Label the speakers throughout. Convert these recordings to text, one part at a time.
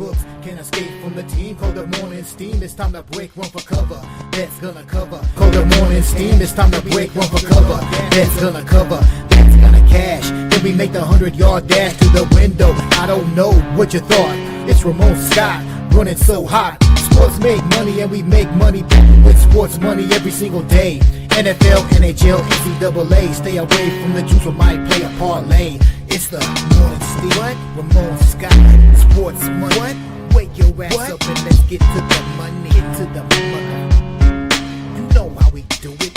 Speaker 1: books. Can't escape from the team. Call the morning steam. It's time to break, run for cover. That's gonna cover. Call the morning steam. It's time to break, run for cover. That's gonna cover. That's gonna cash. Then we make the 100-yard dash to the window. I don't know what you thought. It's Ramon Scott running so hot. Sports make money and we make money with sports money every single day. NFL, NHL, NCAA. Stay away from the juice or might play a parlay. It's the morning steam. What? Ramon Scott. Sports money. What? Wake your ass up and let's get to the money. Get to the money. You know how we do it.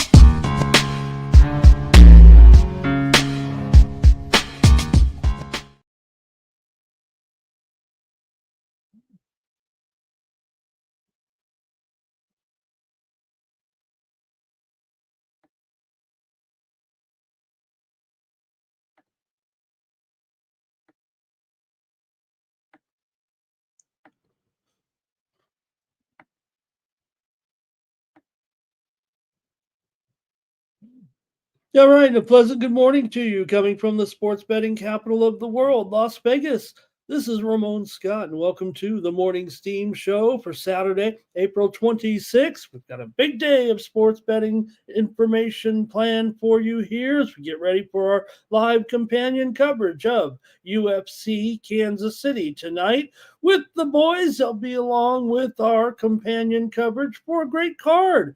Speaker 2: All right, a pleasant good morning to you coming from the sports betting capital of the world, Las Vegas. This is Ramon Scott, and welcome to the Morning Steam Show for Saturday, April 26th. We've got a big day of sports betting information planned for you here as we get ready for our live companion coverage of UFC Kansas City tonight. With the boys, I'll be along with our companion coverage for a great card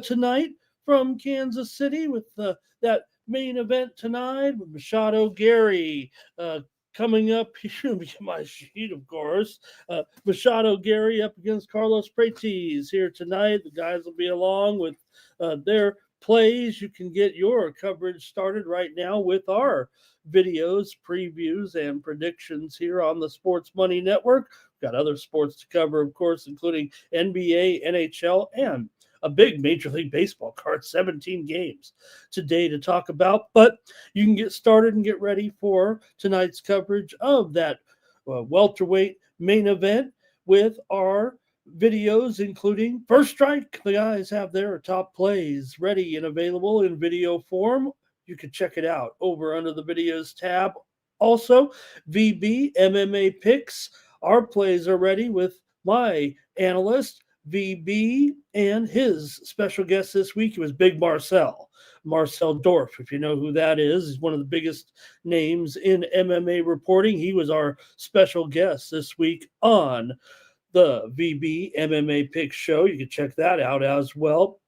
Speaker 2: tonight from Kansas City with that main event tonight with Machado Gary coming up here. Let me get my sheet, of course. Machado Gary up against Carlos Prates here tonight. The guys will be along with their plays. You can get your coverage started right now with our videos, previews, and predictions here on the Sports Money Network. We've got other sports to cover, of course, including NBA, NHL, and a big Major League Baseball card, 17 games today to talk about. But you can get started and get ready for tonight's coverage of that welterweight main event with our videos, including First Strike. The guys have their top plays ready and available in video form. You can check it out over under the videos tab. Also, VB MMA picks. Our plays are ready with my analyst, VB, and his special guest this week was Big Marcel Dorf. If you know who that is, he's one of the biggest names in MMA reporting. He was our special guest this week on the VB MMA Picks show. You can check that out as well.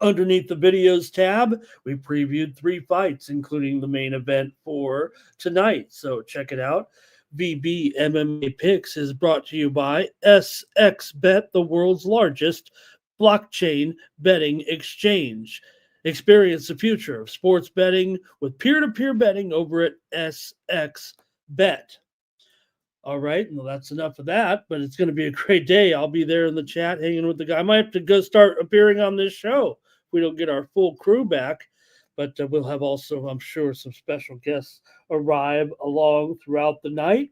Speaker 2: Underneath the videos tab, we previewed 3 fights, including the main event for tonight. So check it out. VB MMA Picks is brought to you by SXBet, the world's largest blockchain betting exchange. Experience the future of sports betting with peer-to-peer betting over at SXBet. All right, well, that's enough of that, but it's going to be a great day. I'll be there in the chat hanging with the guy. I might have to go start appearing on this show if we don't get our full crew back. But we'll have also, I'm sure, some special guests arrive along throughout the night.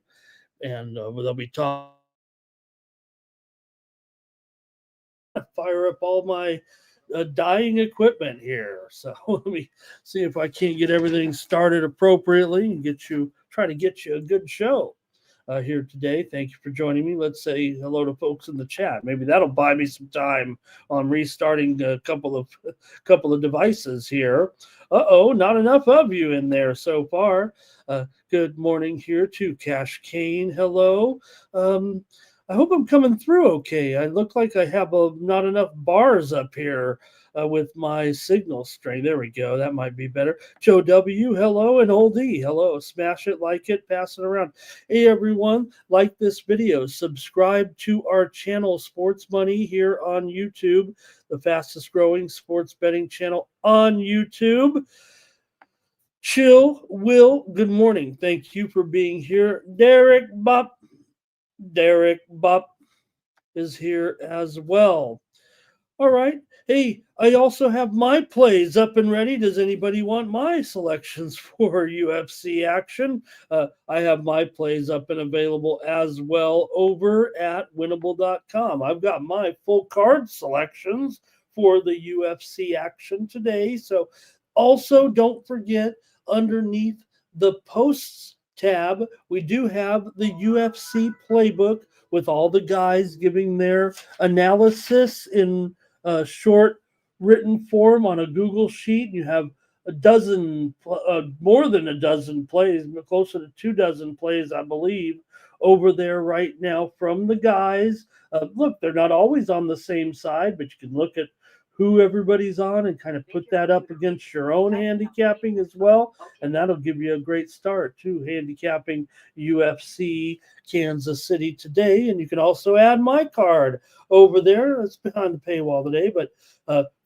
Speaker 2: And they'll be talking. Fire up all my dying equipment here. So let me see if I can't get everything started appropriately and try to get you a good show here today. Thank you for joining me. Let's say hello to folks in the chat. Maybe that'll buy me some time on restarting a couple of devices here. Not enough of you in there so far. Good morning here to Cash Kane. Hello. I hope I'm coming through okay. I look like I have not enough bars up here with my signal strength. There we go. That might be better. Joe W, hello, and Old E, hello. Smash it, like it, pass it around. Hey, everyone, like this video. Subscribe to our channel, Sports Money, here on YouTube, the fastest growing sports betting channel on YouTube. Chill, Will, good morning. Thank you for being here. Derek Bop is here as well. All right. Hey, I also have my plays up and ready. Does anybody want my selections for UFC action? I have my plays up and available as well over at winnable.com. I've got my full card selections for the UFC action today. So also don't forget underneath the posts tab, we do have the UFC playbook with all the guys giving their analysis in short written form on a Google sheet. You have a dozen, more than a dozen plays, closer to 24 plays, I believe, over there right now from the guys. Look, they're not always on the same side, but you can look at who everybody's on and kind of put that up against your own handicapping as well. And that'll give you a great start to handicapping UFC Kansas City today. And you can also add my card over there. It's behind the paywall today, but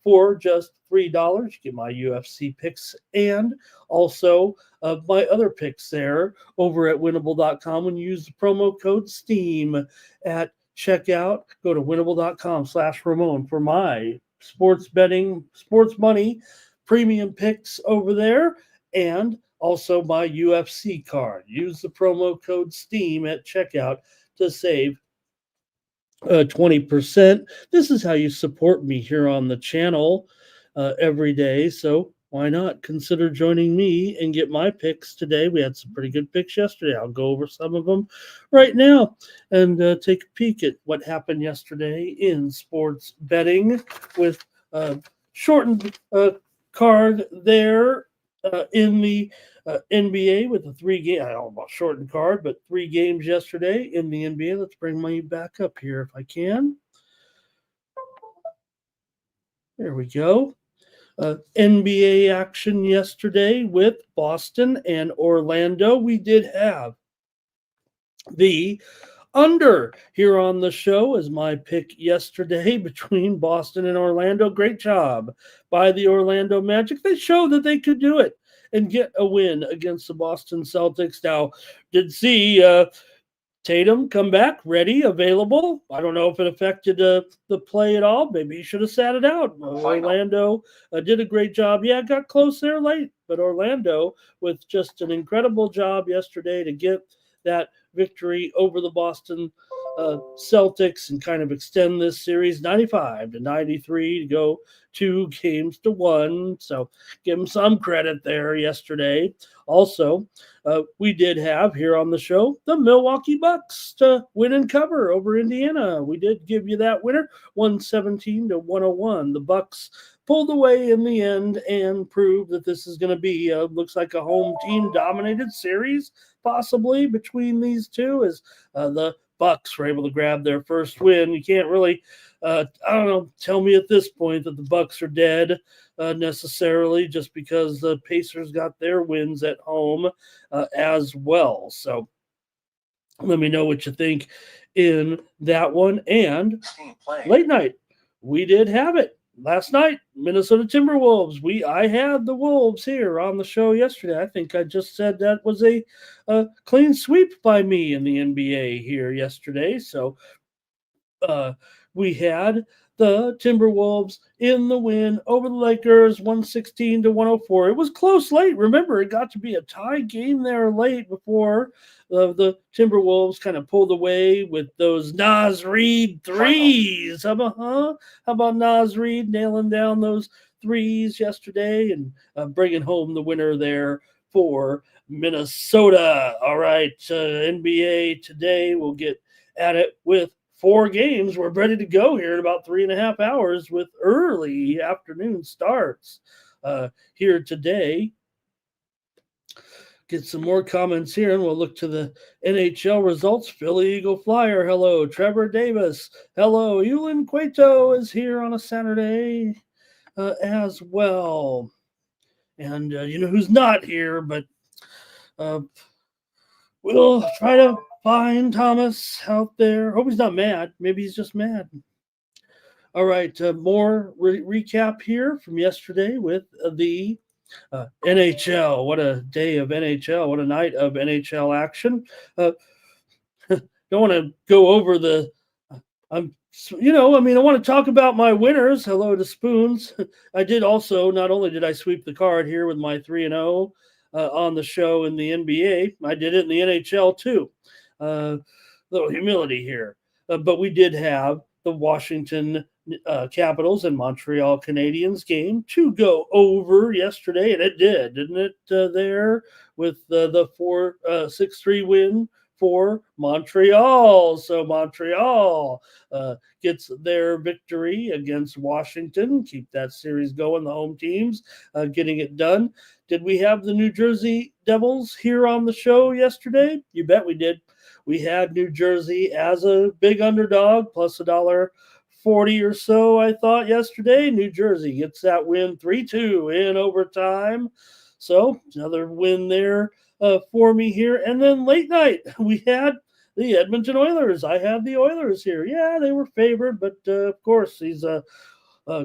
Speaker 2: for just $3, you get my UFC picks and also my other picks there over at winnable.com. When you use the promo code STEAM at checkout, go to winnable.com/Ramon for my sports betting, sports money, premium picks over there, and also my UFC card. Use the promo code STEAM at checkout to save 20%. This is how you support me here on the channel every day. So why not consider joining me and get my picks today? We had some pretty good picks yesterday. I'll go over some of them right now and take a peek at what happened yesterday in sports betting with shortened card there in the NBA with the 3 game. I don't know about shortened card, but 3 games yesterday in the NBA. Let's bring my back up here if I can. There we go. NBA action yesterday with Boston and Orlando. We did have the under here on the show as my pick yesterday between Boston and Orlando. Great job by the Orlando Magic. They showed that they could do it and get a win against the Boston Celtics. Now, did see Tatum come back, ready, available. I don't know if it affected the play at all. Maybe he should have sat it out. Orlando did a great job. Yeah, got close there late, but Orlando with just an incredible job yesterday to get that victory over the Boston Celtics and kind of extend this series 95-93 to go 2-1. So give them some credit there yesterday. Also, we did have here on the show the Milwaukee Bucks to win and cover over Indiana. We did give you that winner, 117-101. The Bucks pulled away in the end and proved that this is going to be looks like a home team dominated series possibly between these two as the Bucks were able to grab their first win. You can't really tell me at this point that the Bucks are dead necessarily just because the Pacers got their wins at home as well. So let me know what you think in that one. And late night, we did have it. Last night, Minnesota Timberwolves. I had the Wolves here on the show yesterday. I think I just said that was a clean sweep by me in the NBA here yesterday. So we had the Timberwolves in the win over the Lakers, 116-104. It was close late. Remember, it got to be a tie game there late before the Timberwolves kind of pulled away with those Naz Reid threes. How about Naz Reid nailing down those threes yesterday and bringing home the winner there for Minnesota? All right, NBA today. We'll get at it with 4 games. We're ready to go here in about 3.5 hours with early afternoon starts here today. Get some more comments here, and we'll look to the NHL results. Philly Eagle Flyer, hello. Trevor Davis, hello. Yulin Cueto is here on a Saturday as well. And you know who's not here, but we'll try to find Thomas out there. Hope he's not mad. Maybe he's just mad. All right, more recap here from yesterday with the NHL. What a day of NHL. What a night of NHL action. Don't want to go over the I want to talk about my winners. Hello to Spoons. I did also, not only did I sweep the card here with my 3-0 on the show in the NBA, I did it in the NHL too. Little humility here. But we did have the Washington Capitals and Montreal Canadiens game to go over yesterday, and it did, didn't it? There with the 6-3 win for Montreal. So Montreal gets their victory against Washington, keep that series going. The home teams getting it done. Did we have the New Jersey Devils here on the show yesterday? You bet we did. We had New Jersey as a big underdog, plus $1.40 or so, I thought, yesterday. New Jersey gets that win 3-2 in overtime. So another win there for me here. And then late night, we had the Edmonton Oilers. I had the Oilers here. Yeah, they were favored, but of course, these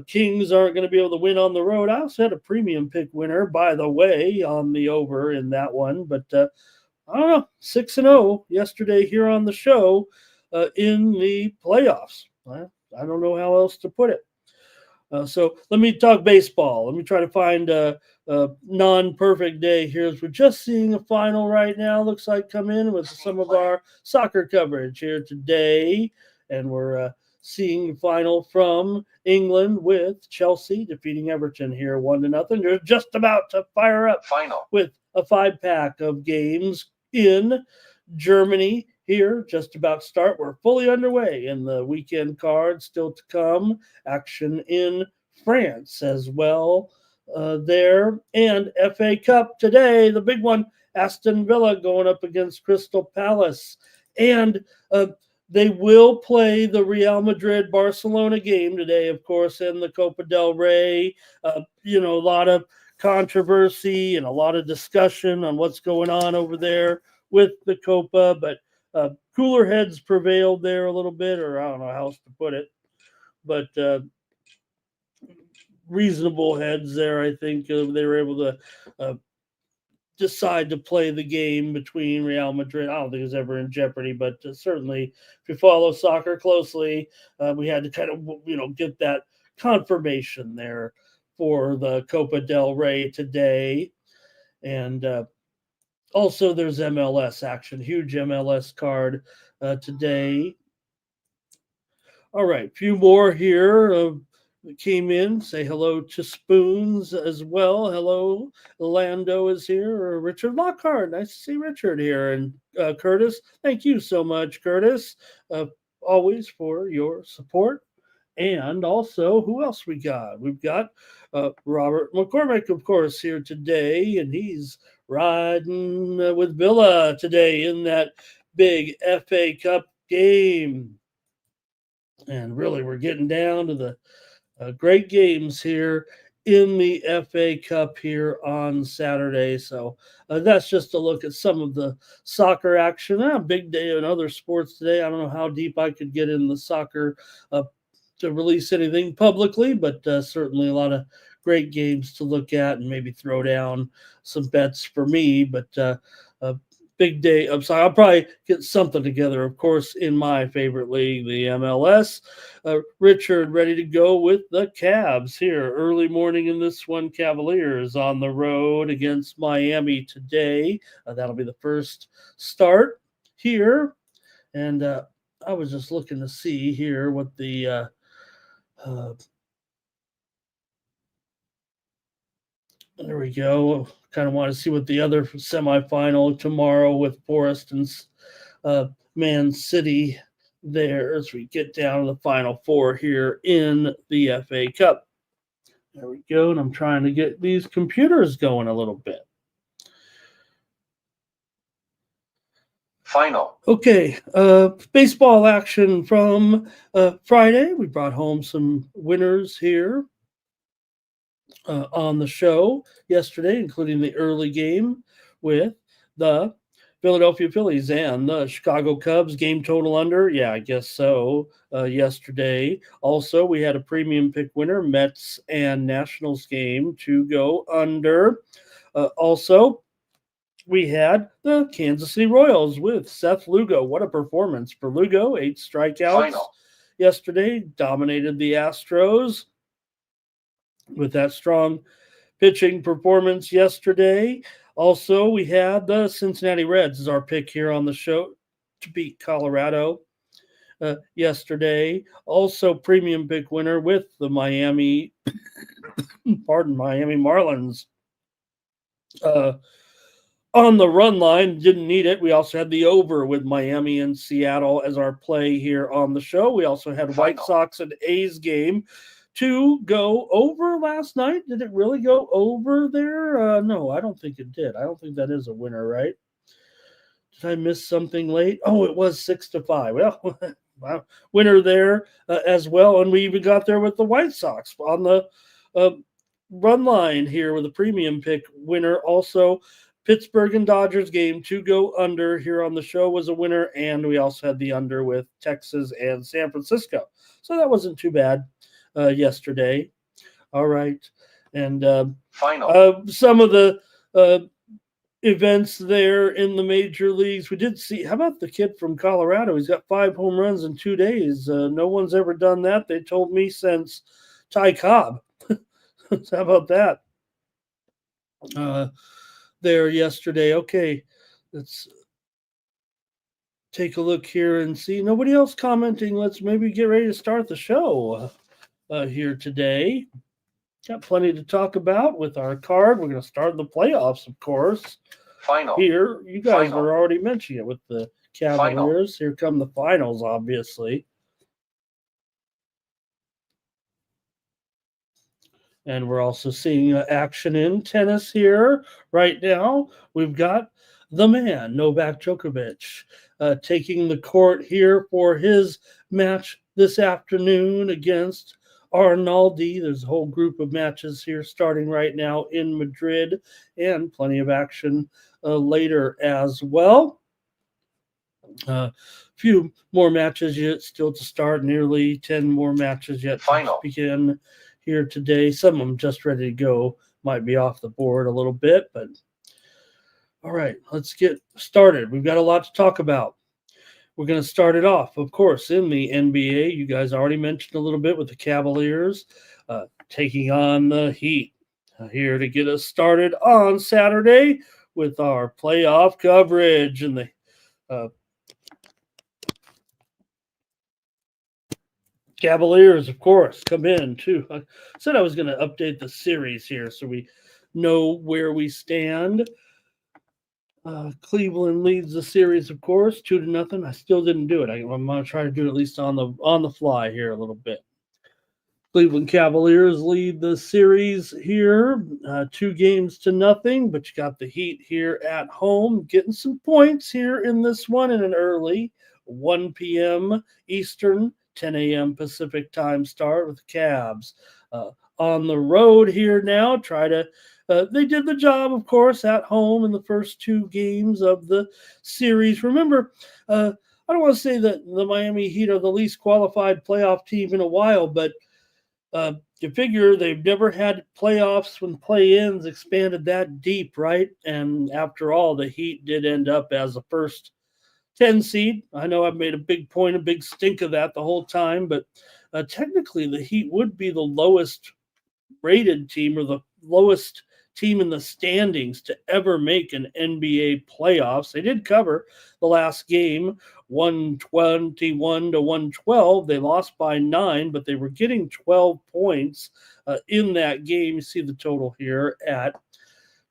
Speaker 2: Kings aren't going to be able to win on the road. I also had a premium pick winner, by the way, on the over in that one. But I don't know, 6-0 yesterday here on the show in the playoffs. I don't know how else to put it. So let me talk baseball. Let me try to find a non-perfect day here. As we're just seeing a final right now. Looks like come in with some of our soccer coverage here today. And we're seeing the final from England with Chelsea defeating Everton here 1-0. They're just about to fire up with a 5-pack of games in Germany here, just about to start. We're fully underway in the weekend card, still to come. Action in France as well there. And FA Cup today, the big one, Aston Villa going up against Crystal Palace. And they will play the Real Madrid-Barcelona game today, of course, in the Copa del Rey. A lot of controversy and a lot of discussion on what's going on over there with the Copa, but cooler heads prevailed there a little bit, or I don't know how else to put it, but reasonable heads there. I think they were able to decide to play the game between Real Madrid. I don't think it was ever in jeopardy, but certainly if you follow soccer closely, we had to kind of, get that confirmation there for the Copa del Rey today. And also there's MLS action, huge MLS card today. All right, a few more here came in. Say hello to Spoons as well. Hello, Lando is here. Richard Lockhart, nice to see Richard here. And Curtis, thank you so much, Curtis, always for your support. And also, who else we got? We've got Robert McCormick, of course, here today, and he's riding with Villa today in that big FA Cup game. And really, we're getting down to the great games here in the FA Cup here on Saturday. So that's just a look at some of the soccer action. Big day in other sports today. I don't know how deep I could get in the soccer to release anything publicly, but certainly a lot of great games to look at and maybe throw down some bets for me. But big day. I'm sorry, I'll probably get something together, of course, in my favorite league, the MLS. Richard ready to go with the Cavs here early morning in this one. Cavaliers on the road against Miami today. That'll be the first start here. And I was just looking to see here what the there we go. Kind of want to see what the other semifinal tomorrow with Forest and Man City there as we get down to the Final Four here in the FA Cup. There we go. And I'm trying to get these computers going a little bit.
Speaker 3: Final.
Speaker 2: Okay. Baseball action from Friday. We brought home some winners here on the show yesterday, including the early game with the Philadelphia Phillies and the Chicago Cubs. Game total under. Yeah, I guess so. Yesterday. Also, we had a premium pick winner, Mets and Nationals game to go under. Also, we had the Kansas City Royals with Seth Lugo. What a performance for Lugo. 8 strikeouts yesterday. Dominated the Astros with that strong pitching performance yesterday. Also, we had the Cincinnati Reds as our pick here on the show to beat Colorado yesterday. Also, premium pick winner with the Miami Marlins. On the run line, didn't need it. We also had the over with Miami and Seattle as our play here on the show. We also had White Sox and A's game to go over last night. Did it really go over there? No, I don't think it did. I don't think that is a winner, right? Did I miss something late? Oh, it was 6-5. Well, wow, winner there as well. And we even got there with the White Sox on the run line here with a premium pick winner. Also, Pittsburgh and Dodgers game to go under here on the show was a winner. And we also had the under with Texas and San Francisco. So that wasn't too bad yesterday. All right. And some of the events there in the major leagues. We did see, how about the kid from Colorado? He's got 5 home runs in 2 days. No one's ever done that. They told me since Ty Cobb. How about that? There yesterday. Okay, let's take a look here and see. Nobody else commenting. Let's maybe get ready to start the show here today. Got plenty to talk about with our card. We're going to start the playoffs, of course. Here, you guys were already mentioning it with the Cavaliers. Here come the finals, obviously. And we're also seeing action in tennis here right now. We've got the man, Novak Djokovic, taking the court here for his match this afternoon against Arnaldi. There's a whole group of matches here starting right now in Madrid, and plenty of action later as well. A few more matches yet still to start, nearly 10 more matches yet to begin here today. Some of them just ready to go, might be off the board a little bit, but all right, let's get started. We've got a lot to talk about. We're going to start it off, of course, in the NBA. You guys already mentioned a little bit with the Cavaliers taking on the Heat. Here to get us started on Saturday with our playoff coverage. And the Cavaliers, of course, come in too. I said I was going to update the series here so we know where we stand. Cleveland leads the series, of course, 2-0. I still didn't do it. I'm going to try to do it at least on the fly here a little bit. Cleveland Cavaliers lead the series here, 2-0, but you got the Heat here at home getting some points here in this one in an early 1 p.m. Eastern, 10 a.m. Pacific time start with the Cavs. On the road here now, they did the job, of course, at home in the first 2 games of the series. Remember, I don't want to say that the Miami Heat are the least qualified playoff team in a while, but you figure they've never had playoffs when play-ins expanded that deep, right? And after all, the Heat did end up as the first 10 seed. I know I've made a big point, a big stink of that the whole time, but technically the Heat would be the lowest rated team or the lowest team in the standings to ever make an NBA playoffs. They did cover the last game, 121-112. They lost by 9, but they were getting 12 points in that game. You see the total here at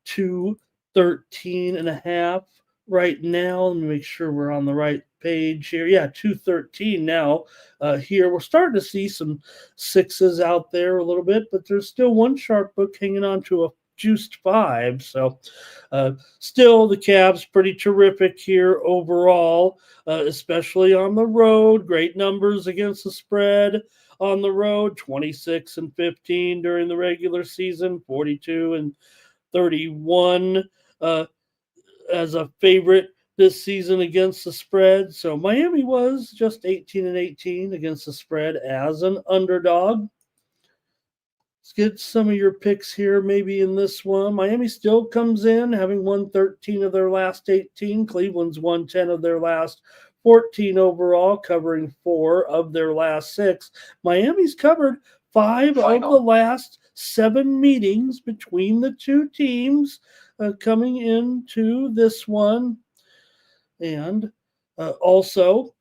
Speaker 2: 213.5 right now. Let me make sure we're on the right page here. Yeah, 213 now. Here we're starting to see some 6s out there a little bit, but there's still one sharp book hanging on to a juiced 5. So still the Cavs pretty terrific here overall, especially on the road. Great numbers against the spread on the road, 26-15 during the regular season, 42-31 as a favorite this season against the spread. So Miami was just 18-18 against the spread as an underdog. Let's get some of your picks here maybe in this one. Miami still comes in having won 13 of their last 18. Cleveland's won 10 of their last 14 overall, covering 4 of their last 6. Miami's covered 5 of the last 7 meetings between the 2 teams coming into this one. And also,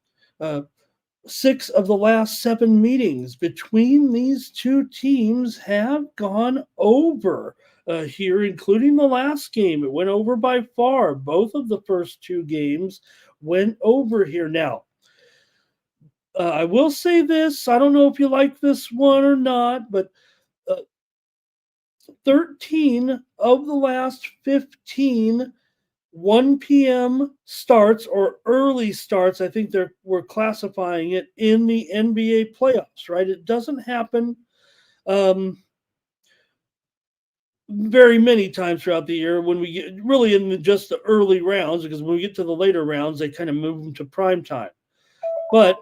Speaker 2: 6 of the last 7 meetings between these two teams have gone over here, including the last game. It went over by far. Both of the first 2 games went over here. Now, I will say this. I don't know if you like this one or not, but 13 of the last 15 1 p.m. starts or early starts, I think we're classifying it in the NBA playoffs, right? It doesn't happen very many times throughout the year when we get really in just the early rounds, because when we get to the later rounds, they kind of move them to prime time. But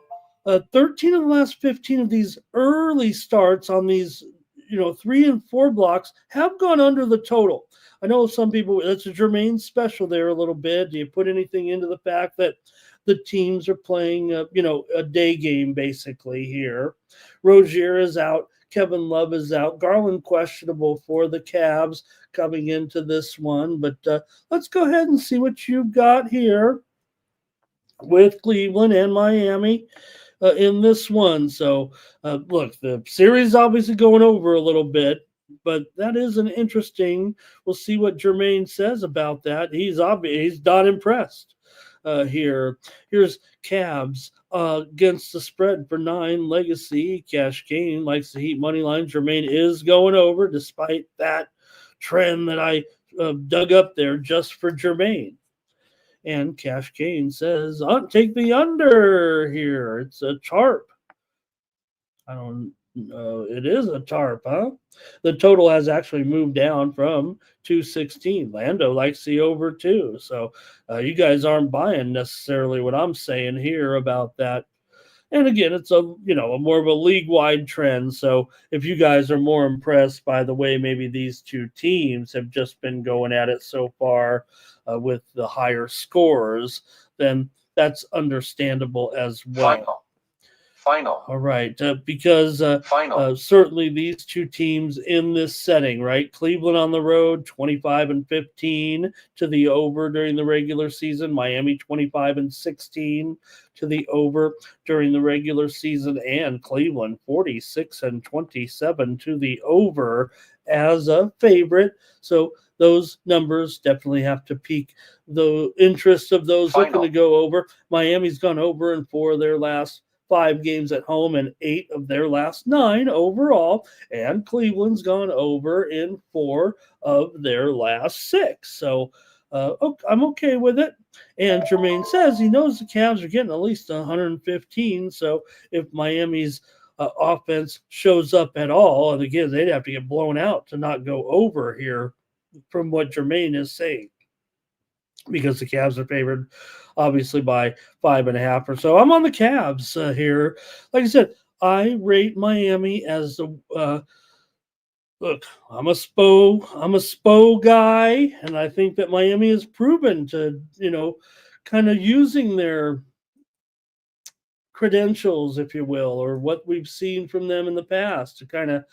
Speaker 2: 13 of the last 15 of these early starts on these 3 and 4 blocks have gone under the total. I know some people, that's a Jermaine special there a little bit. Do you put anything into the fact that the teams are playing, a day game basically here? Rozier is out. Kevin Love is out. Garland questionable for the Cavs coming into this one. But let's go ahead and see what you've got here with Cleveland and Miami in this one. So, look, the series obviously going over a little bit, but that is an interesting. We'll see what Jermaine says about that. He's not impressed here. Here's Cavs against the spread for 9. Legacy Cash Game likes the Heat money line. Jermaine is going over despite that trend that I dug up there just for Jermaine. And Cash Kane says, take the under here. It's a tarp. I don't know. It is a tarp, huh? The total has actually moved down from 216. Lando likes the over too. So you guys aren't buying necessarily what I'm saying here about that. And again, it's a more of a league-wide trend. So if you guys are more impressed by the way maybe these two teams have just been going at it so far with the higher scores, then that's understandable as well.
Speaker 3: Final.
Speaker 2: All right, because certainly these two teams in this setting, right? Cleveland on the road, 25-15 to the over during the regular season. Miami 25-16 to the over during the regular season, and Cleveland 46-27 to the over as a favorite. So those numbers definitely have to pique the interest of those looking to go over. Miami's gone over in 4 of their last 5 games at home and 8 of their last 9 overall, and Cleveland's gone over in 4 of their last 6. So I'm okay with it. And Jermaine says he knows the Cavs are getting at least 115. So if Miami's offense shows up at all, and again, they'd have to get blown out to not go over here from what Jermaine is saying, because the Cavs are favored obviously by 5.5 or so. I'm on the Cavs here. Like I said, I rate Miami as the look, I'm a SPO guy, and I think that Miami has proven to, kind of using their credentials, if you will, or what we've seen from them in the past to kind of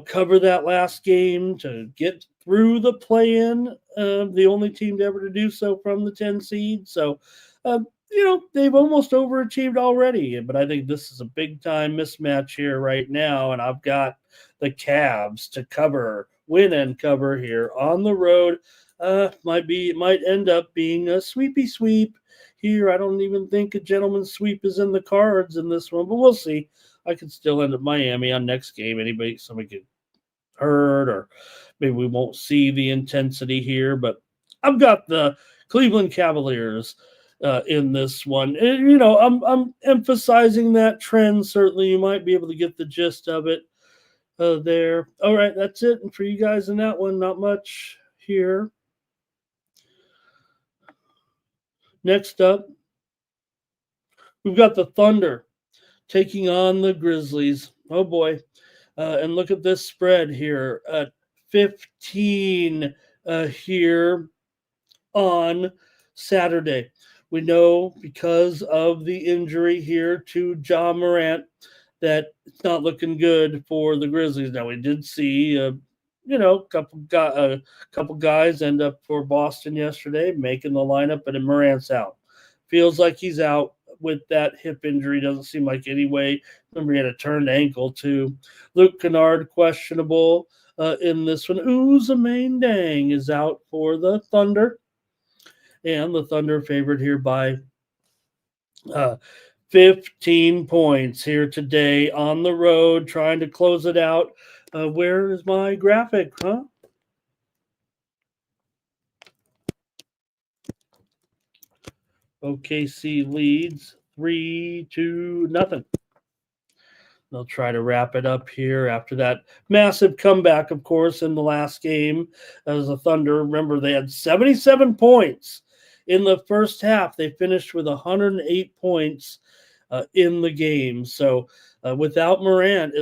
Speaker 2: cover that last game to get through the play-in, the only team ever to do so from the 10 seed. So, they've almost overachieved already, but I think this is a big-time mismatch here right now, and I've got the Cavs to win and cover here on the road. It might end up being a sweepy sweep here. I don't even think a gentleman's sweep is in the cards in this one, but we'll see. I could still end up Miami on next game. Somebody could hurt, or maybe we won't see the intensity here, but I've got the Cleveland Cavaliers in this one. And, I'm emphasizing that trend. Certainly you might be able to get the gist of it there. All right, that's it. And for you guys in that one, not much here. Next up, we've got the Thunder taking on the Grizzlies. Oh boy. And look at this spread here at 15 here on Saturday. We know because of the injury here to Ja Morant that it's not looking good for the Grizzlies. Now, we did see, a couple guys end up for Boston yesterday making the lineup, but Morant's out. Feels like he's out with that hip injury. Doesn't seem like anyway. Remember, he had a turned ankle too. Luke Kennard, questionable in this one. Uzumane Dang is out for the Thunder. And the Thunder favored here by 15 points here today on the road, trying to close it out. Where is my graphic, huh? OKC leads 3-0. They'll try to wrap it up here after that massive comeback, of course, in the last game as the Thunder. Remember, they had 77 points in the first half. They finished with 108 points in the game. So without Morant,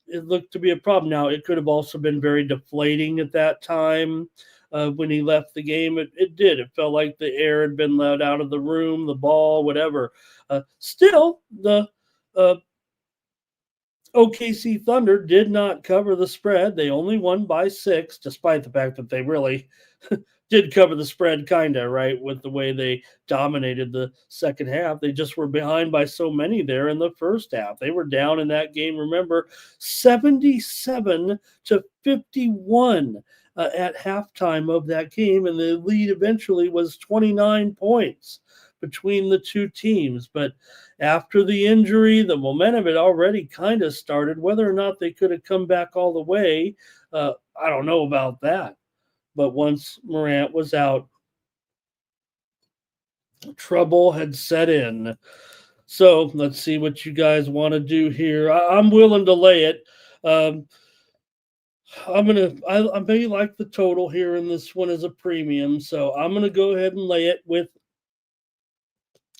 Speaker 2: it looked to be a problem. Now, it could have also been very deflating at that time. When he left the game, it did. It felt like the air had been let out of the room, the ball, whatever. Still, the OKC Thunder did not cover the spread. They only won by 6, despite the fact that they really did cover the spread, kind of, right, with the way they dominated the second half. They just were behind by so many there in the first half. They were down in that game, remember, 77-51 at halftime of that game, and the lead eventually was 29 points between the two teams. But after the injury, the momentum had already kind of started. Whether or not they could have come back all the way, I don't know about that. But once Morant was out, trouble had set in. So let's see what you guys want to do here. I'm willing to lay it. I may like the total here in this one as a premium, so I'm gonna go ahead and lay it with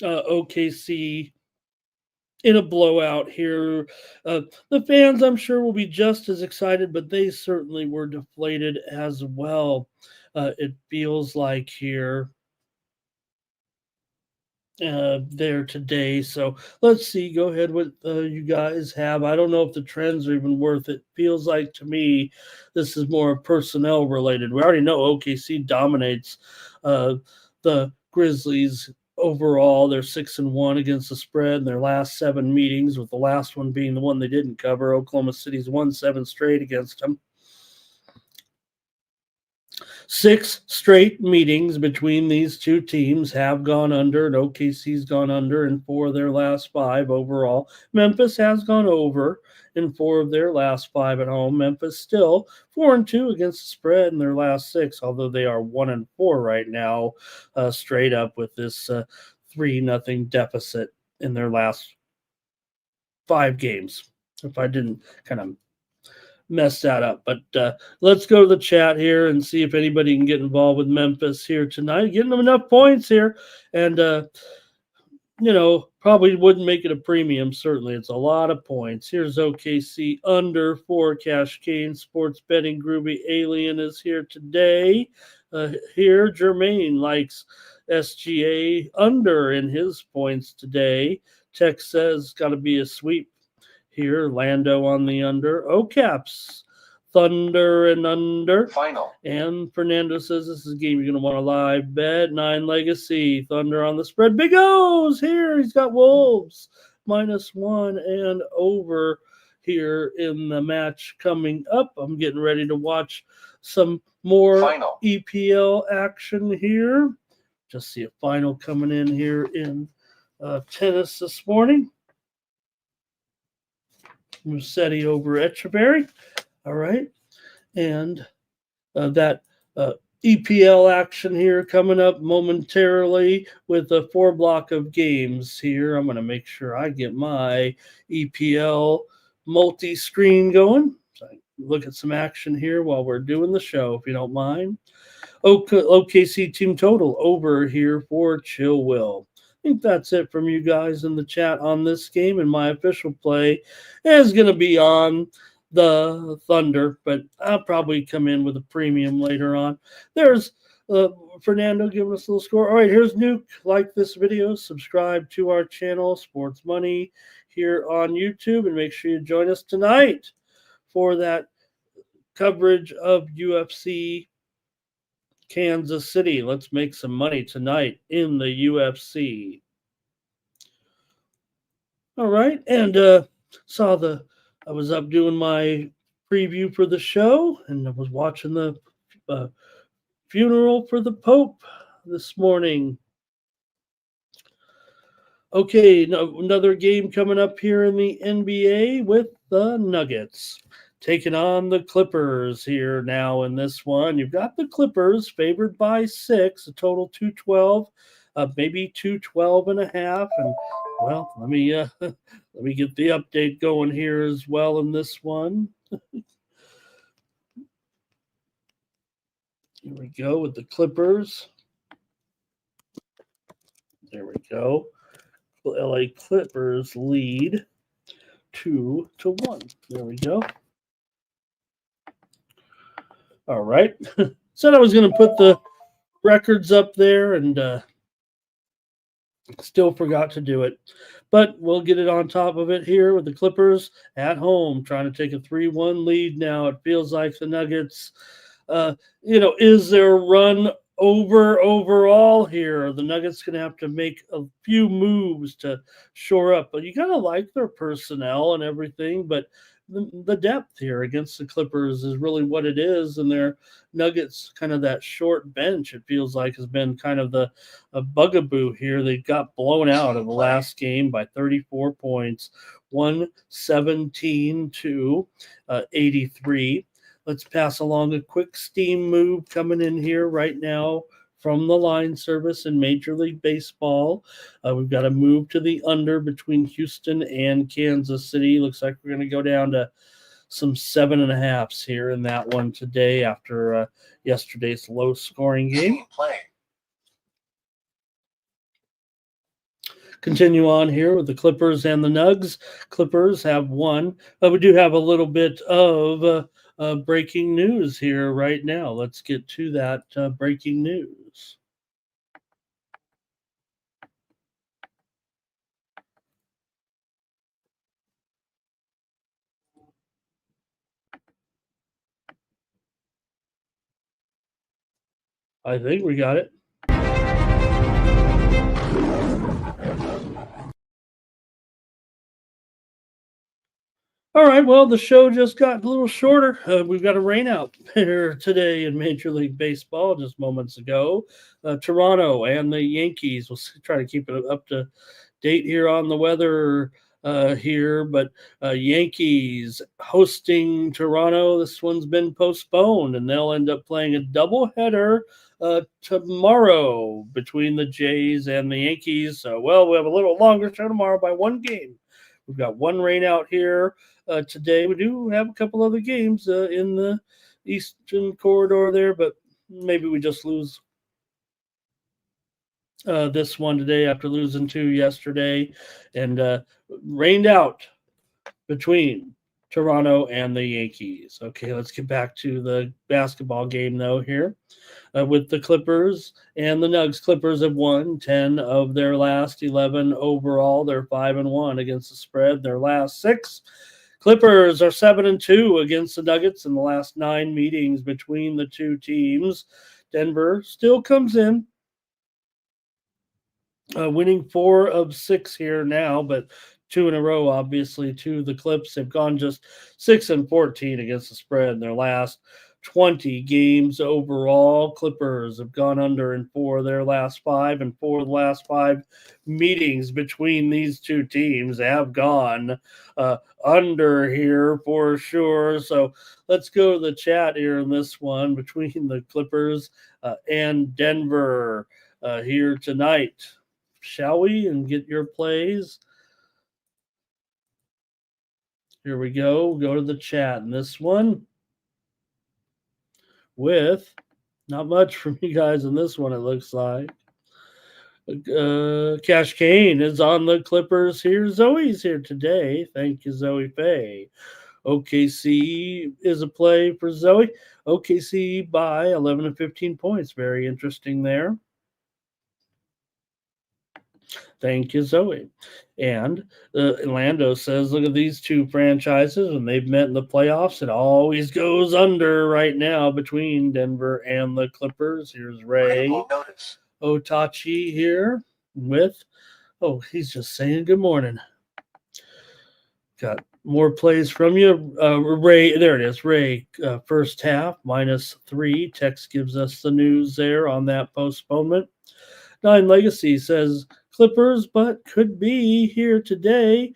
Speaker 2: OKC in a blowout here. The fans, I'm sure, will be just as excited, but they certainly were deflated as well. It feels like here there today. So let's see. Go ahead with you guys have. I don't know if the trends are even worth it. Feels like to me this is more personnel related. We already know OKC dominates the Grizzlies. Overall, they're 6-1 against the spread in their last 7 meetings, with the last one being the one they didn't cover. Oklahoma City's won 7 straight against them. 6 straight meetings between these two teams have gone under, and OKC's gone under in 4 of their last 5 overall. Memphis has gone over in 4 of their last 5 at home. Memphis still 4-2 against the spread in their last 6, although they are 1-4 right now, straight up with this 3-0 deficit in their last 5 games. If I didn't kind of mess that up. But let's go to the chat here and see if anybody can get involved with Memphis here tonight. Getting them enough points here. And, probably wouldn't make it a premium. Certainly, it's a lot of points. Here's OKC under 4. Cash Cane Sports Betting Groovy Alien is here today. Here, Jermaine likes SGA under in his points today. Tech says got to be a sweep here. Lando on the under. OCAPs, Thunder and under.
Speaker 3: Final.
Speaker 2: And Fernando says this is a game you're going to want to live bet. 9 Legacy. Thunder on the spread. Big O's here. He's got Wolves -1 and over here in the match coming up. I'm getting ready to watch some more
Speaker 3: Final.
Speaker 2: EPL action here. Just see a final coming in here in tennis this morning. Musetti over Echeverry. All right. And that EPL action here coming up momentarily with a 4 block of games here. I'm going to make sure I get my EPL multi-screen going. So I look at some action here while we're doing the show, if you don't mind. OKC team total over here for Chill Will. I think that's it from you guys in the chat on this game, and my official play is going to be on the Thunder, but I'll probably come in with a premium later on. There's Fernando giving us a little score. All right, here's Nuke. Like this video, subscribe to our channel, Sports Money, here on YouTube, and make sure you join us tonight for that coverage of UFC Kansas City. Let's make some money tonight in the UFC. All right, and I was up doing my preview for the show, and I was watching the funeral for the Pope this morning. Okay, another game coming up here in the NBA with the Nuggets taking on the Clippers here now in this one. You've got the Clippers favored by 6, a total 212, maybe 212 and a half. And well, let me let me get the update going here as well in this one. Here we go with the Clippers. There we go. The LA Clippers lead 2-1. There we go. All right. Said I was going to put the records up there and still forgot to do it. But we'll get it on top of it here with the Clippers at home trying to take a 3-1 lead now. It feels like the Nuggets, is their run over overall here? Are the Nuggets going to have to make a few moves to shore up? But you got to like their personnel and everything, but the depth here against the Clippers is really what it is, and their Nuggets, kind of that short bench, it feels like has been kind of a bugaboo here. They got blown out in the last game by 34 points, 117 to 83. Let's pass along a quick steam move coming in here right now from the line service in Major League Baseball. We've got to move to the under between Houston and Kansas City. Looks like we're going to go down to some 7.5s here in that one today after yesterday's low-scoring game. Continue on here with the Clippers and the Nugs. Clippers have won, but we do have a little bit of breaking news here right now. Let's get to that breaking news. I think we got it. All right, well, the show just got a little shorter. We've got a rainout here today in Major League Baseball just moments ago. Toronto and the Yankees. We'll try to keep it up to date here on the weather here, but Yankees hosting Toronto. This one's been postponed, and they'll end up playing a doubleheader tomorrow between the Jays and the Yankees. We have a little longer show tomorrow by one game. We've got one rain out here today. We do have a couple other games in the Eastern corridor there, but maybe we just lose this one today after losing 2 yesterday, and rained out between Toronto and the Yankees. Okay, let's get back to the basketball game, though, here with the Clippers and the Nugs. Clippers have won 10 of their last 11 overall. They're 5-1 against the spread. Their last 6. Clippers are 7-2 against the Nuggets in the last 9 meetings between the two teams. Denver still comes in, winning 4 of 6 here now, but 2 in a row, obviously, to the Clips. They've gone just 6-14 against the spread in their last 20 games overall. Clippers have gone under in 4 of their last 5, and 4 of the last 5 meetings between these two teams have gone under here for sure. So let's go to the chat here in this one between the Clippers and Denver here tonight. Shall we? And get your plays. Here we go. Go to the chat in this one with not much from you guys in this one, it looks like. Cash Kane is on the Clippers here. Zoe's here today. Thank you, Zoe Faye. OKC is a play for Zoe. OKC by 11 and 15 points. Very interesting there. Thank you, Zoe. And Orlando says, look at these two franchises. When they've met in the playoffs, it always goes under right now between Denver and the Clippers. Here's Ray Otachi here with, he's just saying good morning. Got more plays from you. Ray, there it is. Ray, first half, -3. Text gives us the news there on that postponement. Nine Legacy says Clippers, but could be here today.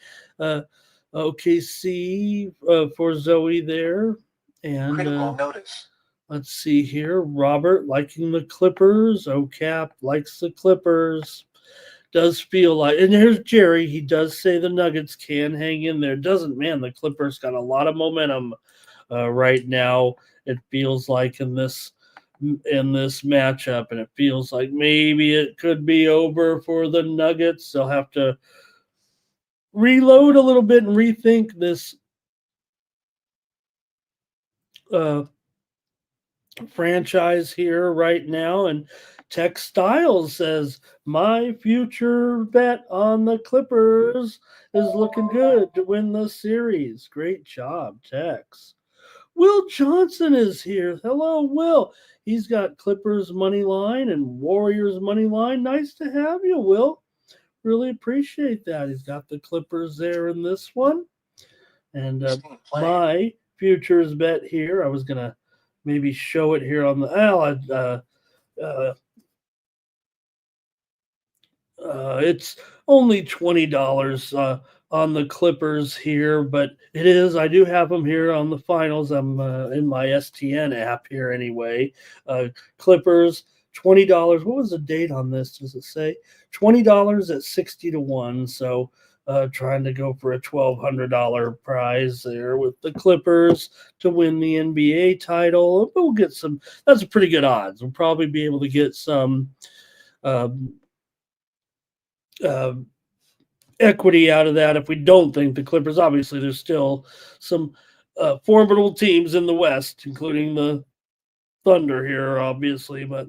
Speaker 2: OKC for Zoe there. And
Speaker 3: critical notice.
Speaker 2: Let's see here. Robert liking the Clippers. OCAP likes the Clippers. Does feel like, and here's Jerry. He does say the Nuggets can hang in there. Doesn't, man, the Clippers got a lot of momentum right now. It feels like in this matchup, and it feels like maybe it could be over for the Nuggets. They'll have to reload a little bit and rethink this franchise here right now. And Textiles says my future bet on the Clippers is looking good to win the series. Great job, Tex. Will Johnson is here. Hello, Will. He's got Clippers money line and Warriors money line. Nice to have you, Will. Really appreciate that. He's got the Clippers there in this one. And my futures bet here, I was going to maybe show it here on the it's only $20 on the Clippers here, but it is. I do have them here on the finals. I'm in my STN app here anyway. Clippers, $20. What was the date on this? Does it say $20 at 60 to 1? So trying to go for a $1,200 prize there with the Clippers to win the NBA title. We'll get some. That's a pretty good odds. We'll probably be able to get some equity out of that if we don't think the Clippers. Obviously, there's still some formidable teams in the West, including the Thunder here, obviously. But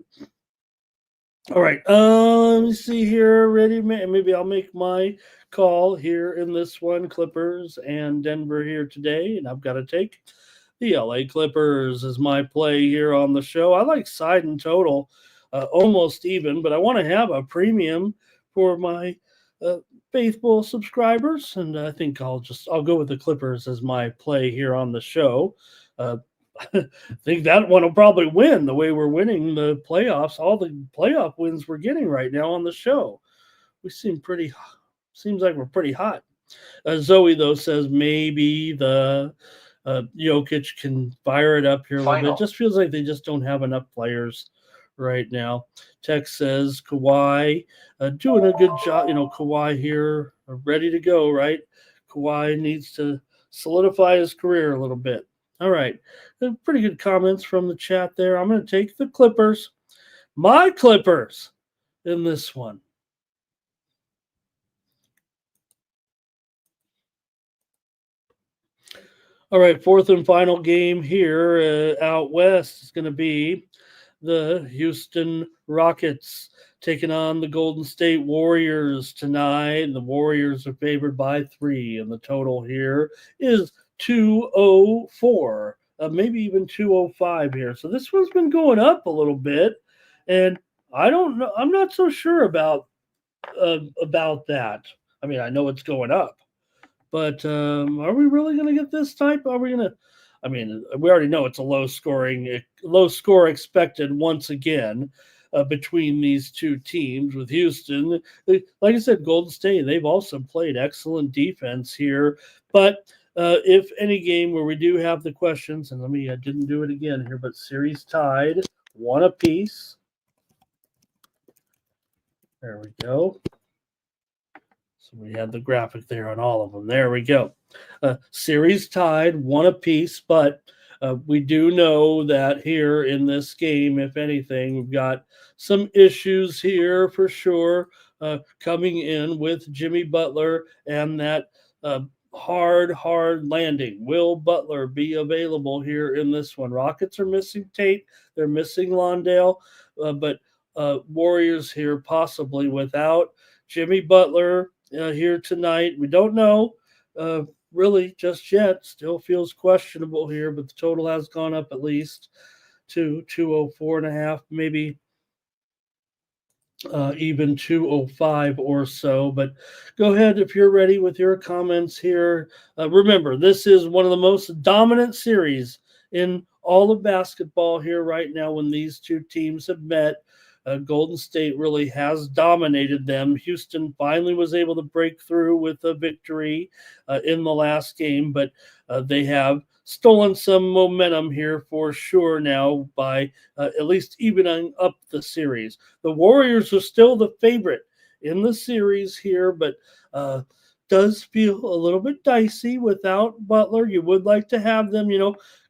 Speaker 2: all right, let me see here. Ready? Maybe I'll make my call here in this one. Clippers and Denver here today, and I've got to take the LA Clippers as my play here on the show. I like side and total almost even, but I want to have a premium for my faithful subscribers, and I think I'll go with the Clippers as my play here on the show. I think that one will probably win the way we're winning the playoffs. All the playoff wins we're getting right now on the show. We seems like we're pretty hot. Zoe though says maybe the Jokic can fire it up here a little bit. It just feels like they just don't have enough players right now. Tex says Kawhi doing a good job. Kawhi here ready to go, right? Kawhi needs to solidify his career a little bit. All right. Pretty good comments from the chat there. I'm going to take the Clippers. My Clippers in this one. All right, fourth and final game here out west is going to be the Houston Rockets taking on the Golden State Warriors tonight. The Warriors are favored by 3, and the total here is 204, maybe even 205 here. So this one's been going up a little bit, and I don't know. I'm not so sure about that. I mean, I know it's going up, but are we really going to get this type? Are we going to? I mean, we already know it's a low score expected once again between these two teams with Houston. Like I said, Golden State, they've also played excellent defense here. But if any game where we do have the questions, and I didn't do it again here, but series tied, 1 apiece. There we go. So we had the graphic there on all of them. There we go. Series tied, 1 apiece, but we do know that here in this game, if anything, we've got some issues here for sure coming in with Jimmy Butler and that hard landing. Will Butler be available here in this one? Rockets are missing Tate. They're missing Londale, but Warriors here possibly without Jimmy Butler here tonight. We don't know really just yet. Still feels questionable here, but the total has gone up at least to 204.5, maybe even 205 or so. But go ahead if you're ready with your comments here. Remember, this is one of the most dominant series in all of basketball here right now when these two teams have met. Golden State really has dominated them. Houston finally was able to break through with a victory in the last game, but they have stolen some momentum here for sure now by at least evening up the series. The Warriors are still the favorite in the series here, but does feel a little bit dicey without Butler. You would like to have them,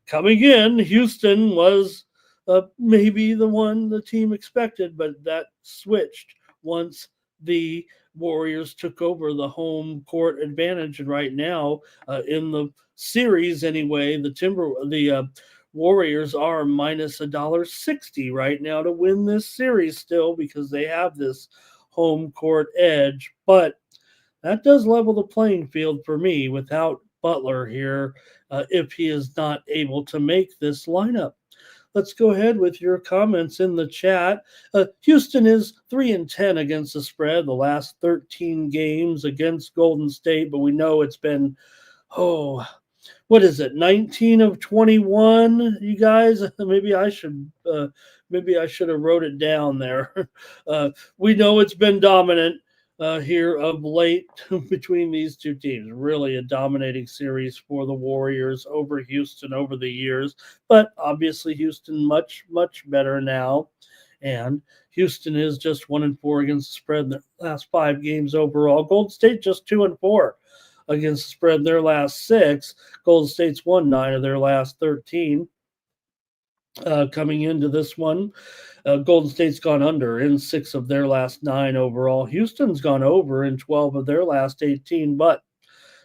Speaker 2: coming in. Houston was maybe the team expected, but that switched once the Warriors took over the home court advantage. And right now, in the series anyway, the Warriors are minus $1.60 right now to win this series still because they have this home court edge. But that does level the playing field for me without Butler here if he is not able to make this lineup. Let's go ahead with your comments in the chat. Houston is 3-10 against the spread the last 13 games against Golden State, but we know it's been, what is it, 19 of 21, you guys? Maybe I should have wrote it down there. We know it's been dominant here of late between these two teams. Really a dominating series for the Warriors over Houston over the years, but obviously Houston much, much better now. And Houston is just 1-4 against the spread in their last 5 games overall. Golden State just 2-4 against the spread in their last 6. Golden State's won 9 of their last 13. Coming into this one, Golden State's gone under in 6 of their last 9 overall. Houston's gone over in 12 of their last 18, but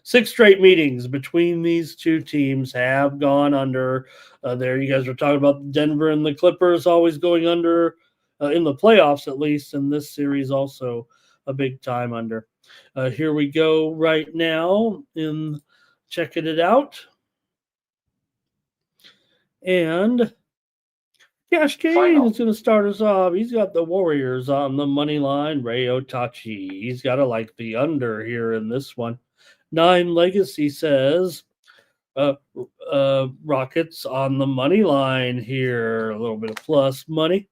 Speaker 2: 6 straight meetings between these two teams have gone under. There, you guys were talking about Denver and the Clippers always going under in the playoffs, at least, and this series also a big time under. Here we go right now in checking it out. And Cash Kane is going to start us off. He's got the Warriors on the money line. Ray Otachi. He's got to like the under here in this one. 9 Legacy says Rockets on the money line here. A little bit of plus money.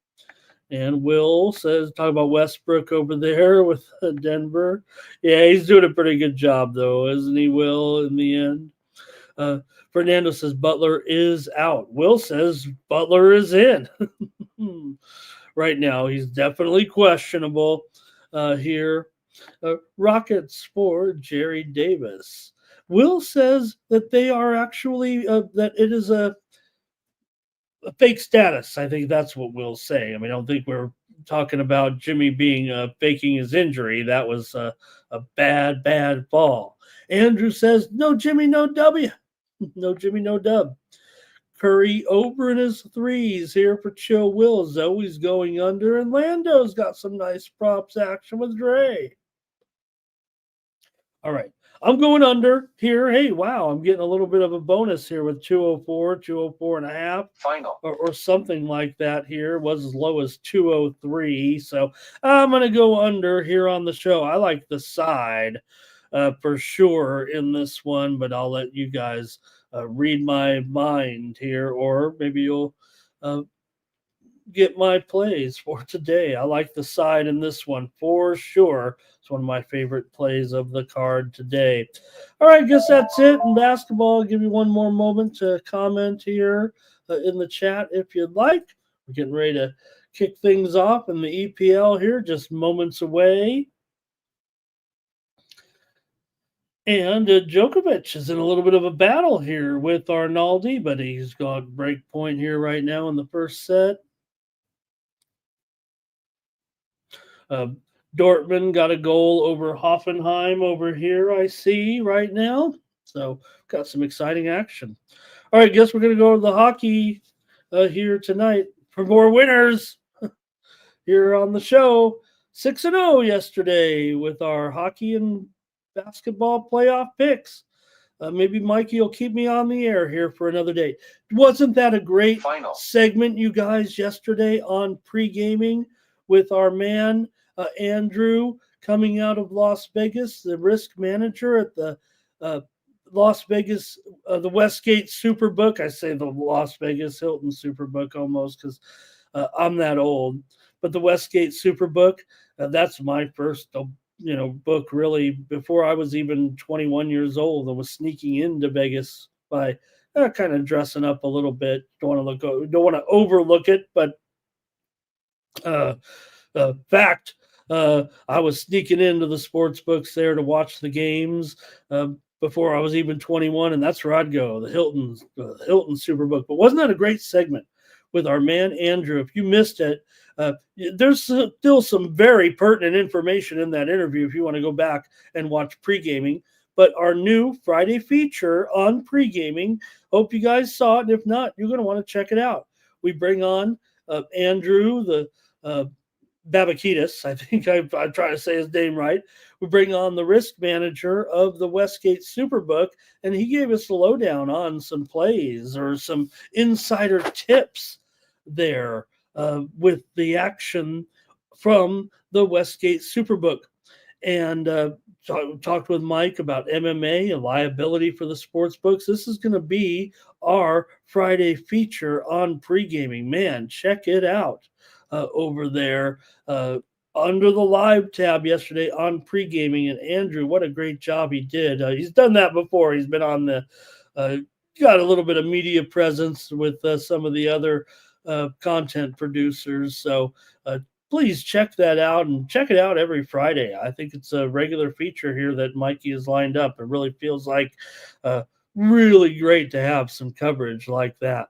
Speaker 2: And Will says, talk about Westbrook over there with Denver. Yeah, he's doing a pretty good job, though, isn't he, Will, in the end? Fernando says Butler is out. Will says Butler is in. Right now, he's definitely questionable here. Rockets for Jerry Davis. Will says that they are actually, that it is a fake status. I think that's what Will's saying. I mean, I don't think we're talking about Jimmy being faking his injury. That was a bad fall. Andrew says, no Jimmy, no W. No Jimmy, no dub. Curry over in his 3s here for Chill Will. Zoe's going under, and Lando's got some nice props action with Dre. All right. I'm going under here. Hey, wow, I'm getting a little bit of a bonus here with 204 and a half.
Speaker 3: Final.
Speaker 2: Or something like that here. It was as low as 203. So I'm going to go under here on the show. I like the side for sure in this one, but I'll let you guys read my mind here, or maybe you'll get my plays for today. I like the side in this one for sure. It's one of my favorite plays of the card today. All right, I guess that's it in basketball. I'll give you one more moment to comment here in the chat if you'd like. We're getting ready to kick things off in the EPL here, just moments away. And Djokovic is in a little bit of a battle here with Arnaldi, but he's got break point here right now in the first set. Dortmund got a goal over Hoffenheim over here, I see right now. So got some exciting action. All right, guess we're going to go to the hockey here tonight for more winners here on the show. 6-0 yesterday with our hockey and basketball playoff picks. Maybe Mikey will keep me on the air here for another day. Wasn't that a great segment, you guys, yesterday on Pregaming with our man Andrew coming out of Las Vegas, the risk manager at the Las Vegas, the Westgate Superbook. I say the Las Vegas Hilton Superbook almost because I'm that old. But the Westgate Superbook, that's my first, book really before I was even 21 years old. I was sneaking into Vegas by kind of dressing up a little bit. Don't want to overlook it, but fact, I was sneaking into the sports books there to watch the games before I was even 21, and that's where I'd go, the Hilton Superbook. But wasn't that a great segment with our man Andrew? If you missed it, there's still some very pertinent information in that interview if you want to go back and watch Pregaming. But our new Friday feature on Pregaming, hope you guys saw it. And if not, you're going to want to check it out. We bring on Andrew, the Babakitis, I think I'm trying to say his name right. We bring on the risk manager of the Westgate Superbook, and he gave us a lowdown on some plays or some insider tips there with the action from the Westgate Superbook. And talked with Mike about MMA and liability for the sports books. This is going to be our Friday feature on Pregaming. Man, check it out over there under the live tab yesterday on Pregaming. And Andrew, what a great job he did. He's done that before. He's been on the got a little bit of media presence with some of the other content producers. So please check that out and check it out every Friday. I think it's a regular feature here that Mikey has lined up. It really feels like really great to have some coverage like that.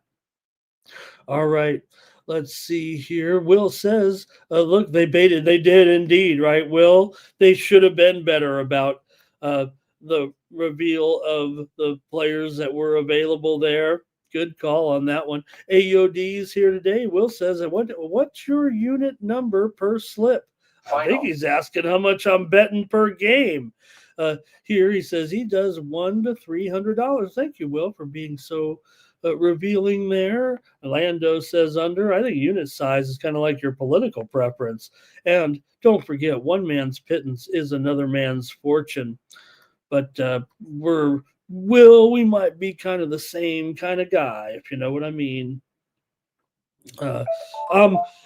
Speaker 2: All right. Let's see here. Will says, look, they baited. They did indeed, right, Will? They should have been better about the reveal of the players that were available there. Good call on that one. AOD's here today. Will says, what's your unit number per slip? I think he's asking how much I'm betting per game. Here he says he does $100 to $300. Thank you, Will, for being so revealing there. Orlando says under. I think unit size is kind of like your political preference. And don't forget, one man's pittance is another man's fortune. But we might be kind of the same kind of guy, if you know what I mean.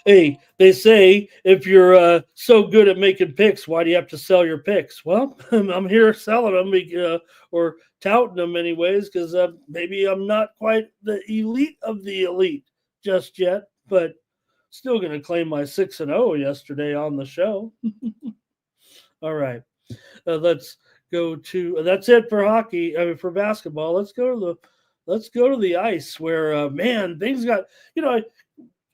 Speaker 2: Hey, they say if you're so good at making picks, why do you have to sell your picks? Well, I'm here selling them or touting them anyways, because maybe I'm not quite the elite of the elite just yet, but still going to claim my 6-0 yesterday on the show. All right, let's go to that's it for hockey. I mean, for basketball, let's go to the ice where man, things got, I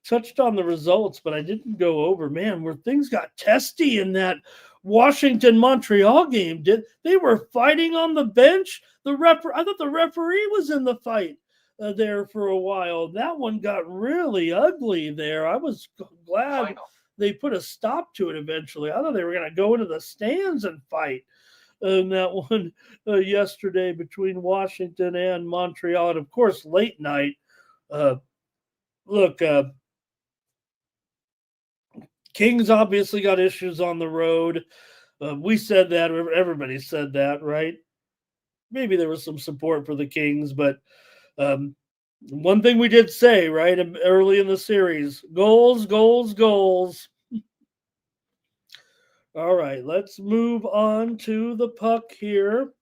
Speaker 2: touched on the results, but I didn't go over, man, where things got testy in that Washington-Montreal game. They were fighting on the bench? I thought the referee was in the fight there for a while. That one got really ugly there. I was glad they put a stop to it eventually. I thought they were going to go into the stands and fight in that one yesterday between Washington and Montreal. And, of course, late night, Kings obviously got issues on the road. We said that. Everybody said that, right? Maybe there was some support for the Kings, but one thing we did say, right, early in the series, goals, goals, goals. All right, let's move on to the puck here.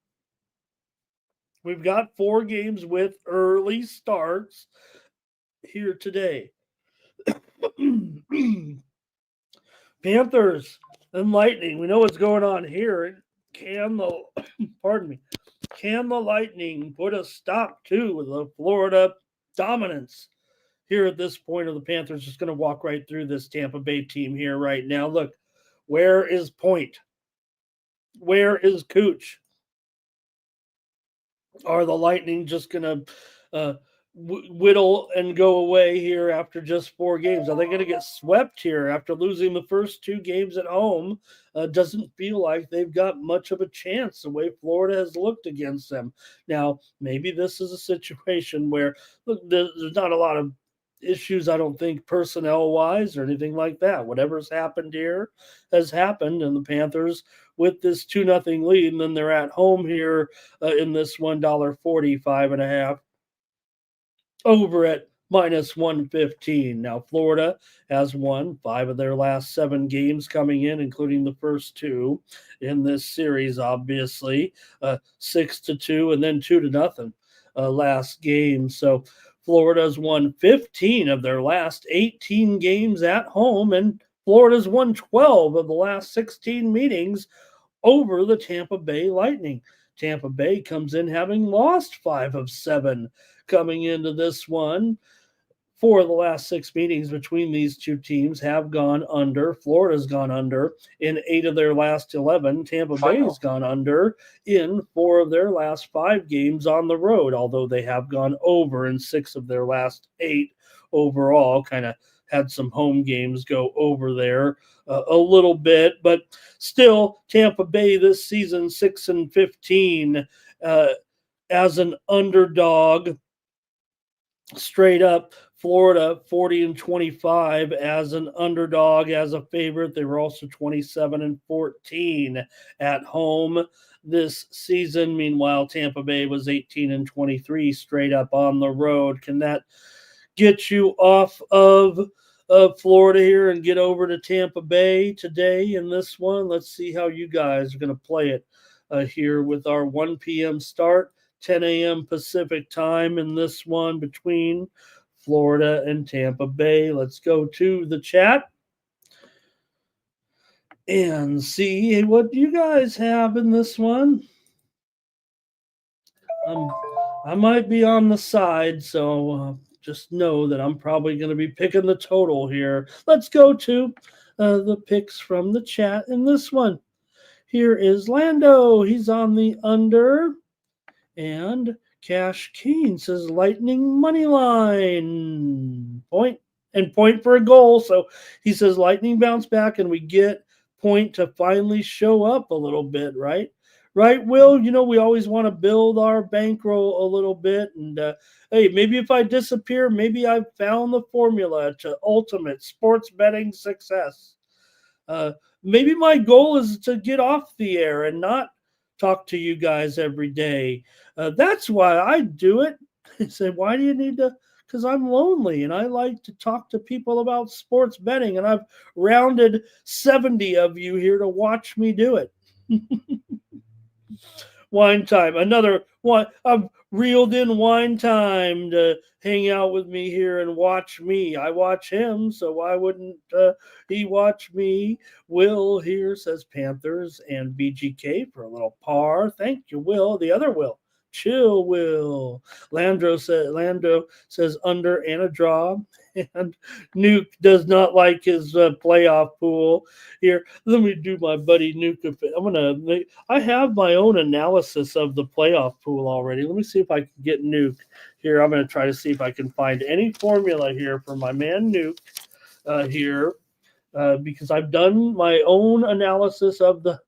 Speaker 2: We've got 4 games with early starts here today. Panthers and Lightning. We know what's going on here. Can the Lightning put a stop to the Florida dominance here at this point? Of the Panthers just going to walk right through this Tampa Bay team here right now. Look, where is Point? Where is Cooch? Are the Lightning just going to whittle and go away here after just 4 games? Are they going to get swept here after losing the first 2 games at home? Doesn't feel like they've got much of a chance the way Florida has looked against them. Now, maybe this is a situation where there's not a lot of issues, I don't think, personnel-wise or anything like that. Whatever's happened here has happened, and the Panthers with this 2-0 lead, and then they're at home here in this $1.45.5 over at minus 115. Now, Florida has won 5 of their last 7 games coming in, including the first 2 in this series, obviously, 6-2 and then 2-0 last game. So Florida's won 15 of their last 18 games at home, and Florida's won 12 of the last 16 meetings over the Tampa Bay Lightning. Tampa Bay comes in having lost 5 of 7 coming into this one. 4 of the last 6 meetings between these two teams have gone under. Florida's gone under in 8 of their last 11. Tampa Bay's gone under in 4 of their last 5 games on the road, although they have gone over in 6 of their last 8 overall. Kind of had some home games go over there a little bit, but still Tampa Bay this season 6-15 as an underdog. Straight up, Florida 40-25 as an underdog, as a favorite. They were also 27-14 at home this season. Meanwhile, Tampa Bay was 18-23 straight up on the road. Can that get you off of Florida here and get over to Tampa Bay today in this one? Let's see how you guys are going to play it here with our 1 p.m. start. 10 a.m. Pacific time in this one between Florida and Tampa Bay. Let's go to the chat and see what you guys have in this one. I might be on the side, so just know that I'm probably going to be picking the total here. Let's go to the picks from the chat in this one. Here is Lando. He's on the under. And Cash Keen says Lightning money line. Point for a goal. So he says Lightning bounce back and we get point to finally show up a little bit, right? Right, Will? You know, we always want to build our bankroll a little bit. And, hey, maybe if I disappear, maybe I've found the formula to ultimate sports betting success. Maybe my goal is to get off the air and not talk to you guys every day. That's why I do it. I say, why do you need to? Because I'm lonely and I like to talk to people about sports betting. And I've rounded 70 of you here to watch me do it. Wine time. Another one. I've reeled in Wine time to hang out with me here and watch me. I watch him, so why wouldn't he watch me? Will here says Panthers and BGK for a little par. Thank you, Will. The other Will. Chill, Will. Lando says under and a draw. And Nuke does not like his playoff pool. Here, let me do my buddy Nuke. I have my own analysis of the playoff pool already. Let me see if I can get Nuke here. I'm going to try to see if I can find any formula here for my man Nuke here because I've done my own analysis of the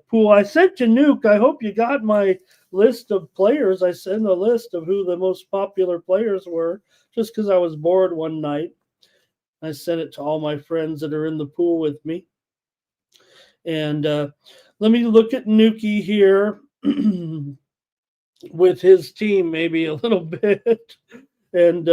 Speaker 2: pool. I sent you Nuke. I hope you got my list of players. I sent a list of who the most popular players were just because I was bored one night. I sent it to all my friends that are in the pool with me. And let me look at Nuki here with his team maybe a little bit. And,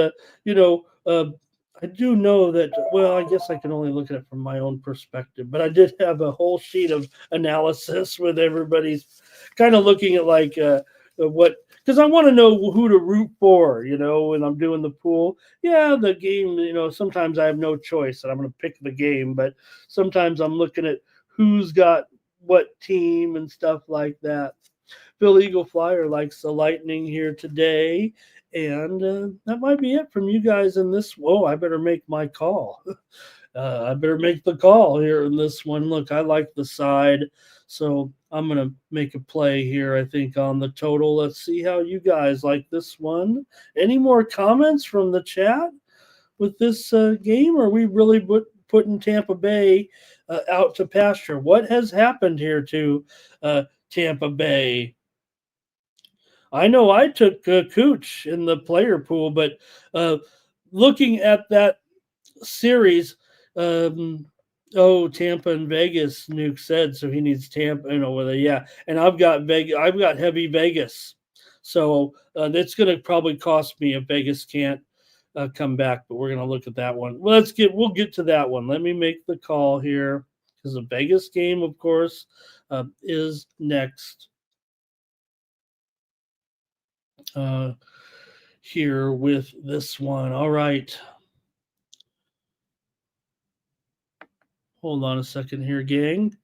Speaker 2: I do know that, well, I guess I can only look at it from my own perspective, but I did have a whole sheet of analysis with everybody's kind of looking at like because I want to know who to root for, when I'm doing the pool. Yeah, the game, sometimes I have no choice and I'm going to pick the game, but sometimes I'm looking at who's got what team and stuff like that. Bill Eagle Flyer likes the Lightning here today. And that might be it from you guys in this. Whoa, I better make my call. I better make the call here in this one. Look, I like the side, so I'm going to make a play here, I think, on the total. Let's see how you guys like this one. Any more comments from the chat with this game? Or are we really putting Tampa Bay out to pasture? What has happened here to Tampa Bay? I know I took Cooch in the player pool, but looking at that series, Tampa and Vegas, Nuke said, so he needs Tampa, and I've got Vegas, I've got heavy Vegas, so it's going to probably cost me if Vegas can't come back, but we're going to look at that one. We'll get to that one. Let me make the call here, because the Vegas game, of course, is next here with this one. All right. Hold on a second here, gang.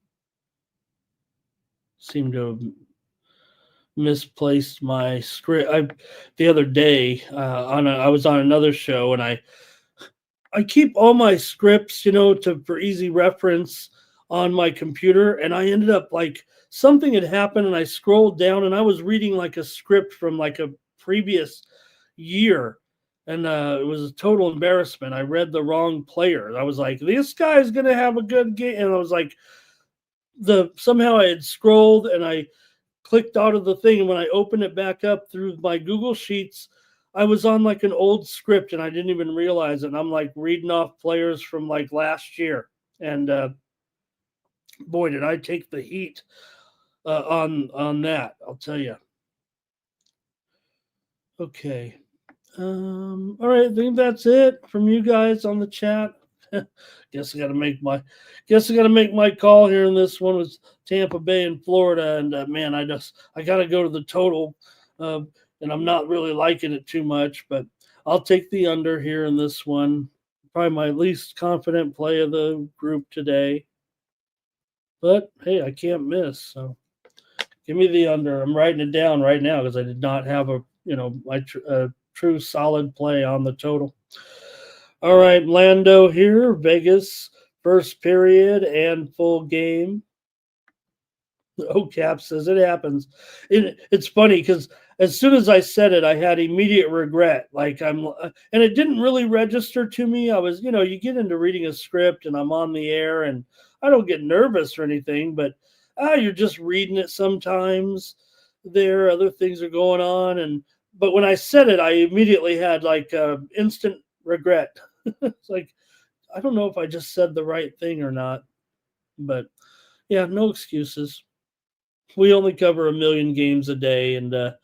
Speaker 2: Seem to have misplaced my script. The other day, I was on another show, and I keep all my scripts, for easy reference on my computer, and I ended up like something had happened, and I scrolled down, and I was reading like a script from like a previous year. And it was a total embarrassment. I read the wrong player. I was like, this guy's going to have a good game. And I was like, somehow I had scrolled and I clicked out of the thing. And when I opened it back up through my Google Sheets, I was on like an old script and I didn't even realize it. And I'm like reading off players from like last year. And boy, did I take the heat on that. I'll tell you. Okay. All right, I think that's it from you guys on the chat. Guess I got to make my call here in this one with Tampa Bay and Florida, and man, I got to go to the total, and I'm not really liking it too much, but I'll take the under here in this one. Probably my least confident play of the group today, but hey, I can't miss. So give me the under. I'm writing it down right now because I did not have my true solid play on the total. All right, Lando here, Vegas, first period and full game. Cap says it happens. It's funny because as soon as I said it, I had immediate regret. Like and it didn't really register to me. I was, you get into reading a script and I'm on the air and I don't get nervous or anything, but you're just reading it sometimes. Other things are going on, but when I said it, I immediately had like instant regret. It's like, I don't know if I just said the right thing or not, but yeah, no excuses. We only cover 1 million games a day, and that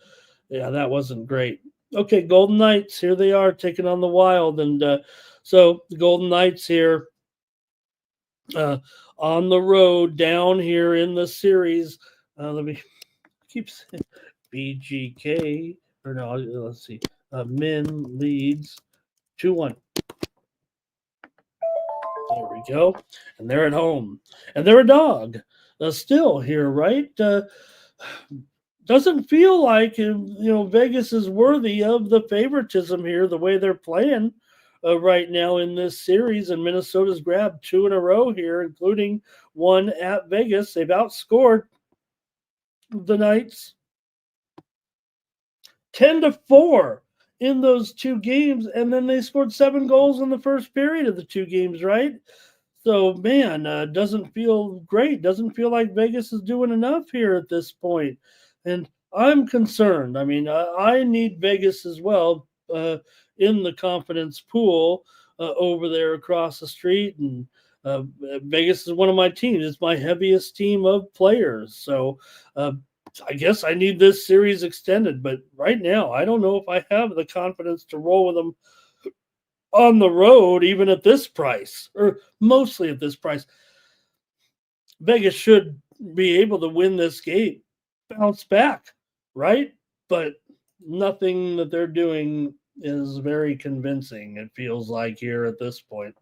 Speaker 2: wasn't great. Okay, Golden Knights, here they are taking on the Wild, and so the Golden Knights here on the road down here in the series. Let me keep saying BGK, or no, let's see. Min leads 2-1. There we go. And they're at home. And they're a dog. Still here, right? Doesn't feel like, Vegas is worthy of the favoritism here, the way they're playing right now in this series. And Minnesota's grabbed 2 in a row here, including one at Vegas. They've outscored the Knights 10-4 in those 2 games, and then they scored 7 goals in the first period of the 2 games, right? So, man, doesn't feel great. Doesn't feel like Vegas is doing enough here at this point. And I'm concerned. I mean, I need Vegas as well in the confidence pool over there across the street. And Vegas is one of my teams. It's my heaviest team of players. So, I guess I need this series extended, but right now I don't know if I have the confidence to roll with them on the road, even at this price, or mostly at this price. Vegas should be able to win this game, bounce back, right? But nothing that they're doing is very convincing, it feels like, here at this point.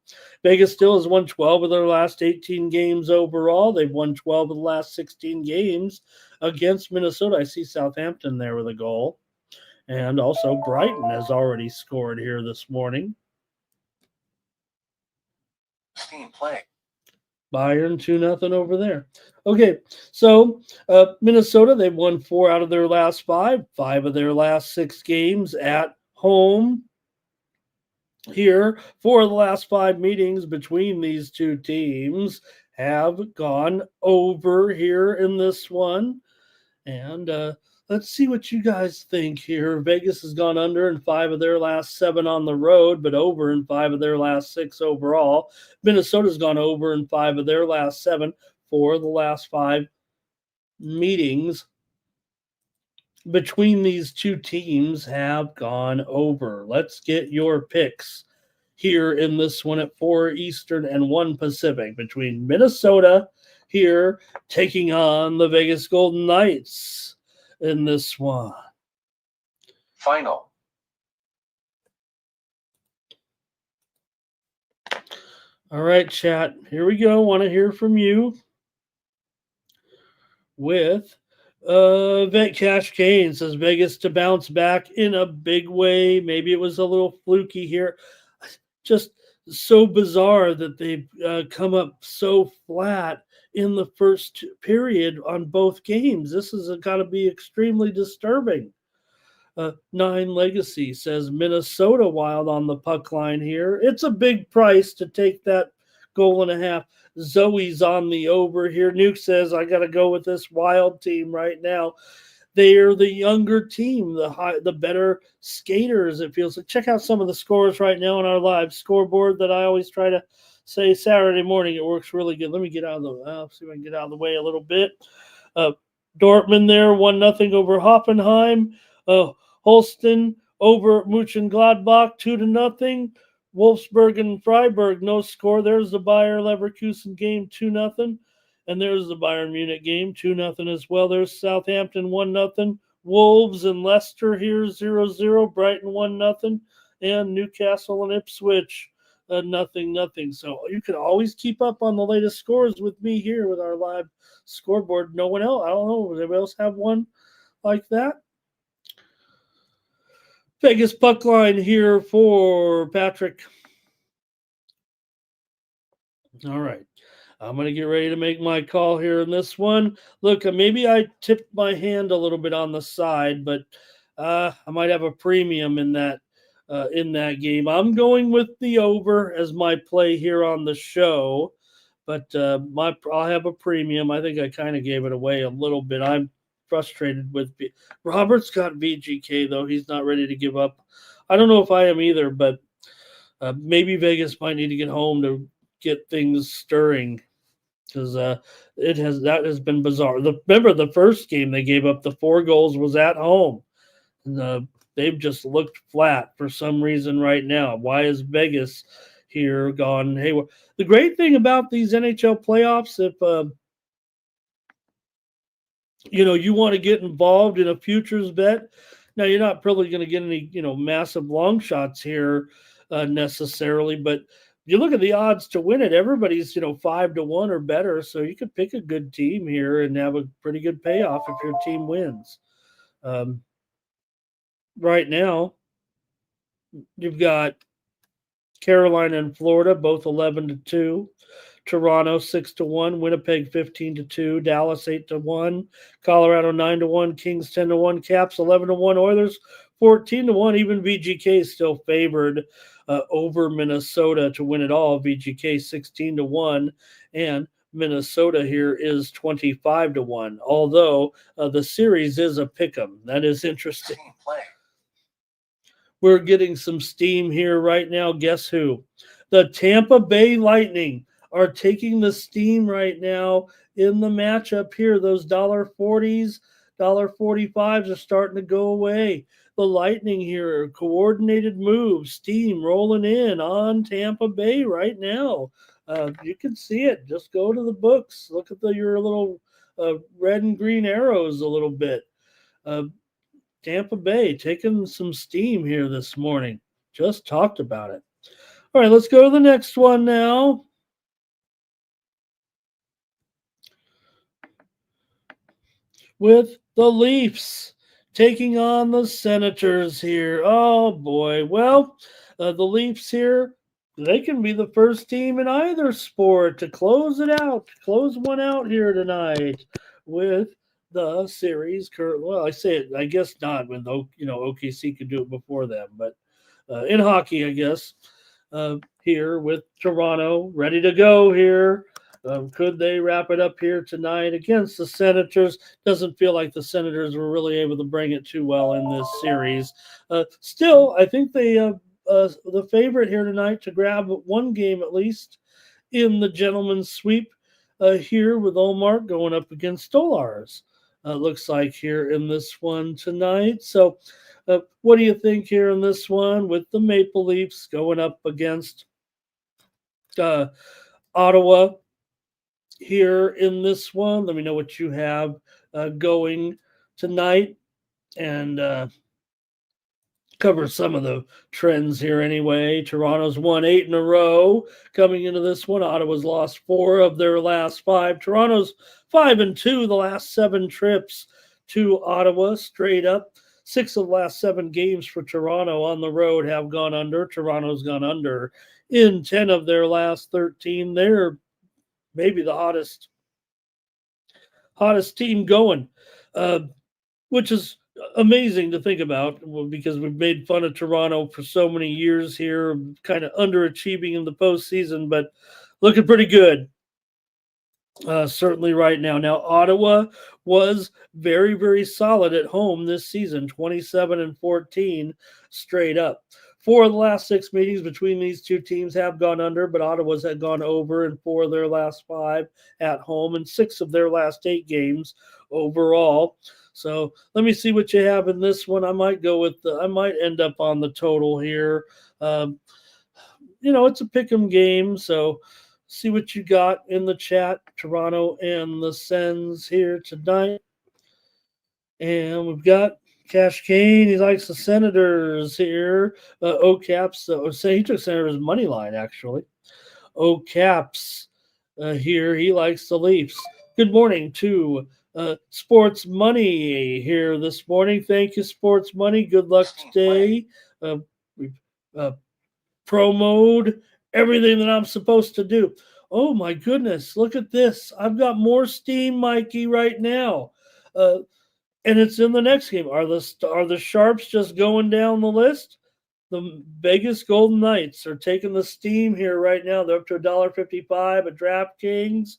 Speaker 2: Vegas still has won 12 of their last 18 games overall. They've won 12 of the last 16 games against Minnesota. I see Southampton there with a goal. And also Brighton has already scored here this morning.
Speaker 3: Team play.
Speaker 2: Bayern 2-0 over there. Okay, so Minnesota, they've won 4 out of their last 5 of their last 6 games at home. Here, 4 of the last 5 meetings between these 2 teams have gone over here in this one. And let's see what you guys think here. Vegas has gone under in 5 of their last 7 on the road, but over in 5 of their last 6 overall. Minnesota's gone over in 5 of their last 7 for the last 5 meetings between these two teams have gone over. Let's get your picks here in this one at 4 Eastern and 1 Pacific between Minnesota here taking on the Vegas Golden Knights in this one.
Speaker 3: Final.
Speaker 2: All right, chat. Here we go. Want to hear from you with Vet Cash Kane says Vegas to bounce back in a big way. Maybe it was a little fluky here. Just so bizarre that they've come up so flat in the first period on both games. This has got to be extremely disturbing. 9 Legacy says Minnesota Wild on the puck line here. It's a big price to take that goal and a half. Zoe's on the over here. Nuke says I got to go with this Wild team right now. They are the younger team, the better skaters, it feels like. Check out some of the scores right now on our live scoreboard that I always try to say Saturday morning. It works really good. Let me get out of the see if I can get out of the way a little bit. Dortmund there, 1-0 over Hoffenheim. Holsten over Mönchengladbach, 2-0. Wolfsburg and Freiburg, no score. There's the Bayer Leverkusen game, 2-0. And there's the Bayern Munich game, 2-0 as well. There's Southampton, 1-0. Wolves and Leicester here, 0-0. Brighton, 1-0. And Newcastle and Ipswich, 0-0. So you can always keep up on the latest scores with me here with our live scoreboard. No one else, I don't know, does anybody else have one like that? Vegas puck line here for Patrick. All right. I'm going to get ready to make my call here in this one. Look, maybe I tipped my hand a little bit on the side, but I might have a premium in that game. I'm going with the over as my play here on the show, but I'll have a premium. I think I kind of gave it away a little bit. I'm frustrated with Robert's got VGK though. He's not ready to give up. I don't know if I am either, but maybe Vegas might need to get home to get things stirring because that has been bizarre. Remember the first game they gave up the 4 goals was at home, and they've just looked flat for some reason right now. Why is Vegas here gone haywire? The great thing about these NHL playoffs, if you want to get involved in a futures bet. Now, you're not probably going to get any, massive long shots here necessarily, but you look at the odds to win it, everybody's, 5-1 or better. So you could pick a good team here and have a pretty good payoff if your team wins. Right now, you've got Carolina and Florida, both 11-2. Toronto 6-1, Winnipeg 15-2, Dallas 8-1, Colorado 9-1, Kings 10-1, Caps 11-1, Oilers 14-1. Even VGK is still favored over Minnesota to win it all. VGK 16-1, and Minnesota here is 25-1. Although the series is a pick'em. That is interesting. We're getting some steam here right now. Guess who? The Tampa Bay Lightning are taking the steam right now in the matchup here. Those $40s, $45s are starting to go away. The Lightning here, coordinated move, steam rolling in on Tampa Bay right now. You can see it. Just go to the books. Look at your little red and green arrows a little bit. Tampa Bay taking some steam here this morning. Just talked about it. All right, let's go to the next one now. With the Leafs taking on the Senators here. Oh, boy. Well, the Leafs here, they can be the first team in either sport to close one out here tonight with the series. Well, I guess not when OKC could do it before them, but in hockey, I guess, here with Toronto ready to go here Could they wrap it up here tonight against the Senators? Doesn't feel like the Senators were really able to bring it too well in this series. Still, I think the favorite here tonight to grab one game at least in the gentleman's sweep here with Olmark going up against Stolars. Looks like here in this one tonight. So what do you think here in this one with the Maple Leafs going up against Ottawa here in this one? Let me know what you have going tonight and cover some of the trends here anyway. Toronto's won 8 in a row coming into this one. Ottawa's lost 4 of their last 5. Toronto's 5-2 the last 7 trips to Ottawa straight up. 6 of the last 7 games for Toronto on the road have gone under. Toronto's gone under in 10 of their last 13. They're maybe the hottest team going, which is amazing to think about because we've made fun of Toronto for so many years here, kind of underachieving in the postseason, but looking pretty good. Certainly right now. Now, Ottawa was very, very solid at home this season, 27-14 straight up. 4 of the last 6 meetings between these two teams have gone under, but Ottawa's had gone over in 4 of their last 5 at home and 6 of their last 8 games overall. So let me see what you have in this one. I might end up on the total here. It's a pick'em game, so see what you got in the chat. Toronto and the Sens here tonight. And we've got Cash Kane. He likes the Senators here. O-Caps. He took Senators money line, actually. O-Caps here. He likes the Leafs. Good morning to Sports Money here this morning. Thank you, Sports Money. Good luck today. We've promoed everything that I'm supposed to do. Oh my goodness, look at this. I've got more steam, Mikey, right now. And it's in the next game. Are the Sharps just going down the list? The Vegas Golden Knights are taking the steam here right now. They're up to $1.55 at DraftKings.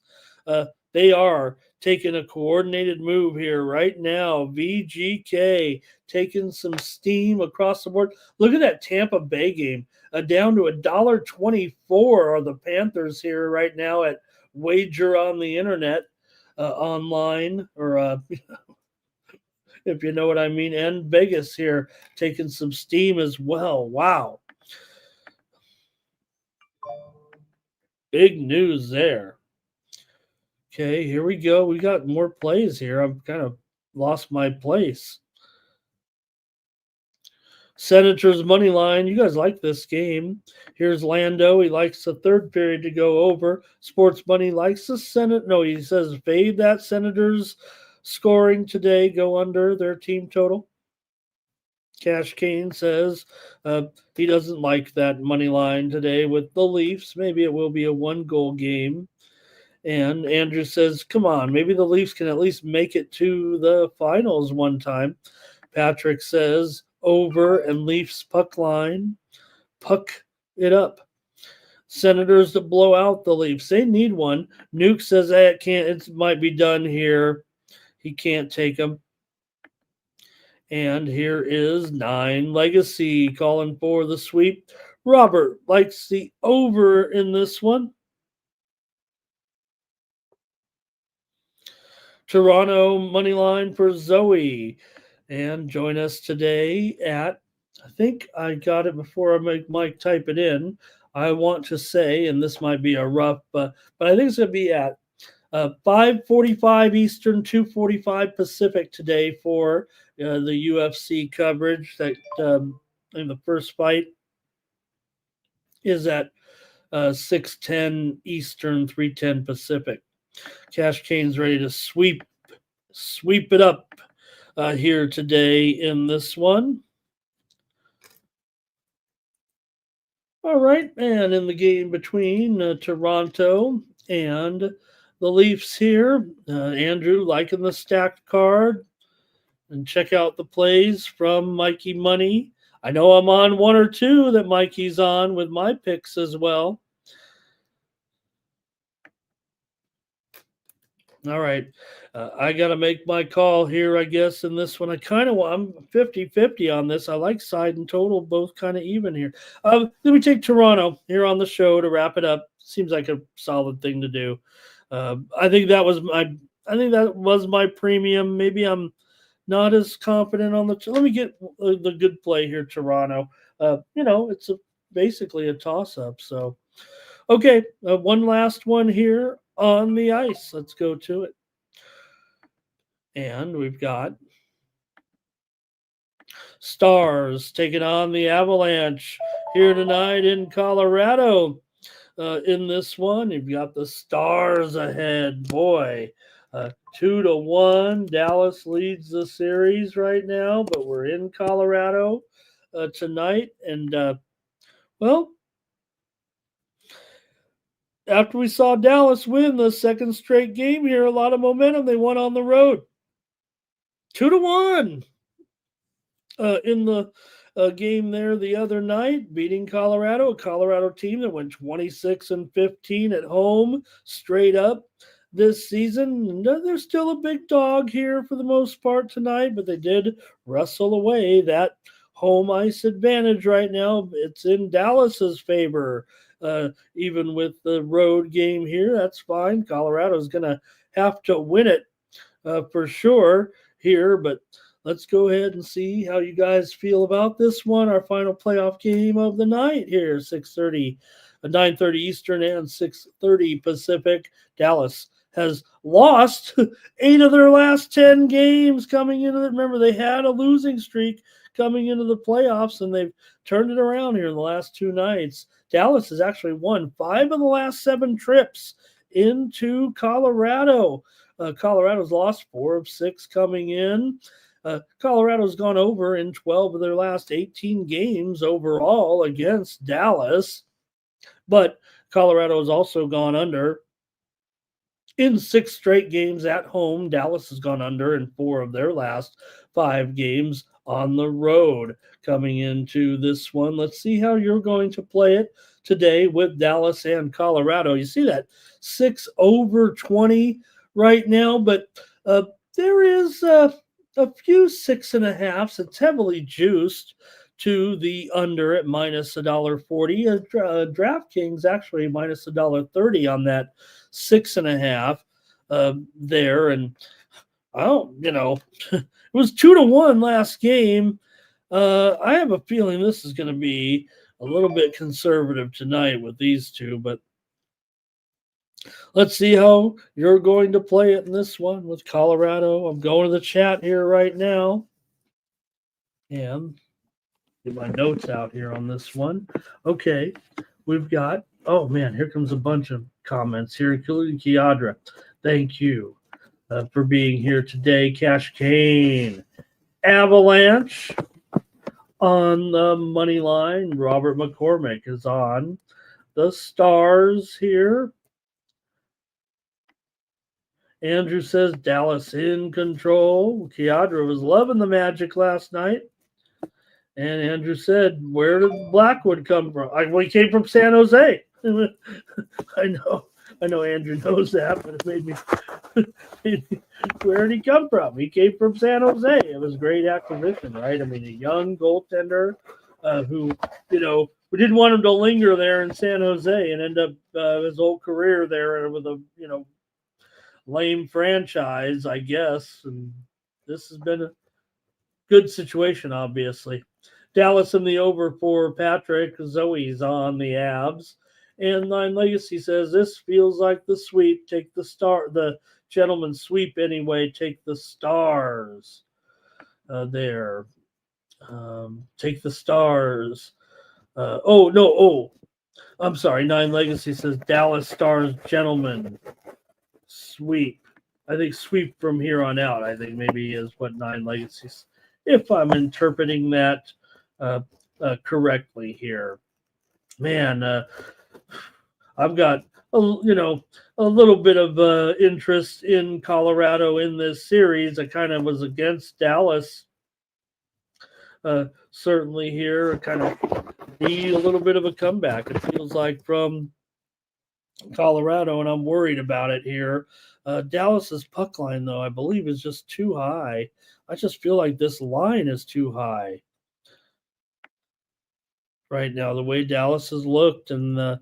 Speaker 2: They are taking a coordinated move here right now. VGK taking some steam across the board. Look at that Tampa Bay game. Down to $1.24 are the Panthers here right now at Wager on the Internet online, or if you know what I mean, and Vegas here taking some steam as well. Wow. Big news there. Okay, here we go. We got more plays here. I've kind of lost my place. Senators money line. You guys like this game. Here's Lando. He likes the third period to go over. Sports Money likes the Senate. No, he says fade that Senators scoring today. Go under their team total. Cash Kane says he doesn't like that money line today with the Leafs. Maybe it will be a 1-goal game. And Andrew says, come on, maybe the Leafs can at least make it to the finals one time. Patrick says, over and Leafs puck line. Puck it up. Senators to blow out the Leafs. They need one. Nuke says, it might be done here. He can't take them. And here is 9 Legacy calling for the sweep. Robert likes the over in this one. Toronto money line for Zoe. And join us today at, I think I got it before I make Mike type it in. I want to say, and this might be a rough, but I think it's going to be at 5:45 Eastern, 2:45 Pacific today for the UFC coverage. That in the first fight is at 6:10 Eastern, 3:10 Pacific. Cash Kane's ready to sweep it up here today in this one. All right, and in the game between Toronto and the Leafs here, Andrew liking the stacked card. And check out the plays from Mikey Money. I know I'm on 1 or 2 that Mikey's on with my picks as well. All right. I got to make my call here, I guess, in this one. I'm 50-50 on this. I like side and total, both kind of even here. Then we take Toronto here on the show to wrap it up. Seems like a solid thing to do. I think that was my premium. Maybe I'm not as confident on let me get the good play here, Toronto. It's basically a toss-up. So, okay, one last one here on the ice. Let's go to it. And we've got Stars taking on the Avalanche here tonight in Colorado. In this one, you've got the Stars ahead. Boy, 2-1. Dallas leads the series right now, but we're in Colorado tonight. And, after we saw Dallas win the second straight game here, a lot of momentum. They won on the road. 2-1 in the game there the other night, beating Colorado, a Colorado team that went 26-15 at home straight up this season. They're still a big dog here for the most part tonight, but they did wrestle away that home ice advantage right now. It's in Dallas's favor. Even with the road game here, that's fine. Colorado's going to have to win it for sure here, but let's go ahead and see how you guys feel about this one. Our final playoff game of the night here, 9:30 Eastern and 6:30 Pacific. Dallas has lost 8 of their last 10 games coming into it. Remember, they had a losing streak coming into the playoffs, and they've turned it around here in the last 2 nights. Dallas has actually won 5 of the last 7 trips into Colorado. Colorado's lost 4 of 6 coming in. Colorado's gone over in 12 of their last 18 games overall against Dallas. But Colorado has also gone under in 6 straight games at home. Dallas has gone under in 4 of their last 5 games on the road coming into this one. Let's see how you're going to play it today with Dallas and Colorado. You see that 6/20 right now, but there is a few 6.5s. It's heavily juiced to the under at minus $1.40. DraftKings actually minus $1.30 on that 6.5 there. And it was 2-1 last game. I have a feeling this is going to be a little bit conservative tonight with these two, but let's see how you're going to play it in this one with Colorado. I'm going to the chat here right now and get my notes out here on this one. Okay, we've got, oh man, here comes a bunch of comments here, including Kiadra. Thank you for being here today. Cash Kane, Avalanche on the money line. Robert McCormick is on the Stars here. Andrew says Dallas in control. Kiadra was loving the Magic last night. And Andrew said, where did Blackwood come from? Well, he came from San Jose. I know Andrew knows that, but it made me where did he come from? He came from San Jose. It was a great acquisition, right? I mean, a young goaltender who, we didn't want him to linger there in San Jose and end up his whole career there with a, lame franchise, I guess. And this has been a good situation, obviously. Dallas in the over for Patrick. Zoe's on the Abs. And Nine Legacy says, this feels like the sweep. Take the gentleman's sweep anyway. Take the Stars there. Take the Stars. I'm sorry. Nine Legacy says, Dallas Stars gentleman sweep. I think sweep from here on out, I think maybe is what Nine Legacies, if I'm interpreting that correctly here. Man, I've got a little bit of interest in Colorado in this series. I kind of was against Dallas certainly here. I kind of need a little bit of a comeback. It feels like from Colorado, and I'm worried about it here. Dallas's puck line, though, I believe is just too high. I just feel like this line is too high right now, the way Dallas has looked, and they're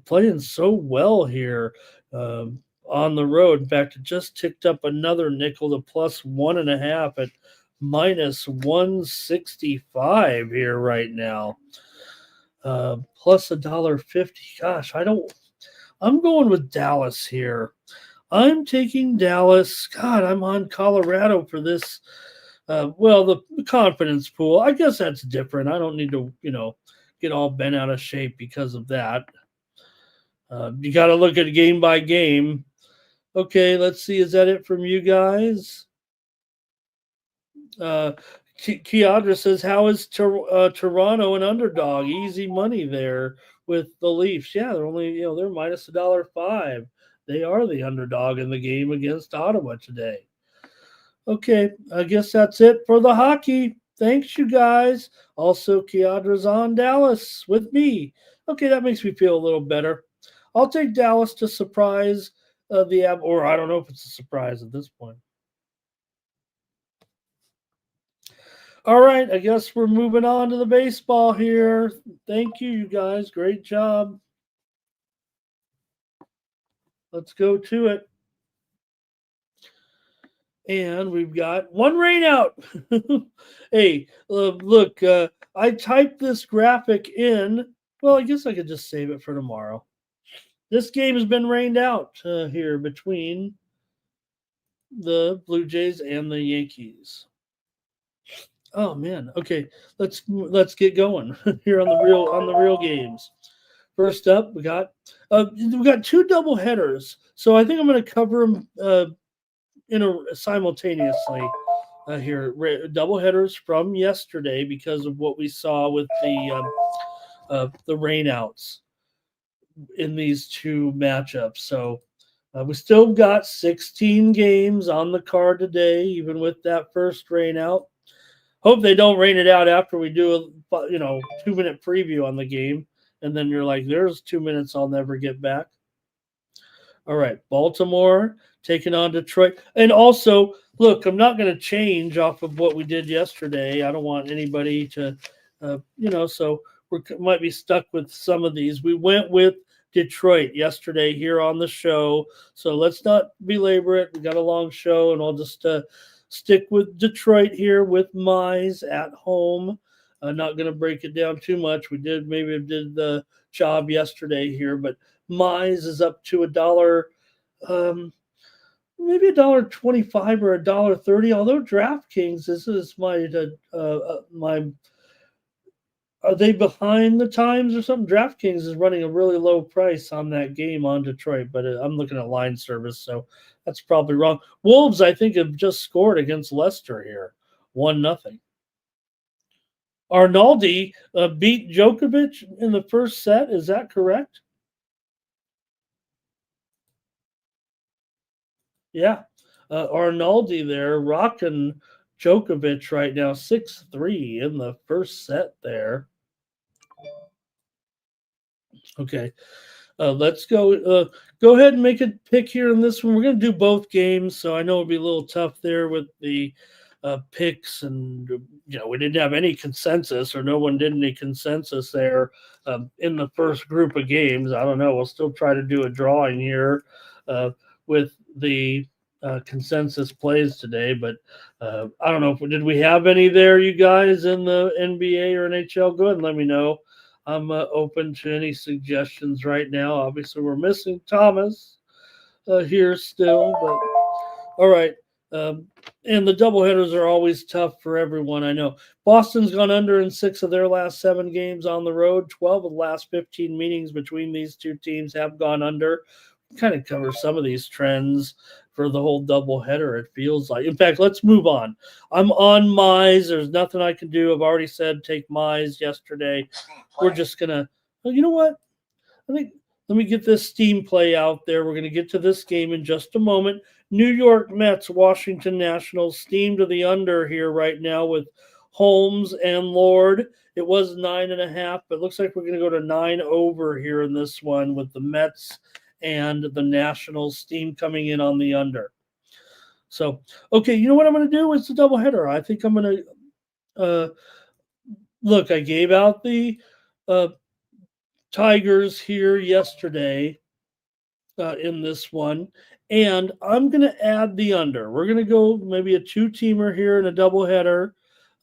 Speaker 2: playing so well here on the road. In fact, it just ticked up another nickel to plus 1.5 at minus 165 here right now. Plus $1.50. Gosh, I'm going with Dallas here. I'm taking Dallas. God, I'm on Colorado for this. The confidence pool. I guess that's different. I don't need to, get all bent out of shape because of that. You got to look at it game by game. Okay, let's see. Is that it from you guys? Kiadra says, how is Toronto an underdog? Easy money there with the Leafs. Yeah, they're only, they're minus $1.05. They are the underdog in the game against Ottawa today. Okay, I guess that's it for the hockey. Thanks, you guys. Also, Kiadra's on Dallas with me. Okay, that makes me feel a little better. I'll take Dallas to surprise or I don't know if it's a surprise at this point. All right, I guess we're moving on to the baseball here. Thank you, you guys. Great job. Let's go to it. And we've got one rain out. Hey, look, I typed this graphic in. Well, I guess I could just save it for tomorrow. This game has been rained out here between the Blue Jays and the Yankees. Oh man. Okay, let's get going here on the real games. First up, we got two double headers. So I think I'm going to cover them simultaneously here. Double headers from yesterday because of what we saw with the rainouts in these two matchups. So we still got 16 games on the card today, even with that first rainout. Hope they don't rain it out after we do a 2-minute preview on the game, and then you're like, there's 2 minutes I'll never get back. All right, Baltimore taking on Detroit. And also, look, I'm not going to change off of what we did yesterday. I don't want anybody to, so we might be stuck with some of these. We went with Detroit yesterday here on the show, so let's not belabor it. We got a long show, and I'll just stick with Detroit here with Mize at home. Not going to break it down too much. We did the job yesterday here, but Mize is up to $1, maybe $1.25 or $1.30. Although DraftKings, this is my are they behind the times or something? DraftKings is running a really low price on that game on Detroit, but I'm looking at line service, so that's probably wrong. Wolves, I think, have just scored against Leicester here, 1-0. Arnaldi beat Djokovic in the first set. Is that correct? Yeah. Arnaldi there rocking Djokovic right now, 6-3 in the first set there. Okay. Let's go. Go ahead and make a pick here in this one. We're going to do both games, so I know it'll be a little tough there with the picks, and we didn't have any consensus, or no one did any consensus there in the first group of games. I don't know. We'll still try to do a drawing here with the consensus plays today, but I don't know. Did we have any there, you guys, in the NBA or NHL? Go ahead and let me know. I'm open to any suggestions right now. Obviously, we're missing Thomas here still, but all right. And the doubleheaders are always tough for everyone, I know. Boston's gone under in 6 of their last 7 games on the road. 12 of the last 15 meetings between these two teams have gone under. Kind of cover some of these trends for the whole doubleheader, it feels like. In fact, let's move on. I'm on Mize. There's nothing I can do. I've already said take Mize yesterday. We're just going to, you know what? I think let me get this steam play out there. We're going to get to this game in just a moment. New York Mets, Washington Nationals, steam to the under here right now with Holmes and Lord. It was 9.5, but it looks like we're going to go to 9 over here in this one with the Mets and the Nationals. Steam coming in on the under. So, okay, you know what I'm going to do? It's a doubleheader. I think I'm going to look. I gave out the Tigers here yesterday in this one, and I'm going to add the under. We're going to go maybe a two-teamer here in a doubleheader.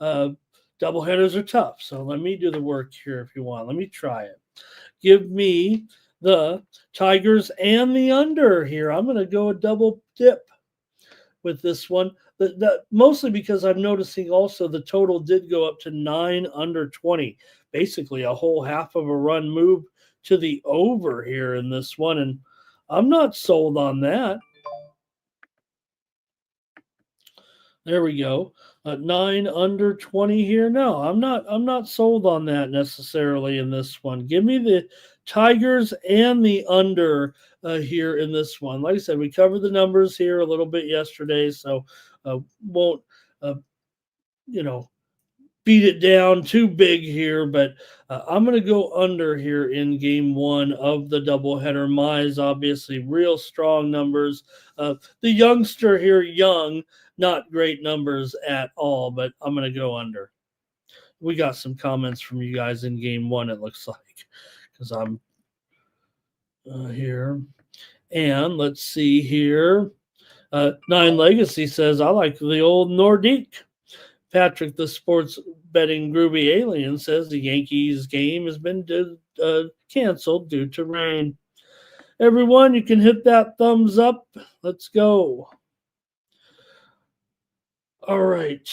Speaker 2: Doubleheaders are tough, so let me do the work here if you want. Let me try it. Give me the Tigers and the under here. I'm going to go a double dip with this one. Mostly because I'm noticing also the total did go up to 9 under 20. Basically a whole half of a run move to the over here in this one, and I'm not sold on that. There we go. 9 under 20 here. No, I'm not sold on that necessarily in this one. Give me the Tigers and the under here in this one. Like I said, we covered the numbers here a little bit yesterday, so won't beat it down too big here, but I'm going to go under here in game one of the doubleheader. Mize, obviously, real strong numbers. The youngster here, young, not great numbers at all, but I'm going to go under. We got some comments from you guys in game one, it looks like, because I'm here. And let's see here. Nine Legacy says, I like the old Nordique. Patrick, the sports betting groovy alien, says the Yankees game has been canceled due to rain. Everyone, you can hit that thumbs up. Let's go. All right.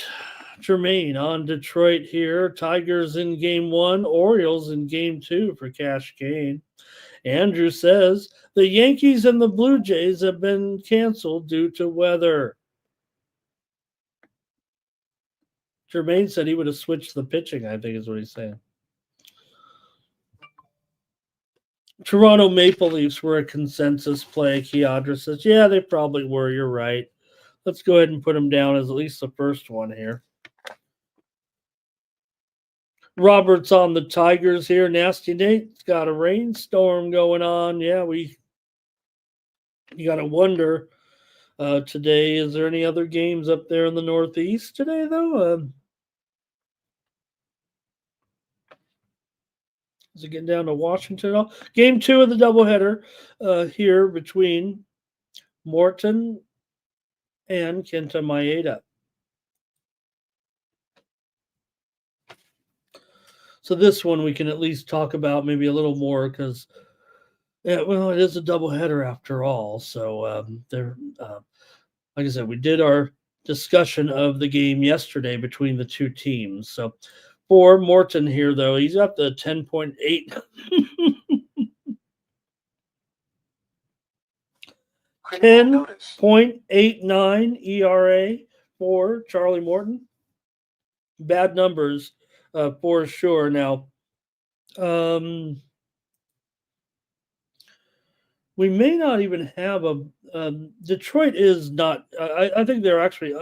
Speaker 2: Jermaine on Detroit here. Tigers in game one, Orioles in game two for cash gain. Andrew says the Yankees and the Blue Jays have been canceled due to weather. Jermaine said he would have switched the pitching, I think is what he's saying. Toronto Maple Leafs were a consensus play. Kiadra says, yeah, they probably were. You're right. Let's go ahead and put them down as at least the first one here. Robert's on the Tigers here. Nasty Nate's got a rainstorm going on. Yeah, you got to wonder today, is there any other games up there in the Northeast today, though? Is it getting down to Washington at all? Game two of the doubleheader here between Morton and Kenta Maeda. So this one we can at least talk about maybe a little more because, it is a doubleheader after all. So like I said, we did our discussion of the game yesterday between the two teams. So for Morton here, though, he's up to 10.8. 10.89 ERA for Charlie Morton. Bad numbers for sure. Now, we may not even have a Detroit is not. I think they're actually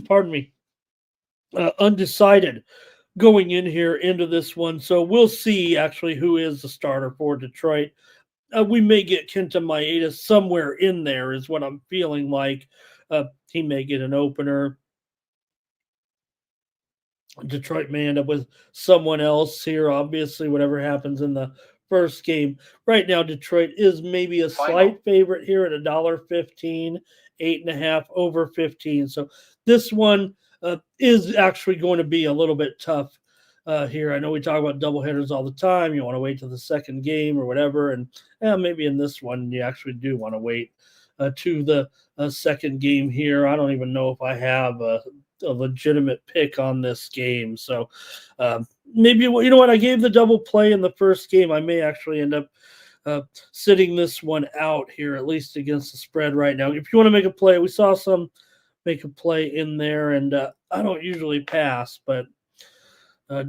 Speaker 2: pardon me, undecided going in here into this one. So we'll see actually who is the starter for Detroit. We may get Kenta Maeda somewhere in there is what I'm feeling like. He may get an opener. Detroit may end up with someone else here. Obviously, whatever happens in the first game. Right now, Detroit is maybe a slight favorite here at $1.15, 8.5 over 15. So this one is actually going to be a little bit tough here. I know we talk about doubleheaders all the time. You want to wait till the second game or whatever. And maybe in this one, you actually do want to wait to the second game here. I don't even know if I have a legitimate pick on this game. So maybe, you know what, I gave the double play in the first game. I may actually end up sitting this one out here, at least against the spread right now. If you want to make a play, we saw some make a play in there, and I don't usually pass, but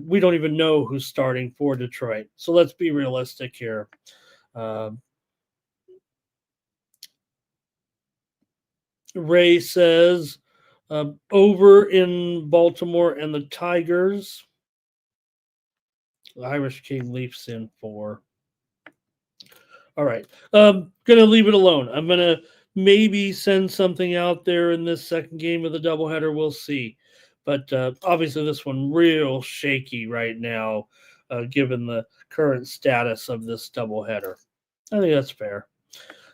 Speaker 2: we don't even know who's starting for Detroit. So let's be realistic here. Ray says over in Baltimore and the Tigers. Irish King Leafs in 4. All right. Going to leave it alone. I'm going to maybe send something out there in this second game of the doubleheader. We'll see. But obviously this one real shaky right now, given the current status of this doubleheader. I think that's fair.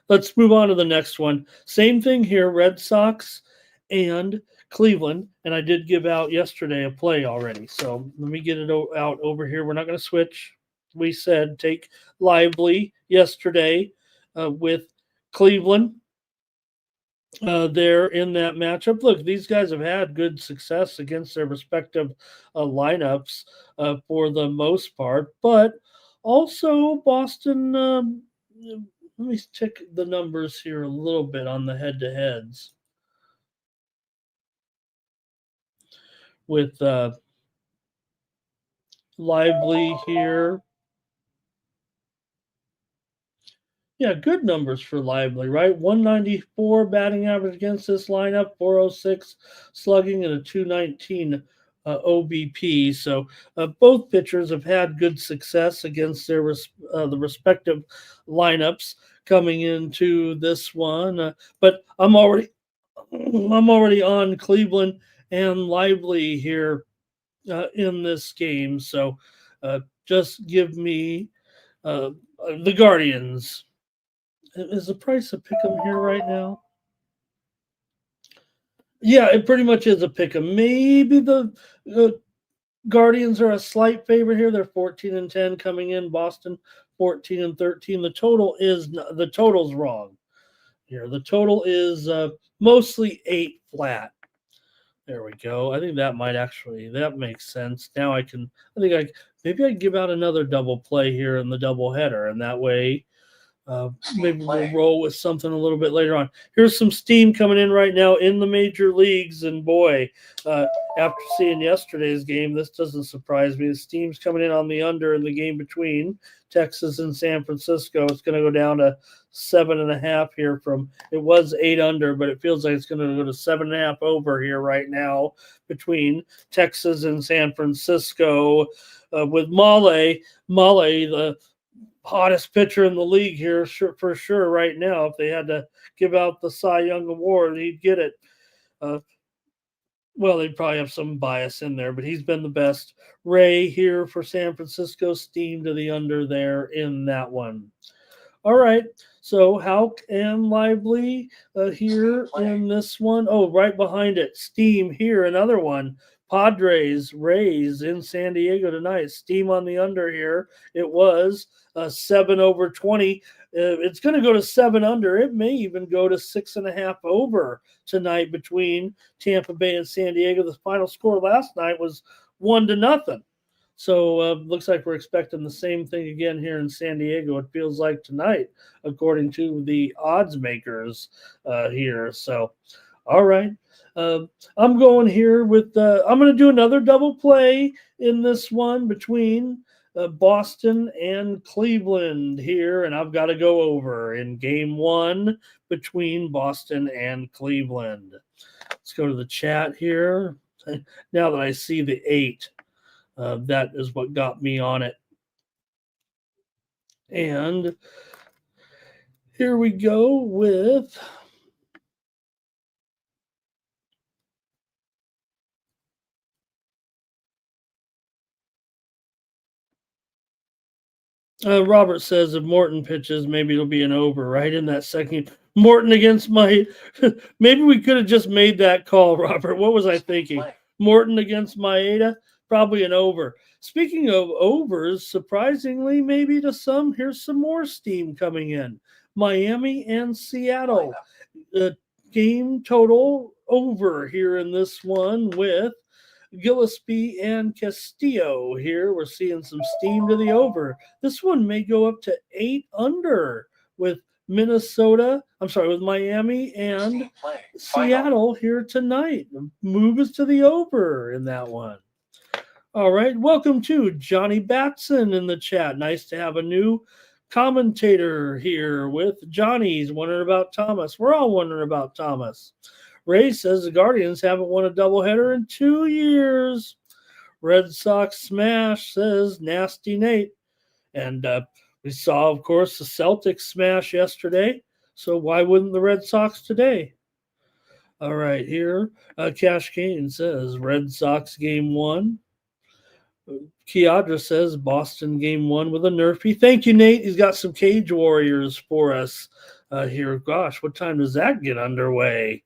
Speaker 2: Let's move on to the next one. Same thing here, Red Sox and Cleveland. And I did give out yesterday a play already. So let me get it out over here. We're not going to switch. We said take Lively yesterday with Cleveland. There in that matchup. Look, these guys have had good success against their respective lineups for the most part, but also Boston. Let me check the numbers here a little bit on the head-to-heads with Lively here. Yeah, good numbers for Lively, right? 194 batting average against this lineup, 406 slugging, and a 219 OBP. So both pitchers have had good success against their the respective lineups coming into this one. But I'm already on Cleveland and Lively here in this game. So just give me the Guardians. Is the price a pick 'em here right now? Yeah, it pretty much is a pick 'em. Maybe the Guardians are a slight favorite here. They're 14-10 coming in. Boston 14-13. The total's wrong here. The total is mostly 8 flat. There we go. I think that makes sense. Now maybe I give out another double play here in the doubleheader, and that way. Maybe we'll roll with something a little bit later on. Here's some steam coming in right now in the major leagues, and boy, after seeing yesterday's game, this doesn't surprise me. The steam's coming in on the under in the game between Texas and San Francisco. It's going to go down to 7.5 here it was 8 under, but it feels like it's going to go to 7.5 over here right now between Texas and San Francisco with Mahle, the hottest pitcher in the league here for sure right now. If they had to give out the Cy Young Award, he'd get it. Well, they'd probably have some bias in there, but he's been the best. Ray here for San Francisco, steam to the under there in that one. All right, so Houck and Lively here in this one. Oh, right behind it, steam here, another one. Padres, Rays in San Diego tonight. Steam on the under here. It was 7 over 20. It's going to go to 7 under. It may even go to 6.5 over tonight between Tampa Bay and San Diego. The final score last night was 1-0. So looks like we're expecting the same thing again here in San Diego. It feels like tonight, according to the odds makers here. So, all right. I'm going here with I'm going to do another double play in this one between Boston and Cleveland here, and I've got to go over in game 1 between Boston and Cleveland. Let's go to the chat here. Now that I see the 8, that is what got me on it. And here we go with Robert says if Morton pitches, maybe it'll be an over, right? In that second. Morton against my maybe we could have just made that call, Robert. What was I thinking? Morton against Maeda, probably an over. Speaking of overs, surprisingly, maybe to some, here's some more steam coming in. Miami and Seattle. Game total over here in this one with Gillespie and Castillo here. We're seeing some steam to the over. This one may go up to 8 under with with Miami and Seattle here tonight. The move is to the over in that one. All right. Welcome to Johnny Batson in the chat. Nice to have a new commentator here with Johnny. He's wondering about Thomas. We're all wondering about Thomas. Ray says the Guardians haven't won a doubleheader in 2 years. Red Sox Smash says Nasty Nate. And We saw, of course, the Celtics smash yesterday. So why wouldn't the Red Sox today? All right, here, Cash Kane says Red Sox game 1. Kiadra says Boston game 1 with a Nerfy. Thank you, Nate. He's got some Cage Warriors for us here. Gosh, what time does that get underway?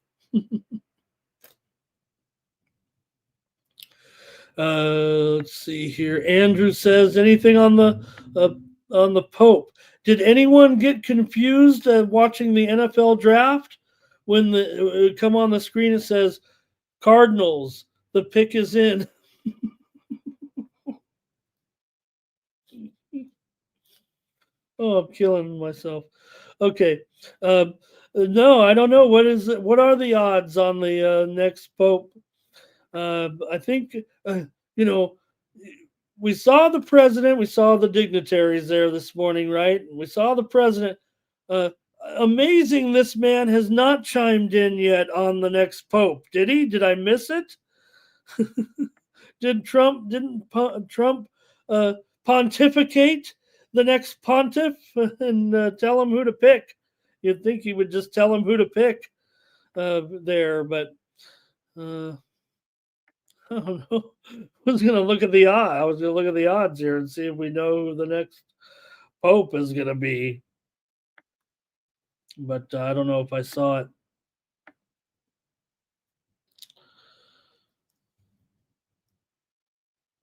Speaker 2: Let's see here. Andrew says anything on the Pope. Did anyone get confused watching the NFL draft when the come on the screen? It says Cardinals. The pick is in. Oh, I'm killing myself. Okay. No, I don't know. What is it? What are the odds on the next Pope? I think, we saw the president, we saw the dignitaries there this morning, right? We saw the president. Amazing, this man has not chimed in yet on the next Pope. Did he? Did I miss it? Didn't Trump pontificate the next pontiff and tell him who to pick? You'd think he would just tell him who to pick there, but I don't know. I was going to look at the odds. I was going to look at the odds here and see if we know who the next Pope is going to be. But I don't know if I saw it.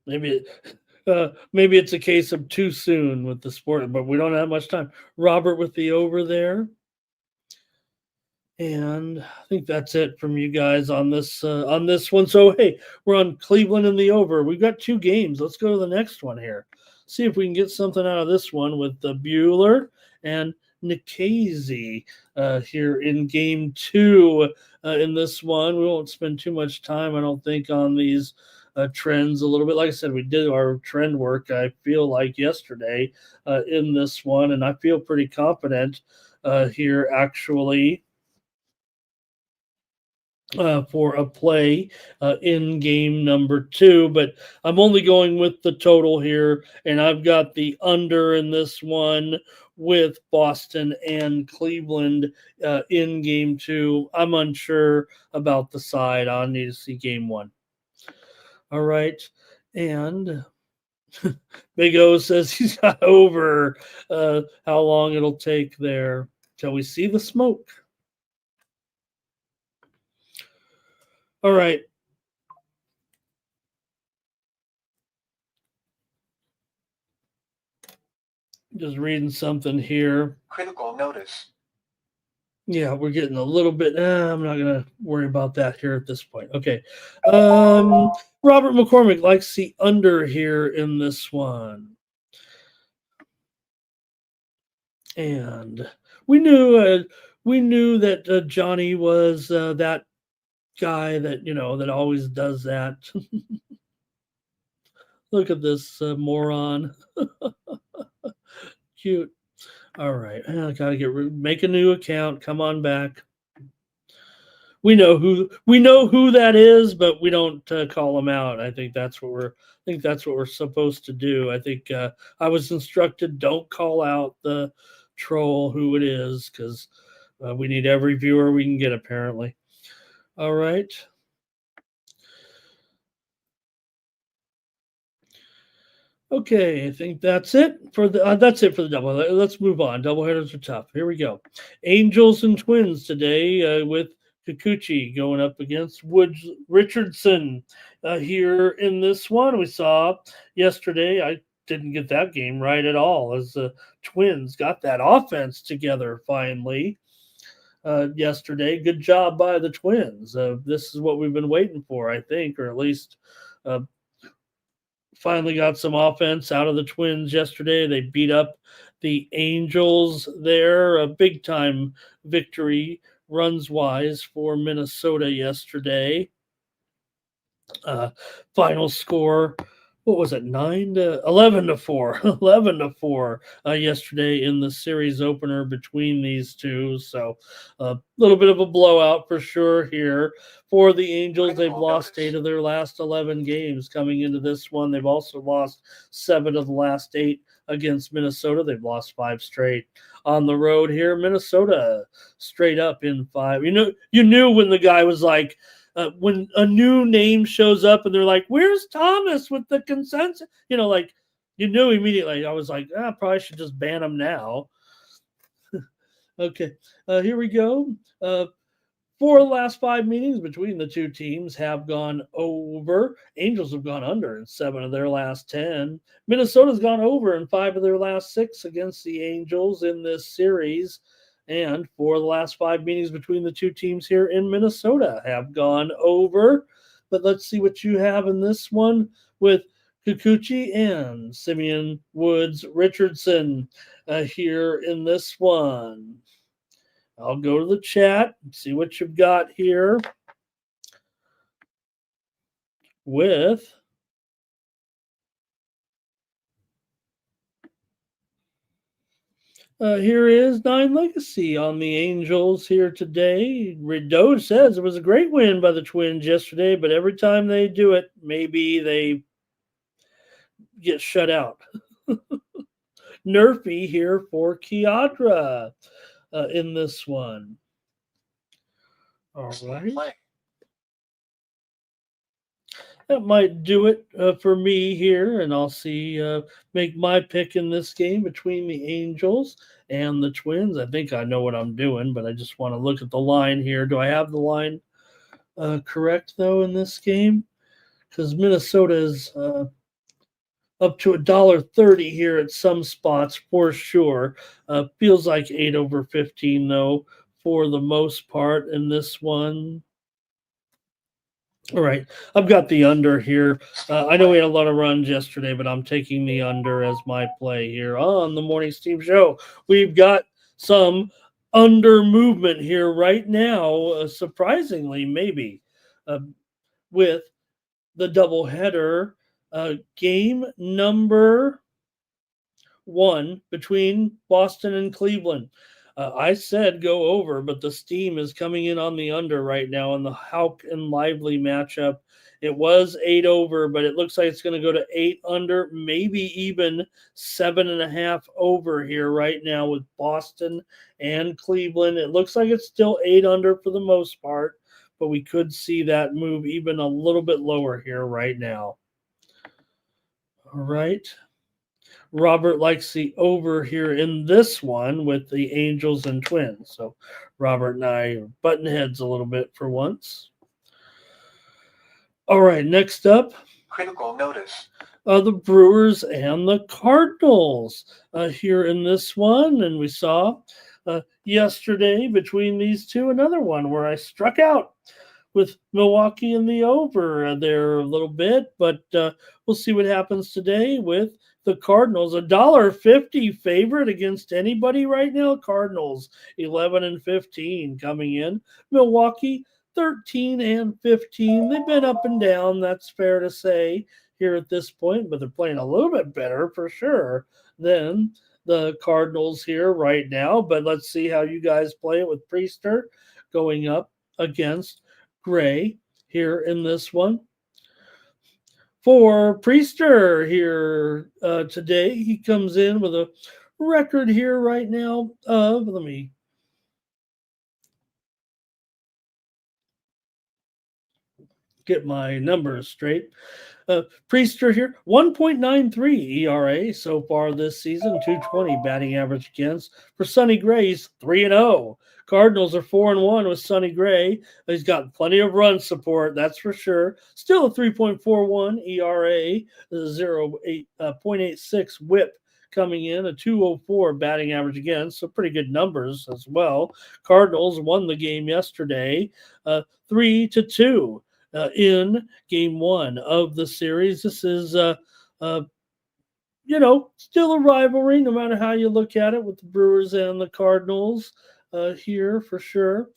Speaker 2: Maybe it's a case of too soon with the sport, but we don't have much time. Robert with the over there. And I think that's it from you guys on this one. So hey, we're on Cleveland in the over. We've got 2 games. Let's go to the next one here. See if we can get something out of this one with the Bueller and Nikhazy here in game 2 in this one. We won't spend too much time, I don't think, on these trends a little bit. Like I said, we did our trend work, I feel like, yesterday in this one, and I feel pretty confident here actually for a play in game number 2, but I'm only going with the total here, and I've got the under in this one with Boston and Cleveland in game 2. I'm unsure about the side. I'll need to see game 1. All right, and Big O says he's got over how long it'll take there till we see the smoke. All right. Just reading something here.
Speaker 3: Critical notice.
Speaker 2: Yeah, we're getting a little bit. I'm not going to worry about that here at this point. Okay. Robert McCormick likes the under here in this one. And we knew that Johnny was that guy that, that always does that. Look at this moron. Cute. All right, I gotta make a new account. Come on back. We know who that is, but we don't call them out. I think that's what we're supposed to do. I think I was instructed, don't call out the troll who it is, because we need every viewer we can get, apparently. All right. Okay, I think that's it for the double. Let's move on. Doubleheaders are tough. Here we go. Angels and Twins today with Kikuchi going up against Woods Richardson here in this one. We saw yesterday. I didn't get that game right at all, as the Twins got that offense together finally yesterday. Good job by the Twins. This is what we've been waiting for, I think, or at least finally got some offense out of the Twins yesterday. They beat up the Angels there. A big-time victory runs-wise for Minnesota yesterday. Final score what was it, 11-4, 11-4 yesterday in the series opener between these two. So a little bit of a blowout for sure here for the Angels. They've lost 8 of their last 11 games coming into this one. They've also lost 7 of the last 8 against Minnesota. They've lost 5 straight on the road here. Minnesota straight up in 5. You knew when the guy was like, when a new name shows up and they're like, "Where's Thomas with the consensus?" Like you knew immediately. I was like, probably should just ban him now. Okay, here we go. 4 of the last 5 meetings between the two teams have gone over. Angels have gone under in 7 of their last 10. Minnesota's gone over in 5 of their last 6 against the Angels in this series. And 4 of the last 5 meetings between the two teams here in Minnesota have gone over. But let's see what you have in this one with Kikuchi and Simeon Woods Richardson here in this one. I'll go to the chat and see what you've got here with here is 9 Legacy on the Angels here today. Rideau says it was a great win by the Twins yesterday, but every time they do it, maybe they get shut out. Nerfy here for Kiadra in this one. All right. That might do it for me here, and I'll make my pick in this game between the Angels and the Twins. I think I know what I'm doing, but I just want to look at the line here. Do I have the line correct, though, in this game? Because Minnesota is up to $1.30 here at some spots for sure. Feels like 8 over 15, though, for the most part in this one. All right, I've got the under here. I know we had a lot of runs yesterday, but I'm taking the under as my play here on the Morning Steam Show. We've got some under movement here right now, surprisingly, maybe, with the doubleheader game number 1 between Boston and Cleveland. I said go over, but the steam is coming in on the under right now in the Houck and Lively matchup. It was 8 over, but it looks like it's going to go to 8 under, maybe even 7.5 over here right now with Boston and Cleveland. It looks like it's still 8 under for the most part, but we could see that move even a little bit lower here right now. All right. Robert likes the over here in this one with the Angels and Twins. So Robert and I are button heads a little bit for once. All right, next up.
Speaker 3: Critical notice.
Speaker 2: The Brewers and the Cardinals here in this one. And we saw yesterday between these two another one where I struck out with Milwaukee in the over there a little bit. But we'll see what happens today with the Cardinals, $1.50 favorite against anybody right now. Cardinals 11-15 coming in. Milwaukee 13-15. They've been up and down. That's fair to say here at this point, but they're playing a little bit better for sure than the Cardinals here right now. But let's see how you guys play it with Priester going up against Gray here in this one. For Priester here today, he comes in with a record here right now of, let me get my numbers straight. Priester here, 1.93 ERA so far this season, 220 batting average against. For Sonny Gray, he's 3-0. Cardinals are 4-1 with Sonny Gray. He's got plenty of run support, that's for sure. Still a 3.41 ERA, 0.86 WHIP coming in, a 204 batting average against, so pretty good numbers as well. Cardinals won the game yesterday, 3-2. In game 1 of the series. This is, still a rivalry, no matter how you look at it, with the Brewers and the Cardinals here for sure.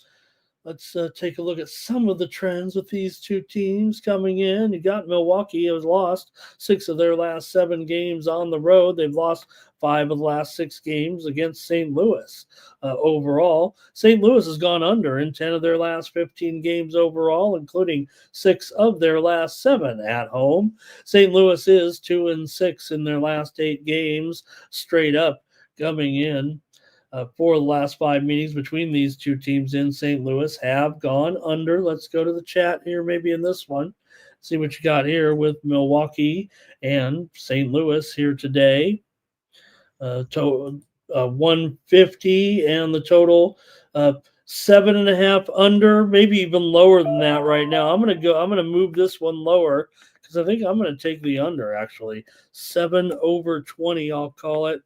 Speaker 2: Let's take a look at some of the trends with these two teams coming in. You got Milwaukee, has lost 6 of their last 7 games on the road. They've lost 5 of the last 6 games against St. Louis. Overall, St. Louis has gone under in 10 of their last 15 games overall, including 6 of their last 7 at home. St. Louis is 2-6 in their last 8 games straight up coming in. 4 of the last 5 meetings between these two teams in St. Louis have gone under. Let's go to the chat here, maybe in this one. See what you got here with Milwaukee and St. Louis here today. 150 and the total 7.5 under, maybe even lower than that right now. I'm gonna move this one lower because I think I'm gonna take the under actually. 7/20, I'll call it.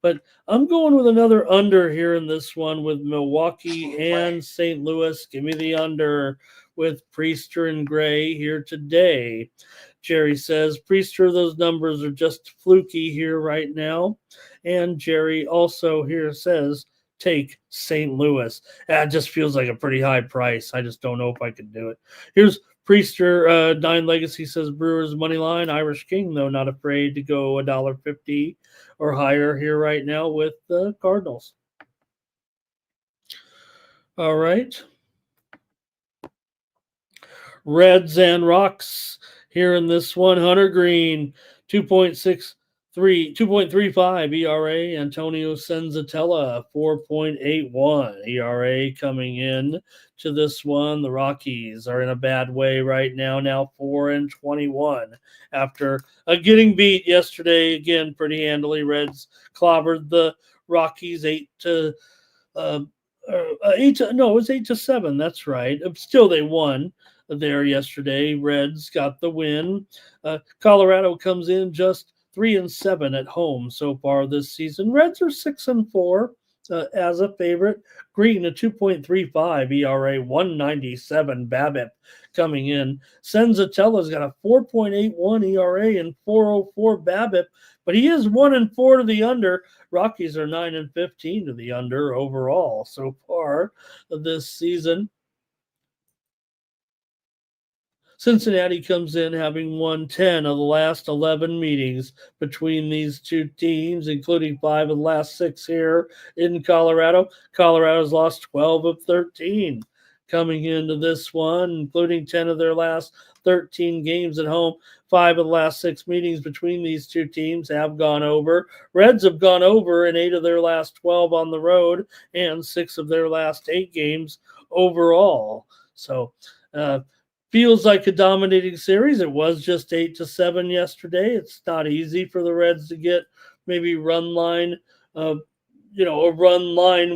Speaker 2: But I'm going with another under here in this one with Milwaukee and St. Louis. Give me the under with Priester and Gray here today. Jerry says, Priester, those numbers are just fluky here right now. And Jerry also here says, take St. Louis. That just feels like a pretty high price. I just don't know if I can do it. Here's Priester, 9 Legacy says Brewers money line. Irish King, though, not afraid to go $1.50 or higher here right now with the Cardinals. All right. Reds and Rocks here in this one. Hunter Green, 2.35 ERA. Antonio Senzatella, 4.81 ERA coming in to this one. The Rockies are in a bad way right now 4-21 after getting beat yesterday again pretty handily. Reds clobbered the Rockies 8-7. That's right. Still, they won there yesterday. Reds got the win. Colorado comes in just 3-7 at home so far this season. Reds are 6-4 as a favorite. Green, a 2.35 ERA, 197 BABIP coming in. Senzatella's got a 4.81 ERA and 404 BABIP, but he is 1-4 to the under. Rockies are 9-15 to the under overall so far this season. Cincinnati comes in having won 10 of the last 11 meetings between these two teams, including 5 of the last 6 here in Colorado. Colorado's lost 12 of 13 coming into this one, including 10 of their last 13 games at home. 5 of the last 6 meetings between these two teams have gone over. Reds have gone over in 8 of their last 12 on the road and 6 of their last 8 games overall. So, feels like a dominating series. It was just 8-7 yesterday. It's not easy for the Reds to get maybe a run line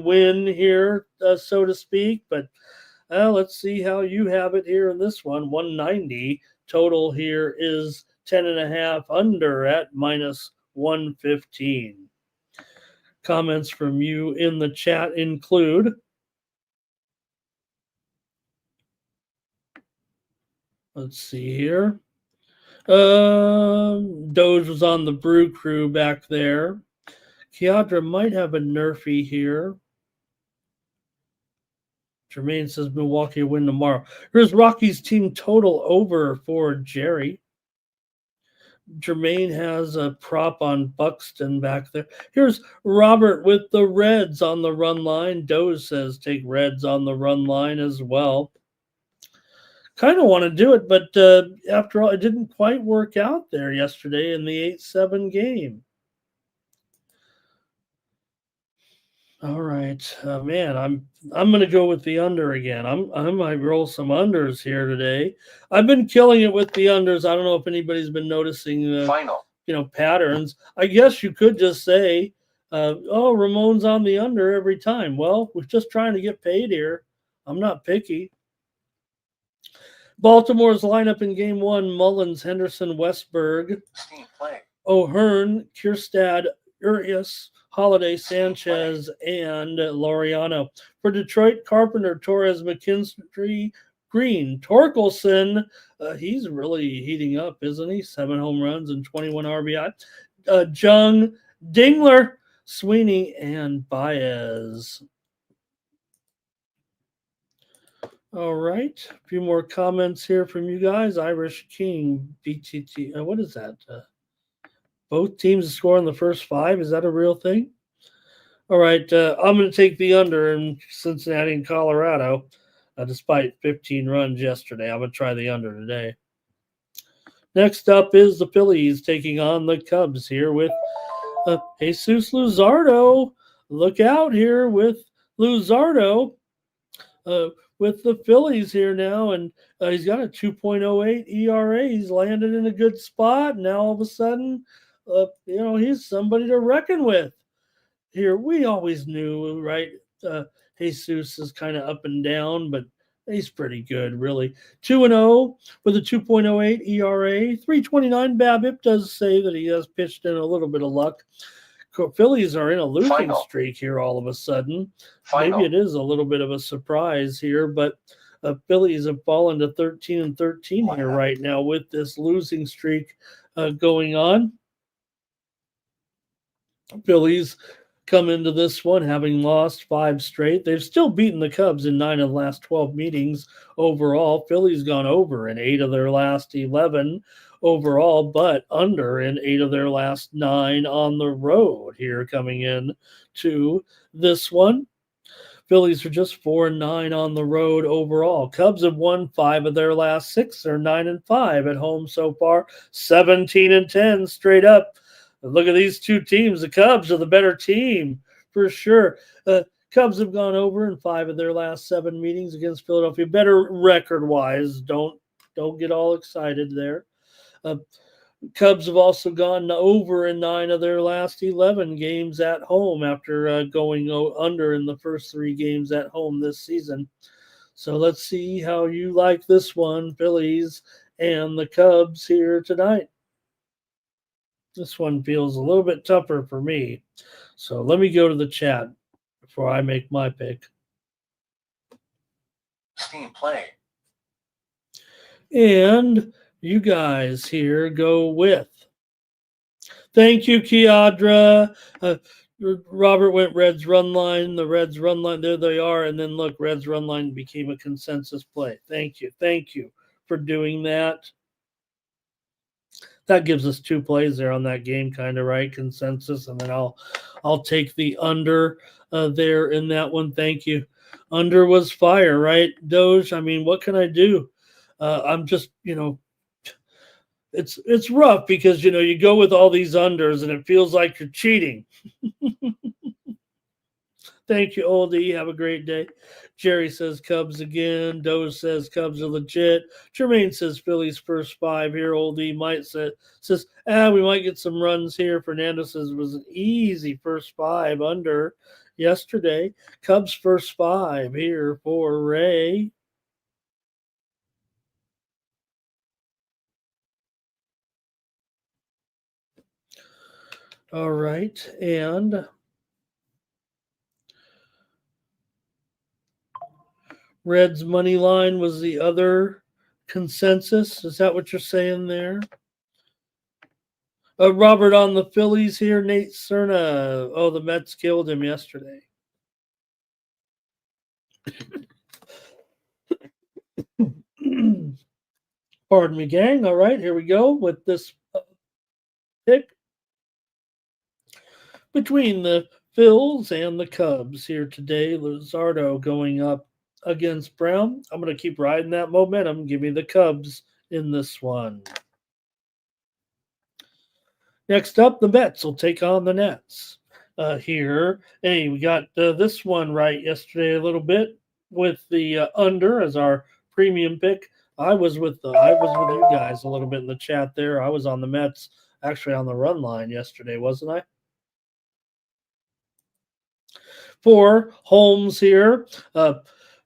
Speaker 2: win here, so to speak. But let's see how you have it here in this one. 190 total here is 10.5 under at -115. Comments from you in the chat include. Let's see here. Doge was on the Brew Crew back there. Kiadra might have a nerfy here. Jermaine says Milwaukee win tomorrow. Here's Rockies team total over for Jerry. Jermaine has a prop on Buxton back there. Here's Robert with the Reds on the run line. Doge says take Reds on the run line as well. Kind of want to do it, but after all, it didn't quite work out there yesterday in the 8-7 game. All right, man, I'm going to go with the under again. I might roll some unders here today. I've been killing it with the unders. I don't know if anybody's been noticing patterns. I guess you could just say, Ramon's on the under every time. Well, we're just trying to get paid here. I'm not picky. Baltimore's lineup in Game 1, Mullins, Henderson, Westberg, O'Hearn, Kierstad, Urias, Holiday, Sanchez, and Laureano. For Detroit, Carpenter, Torres, McKinstry, Green. Torkelson, he's really heating up, isn't he? 7 home runs and 21 RBI. Jung, Dingler, Sweeney, and Baez. All right. A few more comments here from you guys. Irish King, BTT. What is that? Both teams score in the first 5. Is that a real thing? All right. I'm going to take the under in Cincinnati and Colorado, despite 15 runs yesterday. I'm going to try the under today. Next up is the Phillies taking on the Cubs here with Jesus Luzardo. Look out here with Luzardo. With the Phillies here now, and he's got a 2.08 ERA. He's landed in a good spot. Now all of a sudden, he's somebody to reckon with. Here, we always knew, right? Jesus is kind of up and down, but he's pretty good, really. 2-0 with a 2.08 ERA. 3.29 BABIP does say that he has pitched in a little bit of luck. Phillies are in a losing streak here all of a sudden. Maybe it is a little bit of a surprise here, but Phillies have fallen to 13-13 here right now with this losing streak going on. Phillies come into this one having lost 5 straight. They've still beaten the Cubs in 9 of the last 12 meetings overall. Phillies gone over in 8 of their last 11 overall, but under in 8 of their last 9 on the road here coming in to this one. Phillies are just 4-9 on the road overall. Cubs have won 5 of their last 6. They're 9-5 at home so far. 17-10 straight up. Look at these two teams. The Cubs are the better team for sure. Cubs have gone over in 5 of their last 7 meetings against Philadelphia. Better record-wise. Don't get all excited there. Cubs have also gone over in 9 of their last 11 games at home after going under in the first 3 games at home this season. So let's see how you like this one, Phillies and the Cubs here tonight. This one feels a little bit tougher for me. So let me go to the chat before I make my pick.
Speaker 3: Steam play.
Speaker 2: And you guys here go with. Thank you, Kiadra. Robert went Reds run line. The Reds run line. There they are. And then look, Reds run line became a consensus play. Thank you. Thank you for doing that. That gives us 2 plays there on that game, kind of, right? Consensus. And then I'll take the under there in that one. Thank you. Under was fire, right, Doge? I mean, what can I do? I'm just, it's rough because, you go with all these unders and it feels like you're cheating. Thank you, Oldie. Have a great day. Jerry says Cubs again. Doge says Cubs are legit. Jermaine says Phillies first 5 here. Oldie might says we might get some runs here. Fernando says it was an easy first 5 under yesterday. Cubs first 5 here for Ray. All right, and Reds money line was the other consensus. Is that what you're saying there? Robert on the Phillies here. Nate Cerna. Oh, the Mets killed him yesterday. Pardon me, gang. All right, here we go with this pick between the Phils and the Cubs here today. Luzardo going up against Brown. I'm going to keep riding that momentum. Give me the Cubs in this one. Next up, the Mets will take on the Nets here. Hey, we got this one right yesterday a little bit with the under as our premium pick. I was with you guys a little bit in the chat there. I was on the Mets, actually on the run line yesterday, wasn't I? For Holmes here.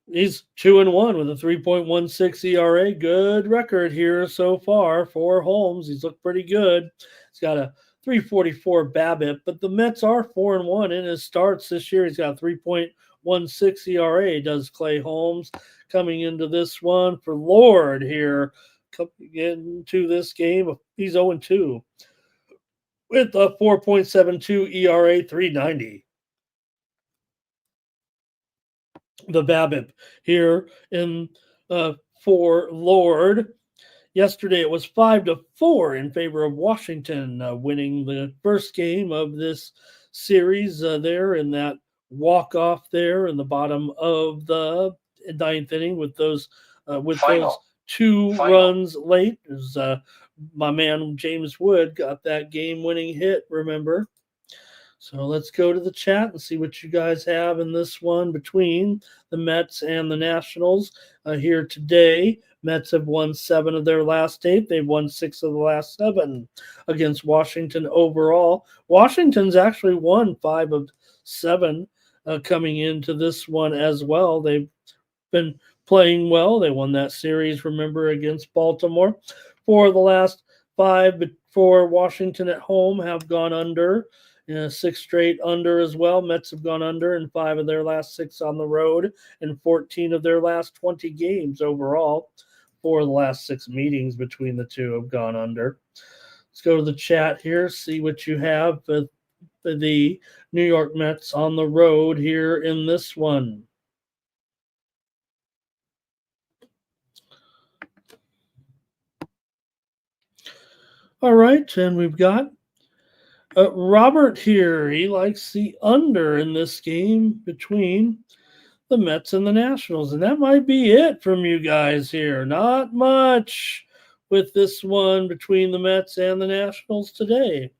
Speaker 2: He's 2-1 with a 3.16 ERA. Good record here so far for Holmes. He's looked pretty good. He's got a 3.44 BABIP, but the Mets are 4-1 in his starts this year. He's got a 3.16 ERA, does Clay Holmes. Coming into this one for Lord here. Coming into this game, he's 0-2 with a 4.72 ERA, 3.90. the BABIP here in for Lord. Yesterday it was 5-4 in favor of Washington, winning the first game of this series there in that walk-off there in the bottom of the ninth inning with those
Speaker 3: Final.
Speaker 2: two
Speaker 3: Final.
Speaker 2: runs late. As, my man James Wood got that game-winning hit, remember? So let's go to the chat and see what you guys have in this one between the Mets and the Nationals here today. Mets have won 7 of their last 8. They've won 6 of the last 7 against Washington overall. Washington's actually won 5 of 7 coming into this one as well. They've been playing well. They won that series, remember, against Baltimore. 4 of the last 5 for Washington at home have gone under. 6 straight under as well. Mets have gone under in 5 of their last 6 on the road and 14 of their last 20 games overall. 4 of the last 6 meetings between the two have gone under. Let's go to the chat here, see what you have for the New York Mets on the road here in this one. All right, and we've got Robert here. He likes the under in this game between the Mets and the Nationals. And that might be it from you guys here. Not much with this one between the Mets and the Nationals today.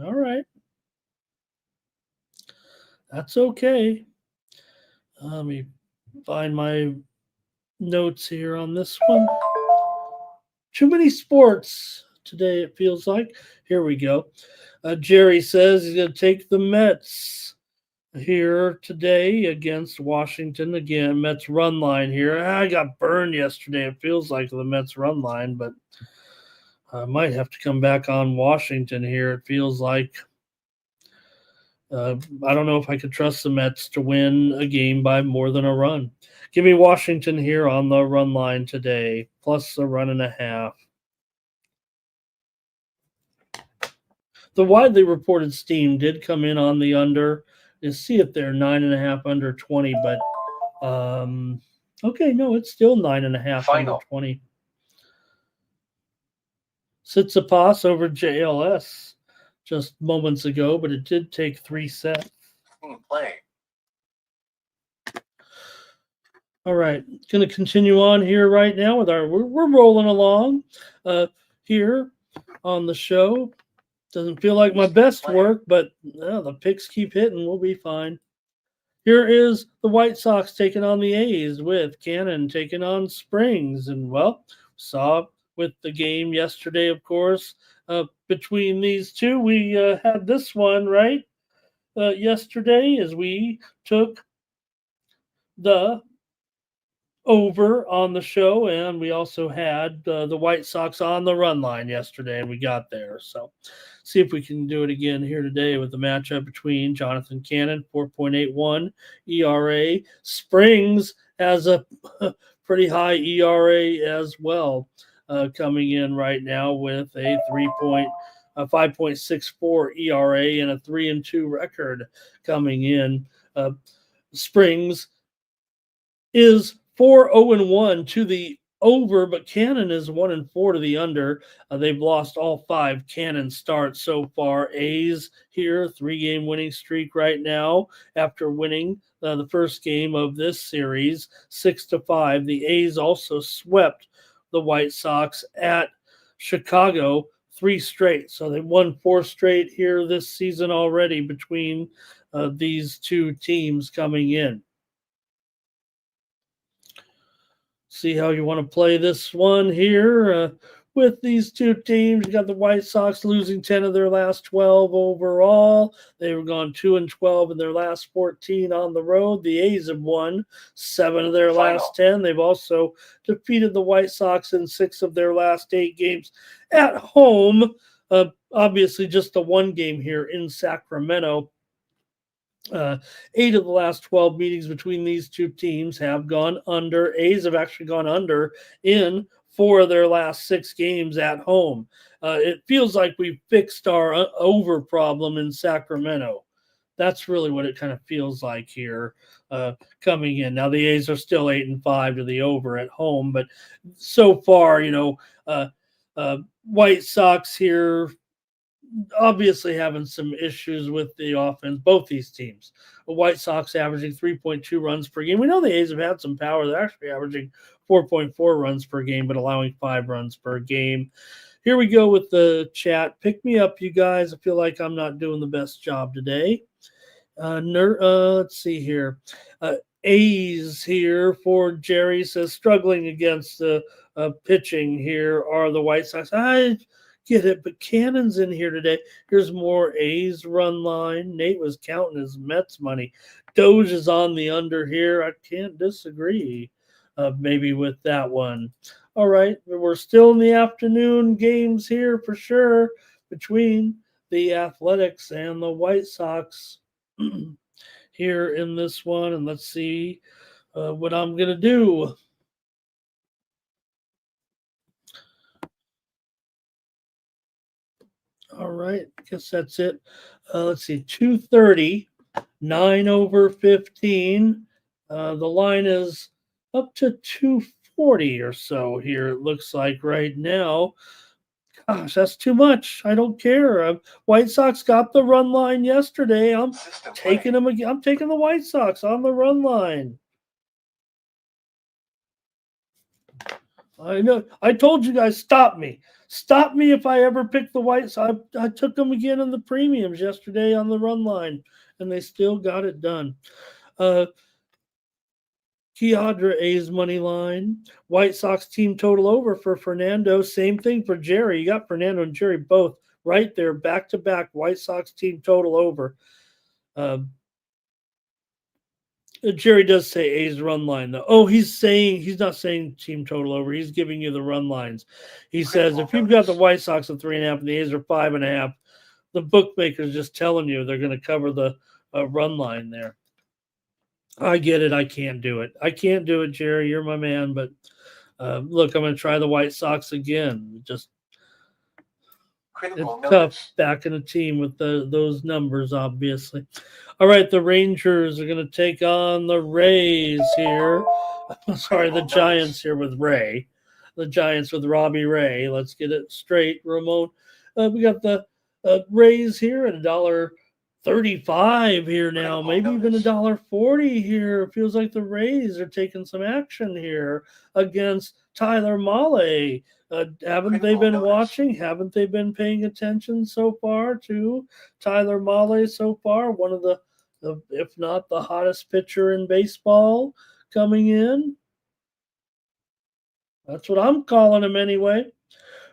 Speaker 2: All right. That's okay. Let me find my notes here on this one. Too many sports today, it feels like. Here we go. Jerry says he's going to take the Mets here today against Washington. Again, Mets run line here. I got burned yesterday. It feels like the Mets run line, but I might have to come back on Washington here. It feels like I don't know if I could trust the Mets to win a game by more than a run. Give me Washington here on the run line today, plus a run and a half. The widely reported steam did come in on the under. You see it there, 9.5 under 20, but okay, no, it's still 9.5 under 20. Tsitsipas over JLS just moments ago, but it did take 3 sets.
Speaker 3: Play.
Speaker 2: All right, going to continue on here right now with we're rolling along here on the show. Doesn't feel like my best work, but the picks keep hitting. We'll be fine. Here is the White Sox taking on the A's with Cannon taking on Springs. And, well, saw with the game yesterday, of course, between these two. We had this one, right, yesterday as we took the over on the show, and we also had the White Sox on the run line yesterday, and we got there. So see if we can do it again here today with the matchup between Jonathan Cannon, 4.81 ERA. Springs has a pretty high ERA as well, coming in right now with a 5.64 ERA and a 3-2 record coming in. Springs is 4-0-1 to the over, but Cannon is 1-4 to the under. They've lost all 5 Cannon starts so far. A's here, 3-game winning streak right now after winning the first game of this series, 6-5. The A's also swept the White Sox at Chicago 3 straight. So they won 4 straight here this season already between these two teams coming in. See how you want to play this one here with these two teams. You got the White Sox losing 10 of their last 12 overall. They were gone 2-12 in their last 14 on the road. The A's have won 7 of their last 10. They've also defeated the White Sox in 6 of their last 8 games at home. Obviously, just the one game here in Sacramento. 8 of the last 12 meetings between these two teams have gone under. A's have actually gone under in 4 of their last 6 games at home. It feels like we've fixed our over problem in Sacramento. That's really what it kind of feels like here coming in. Now the A's are still 8-5 to the over at home, but so far, White Sox here obviously having some issues with the offense, both these teams. The White Sox averaging 3.2 runs per game. We know the A's have had some power. They're actually averaging 4.4 runs per game, but allowing 5 runs per game. Here we go with the chat. Pick me up, you guys. I feel like I'm not doing the best job today. Let's see here. A's here for Jerry says struggling against the pitching here are the White Sox. I get it, but Cannon's in here today. Here's more A's run line. Nate was counting his Mets money. Doge is on the under here. I can't disagree maybe with that one. All right, we're still in the afternoon games here for sure between the Athletics and the White Sox here in this one. And let's see what I'm going to do. All right, I guess that's it. Let's see, 230, 9 over 15. The line is up to 240 or so here, it looks like right now. Gosh, that's too much. I don't care. White Sox got the run line yesterday. I'm taking them again. I'm taking the White Sox on the run line. I know. I told you guys, stop me. Stop me if I ever pick the White Sox. I took them again in the premiums yesterday on the run line, and they still got it done. Kiadra A's money line. White Sox team total over for Fernando. Same thing for Jerry. You got Fernando and Jerry both right there, back-to-back. White Sox team total over. Jerry does say A's run line, though. Oh, he's not saying team total over. He's giving you the run lines. He says if you've got the White Sox at 3.5 and the A's are 5.5, the bookmaker's just telling you they're going to cover the run line there. I get it. I can't do it. I can't do it, Jerry. You're my man. But look, I'm going to try the White Sox again. Just it's tough backing a team with those numbers, obviously. All right, the Rangers are going to take on the Rays here. Sorry, the Giants here with Ray. The Giants with Robbie Ray. Let's get it straight, Ramon. We got the Rays here at $1.35 here now, maybe even $1.40 here. It feels like the Rays are taking some action here against Tyler Mahle. Haven't they been watching? Haven't they been paying attention so far to Tyler Mahle so far? One of the if not the hottest pitcher in baseball coming in. That's what I'm calling him anyway.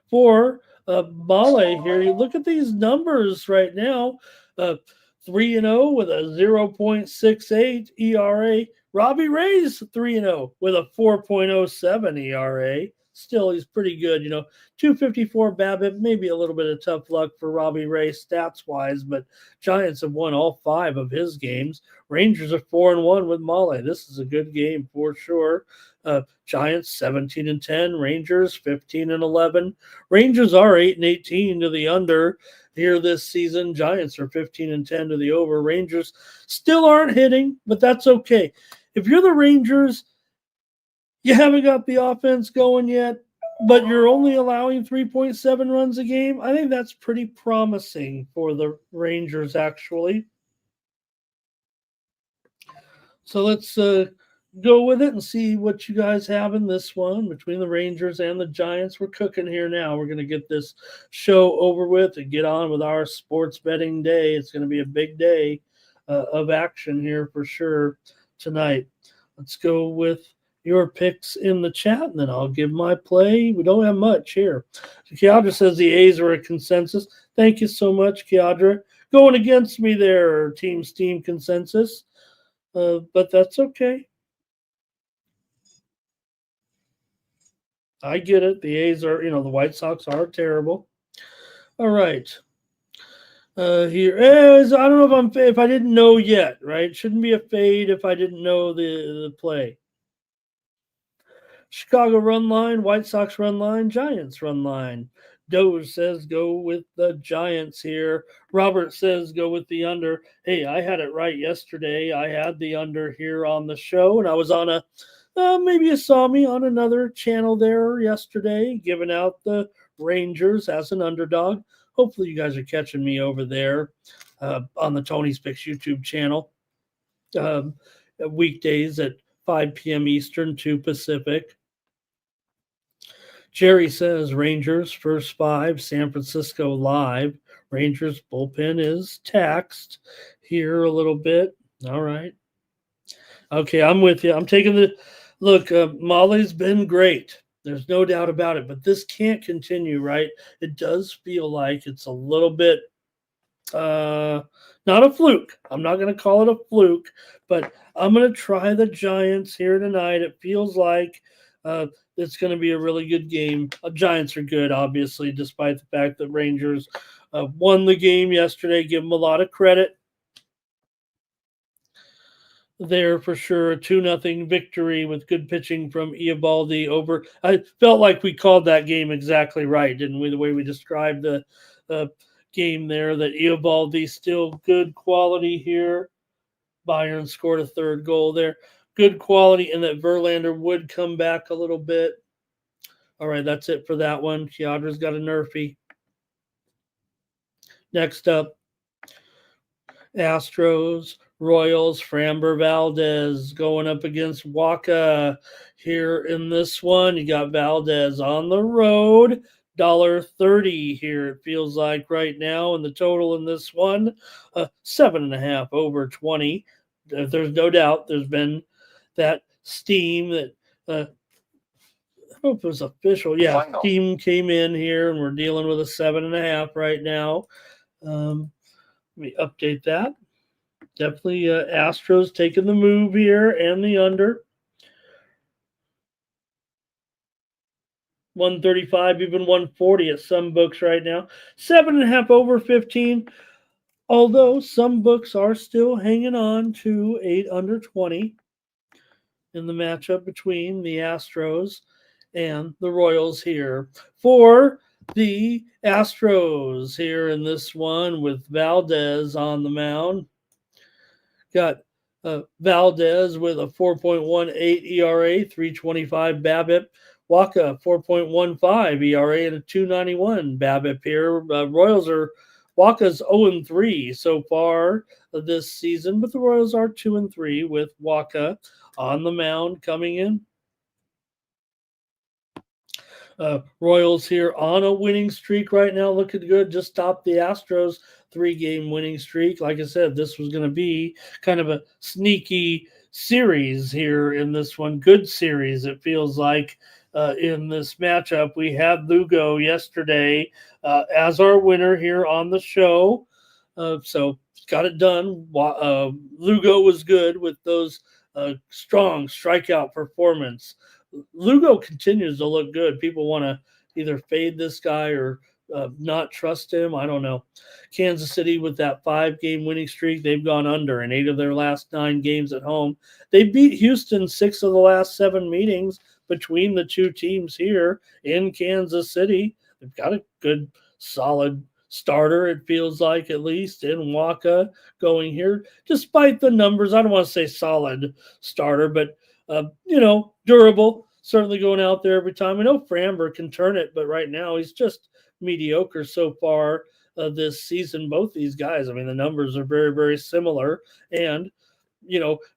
Speaker 2: For Mahle here, you look at these numbers right now. 3-0 with a 0.68 ERA. Robbie Ray's 3-0 with a 4.07 ERA. Still, he's pretty good. 254 BABIP, maybe a little bit of tough luck for Robbie Ray stats-wise, but Giants have won all 5 of his games. Rangers are 4-1 with Mahle. This is a good game for sure. Giants 17-10, Rangers 15-11. Rangers are 8-18 to the under here this season. Giants are 15-10 to the over. Rangers still aren't hitting, but that's okay. If you're the Rangers, you haven't got the offense going yet, but you're only allowing 3.7 runs a game. I think that's pretty promising for the Rangers, actually. So let's go with it and see what you guys have in this one between the Rangers and the Giants. We're cooking here now. We're going to get this show over with and get on with our sports betting day. It's going to be a big day of action here for sure tonight. Let's go with your picks in the chat, and then I'll give my play. We don't have much here. So Kiadra says the A's are a consensus. Thank you so much, Kiadra. Going against me there, team consensus. But that's okay. I get it. The A's are, the White Sox are terrible. All right. Here is, I don't know if I didn't know yet, right? Shouldn't be a fade if I didn't know the play. Chicago run line, White Sox run line, Giants run line. Doge says go with the Giants here. Robert says go with the under. Hey, I had it right yesterday. I had the under here on the show, and I was on maybe you saw me on another channel there yesterday, giving out the Rangers as an underdog. Hopefully, you guys are catching me over there on the Tony's Picks YouTube channel. Weekdays at 5 p.m. Eastern, 2 Pacific. Jerry says Rangers first 5, San Francisco live. Rangers bullpen is taxed here a little bit. All right. Okay, I'm with you. I'm taking the look. Molly's been great. There's no doubt about it, but this can't continue, right? It does feel like it's a little bit not a fluke. I'm not going to call it a fluke, but I'm going to try the Giants here tonight. It feels like it's going to be a really good game. Giants are good, obviously, despite the fact that Rangers won the game yesterday. Give them a lot of credit there for sure. A 2-0 victory with good pitching from Eovaldi over. I felt like we called that game exactly right, didn't we? The way we described the game there, that Eovaldi still good quality here. Byron scored a third goal there. Good quality, and that Verlander would come back a little bit. All right, that's it for that one. Chiadra's got a nerfy. Next up, Astros, Royals, Framber Valdez going up against Waka here in this one. You got Valdez on the road. $1.30 here, it feels like right now. And the total in this one, 7.5 over 20. There's no doubt there's been that steam that I don't know if it was official. Yeah,
Speaker 3: Final.
Speaker 2: steam came in here, and we're dealing with a 7.5 right now. Let me update that. Definitely Astros taking the move here and the under. 135, even 140 at some books right now. 7.5 over 15. Although some books are still hanging on to 8 under 20 in the matchup between the Astros and the Royals here. For the Astros here in this one with Valdez on the mound. Got Valdez with a 4.18 ERA, 3.25 BABIP. Waka 4.15 ERA and a 2.91 BABIP here. Royals are Waka's 0-3 so far this season, but the Royals are 2-3 with Waka on the mound coming in. Royals here on a winning streak right now, looking good. Just stopped the Astros 3-game winning streak. Like I said, this was going to be kind of a sneaky series here in this one. Good series, it feels like. In this matchup, we had Lugo yesterday as our winner here on the show. So got it done. Lugo was good with those strong strikeout performance. Lugo continues to look good. People want to either fade this guy or not trust him. I don't know. Kansas City with that 5-game winning streak, they've gone under in 8 of their last 9 games at home. They beat Houston 6 of the last 7 meetings between the two teams here in Kansas City. They've got a good, solid starter, it feels like, at least, in Waka going here. Despite the numbers, I don't want to say solid starter, but, durable. Certainly going out there every time. I know Framber can turn it, but right now he's just mediocre so far this season. Both these guys, I mean, the numbers are very, very similar. And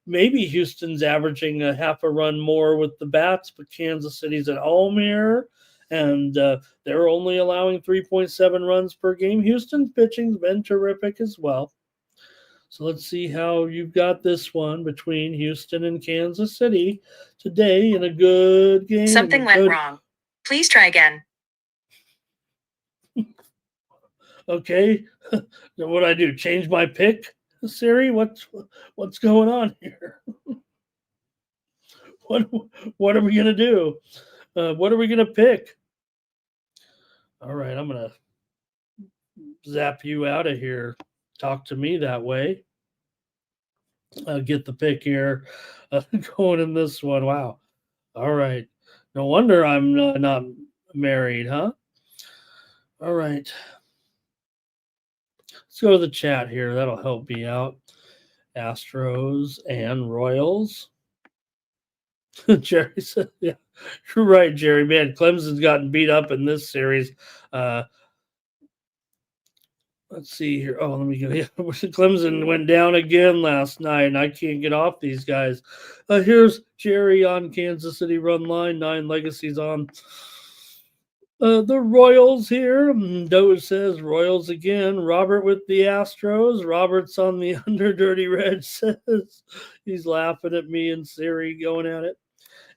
Speaker 2: maybe Houston's averaging a half a run more with the bats, but Kansas City's at home here, and they're only allowing 3.7 runs per game. Houston's pitching's been terrific as well. So let's see how you've got this one between Houston and Kansas City today in a good game.
Speaker 4: Something went wrong. Please try again.
Speaker 2: Okay. What do I do? Change my pick? Siri, what's going on here? What are we gonna do? What are we gonna pick? All right, I'm gonna zap you out of here. Talk to me that way. Get the pick here. Going in this one. Wow. All right. No wonder I'm not married, huh? All right. Let's go to the chat here. That'll help me out. Astros and Royals. Jerry said, yeah, you're right, Jerry. Man, Clemson's gotten beat up in this series. Let's see here. Oh, let me go. Yeah, Clemson went down again last night, and I can't get off these guys. Here's Jerry on Kansas City run line. 9 legacies on the Royals here. Doge says Royals again. Robert with the Astros. Robert's on the under. Dirty Red says he's laughing at me and Siri going at it.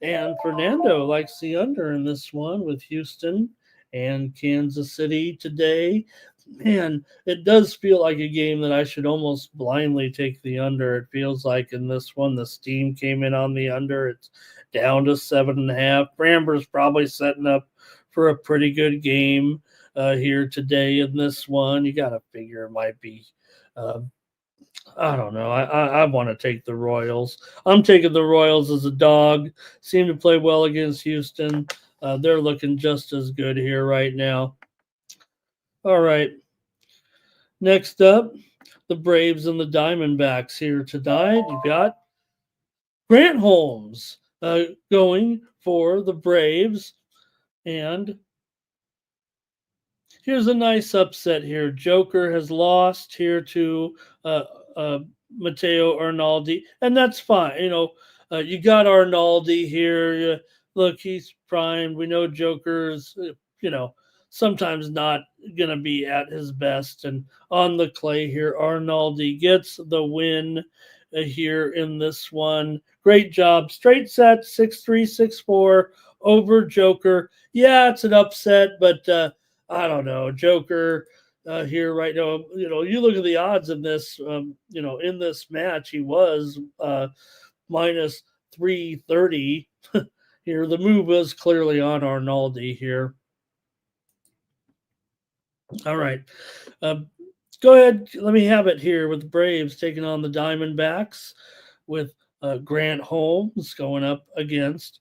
Speaker 2: And Fernando likes the under in this one with Houston and Kansas City today. Man, it does feel like a game that I should almost blindly take the under. It feels like in this one, the steam came in on the under. It's down to 7.5. Framber's probably setting up for a pretty good game here today in this one. You got to figure it might be I don't know. I want to take the Royals. I'm taking the Royals as a dog. Seem to play well against Houston. They're looking just as good here right now. All right. Next up, the Braves and the Diamondbacks here tonight. You got Grant Holmes going for the Braves. And here's a nice upset here. Joker has lost here to Matteo Arnaldi, and that's fine. You got Arnaldi here. Look, he's primed. We know Joker's, sometimes not going to be at his best. And on the clay here, Arnaldi gets the win here in this one. Great job. Straight set, 6-3, 6-4 over Joker. Yeah, it's an upset, but I don't know. Joker here right now, you look at the odds in this, in this match, he was minus 330 here. The move was clearly on Arnaldi here. All right. Go ahead. Let me have it here with the Braves taking on the Diamondbacks with Grant Holmes going up against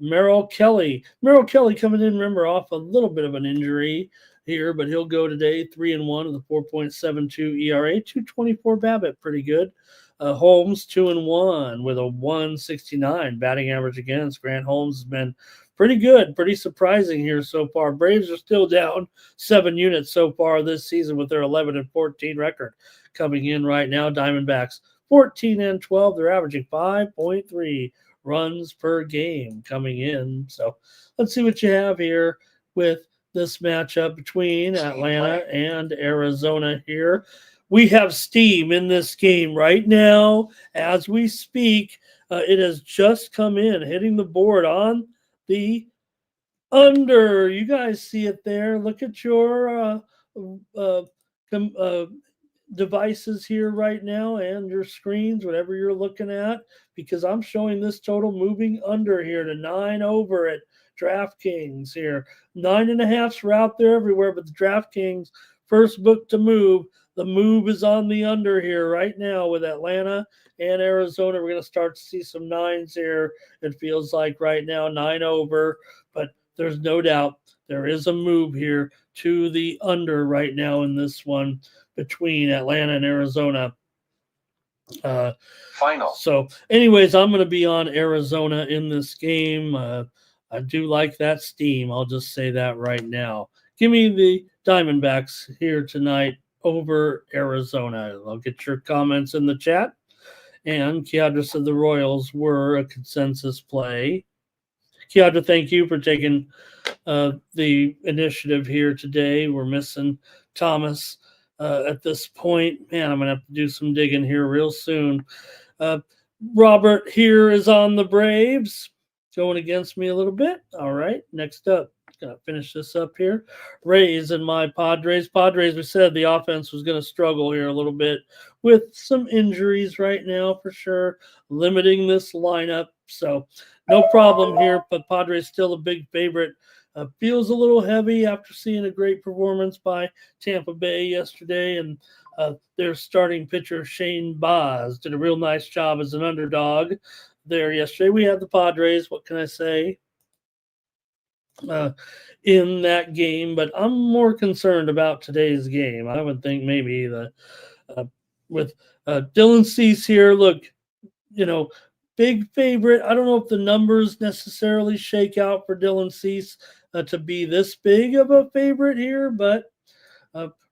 Speaker 2: Merrill Kelly. Merrill Kelly coming in, remember, off a little bit of an injury here, but he'll go today 3-1 with a 4.72 ERA, 224 BABIP, pretty good. Holmes 2-1 with a 169 batting average against. Grant Holmes has been pretty good, pretty surprising here so far. Braves are still down 7 units so far this season with their 11-14 record coming in right now. Diamondbacks 14-12. They're averaging 5.3 runs per game coming in. So let's see what you have here with this matchup between Atlanta and Arizona here. We have steam in this game right now as we speak. It has just come in, hitting the board on the under. You guys see it there. Look at your devices here right now and your screens, whatever you're looking at, because I'm showing this total moving under here to 9 over at DraftKings here. 9.5s are out there everywhere, but the DraftKings first book to move. The move is on the under here right now with Atlanta and Arizona. We're going to start to see some 9s here. It feels like right now 9 over, but there's no doubt there is a move here to the under right now in this one between Atlanta and Arizona.
Speaker 3: Final.
Speaker 2: So anyways, I'm going to be on Arizona in this game. I do like that steam. I'll just say that right now. Give me the Diamondbacks here tonight over Arizona. I'll get your comments in the chat. And Kiadra said the Royals were a consensus play. Kiadra, thank you for taking the initiative here today. We're missing Thomas at this point. Man, I'm going to have to do some digging here real soon. Robert here is on the Braves, going against me a little bit. All right, next up. Gonna finish this up here. Rays and my Padres. Padres, we said the offense was going to struggle here a little bit with some injuries right now for sure, limiting this lineup. So no problem here, but Padres still a big favorite. Feels a little heavy after seeing a great performance by Tampa Bay yesterday, and their starting pitcher Shane Baz did a real nice job as an underdog there yesterday. We had the Padres. What can I say? in that game, but I'm more concerned about today's game. I would think maybe with Dylan Cease here. Look, big favorite. I don't know if the numbers necessarily shake out for Dylan Cease to be this big of a favorite here, but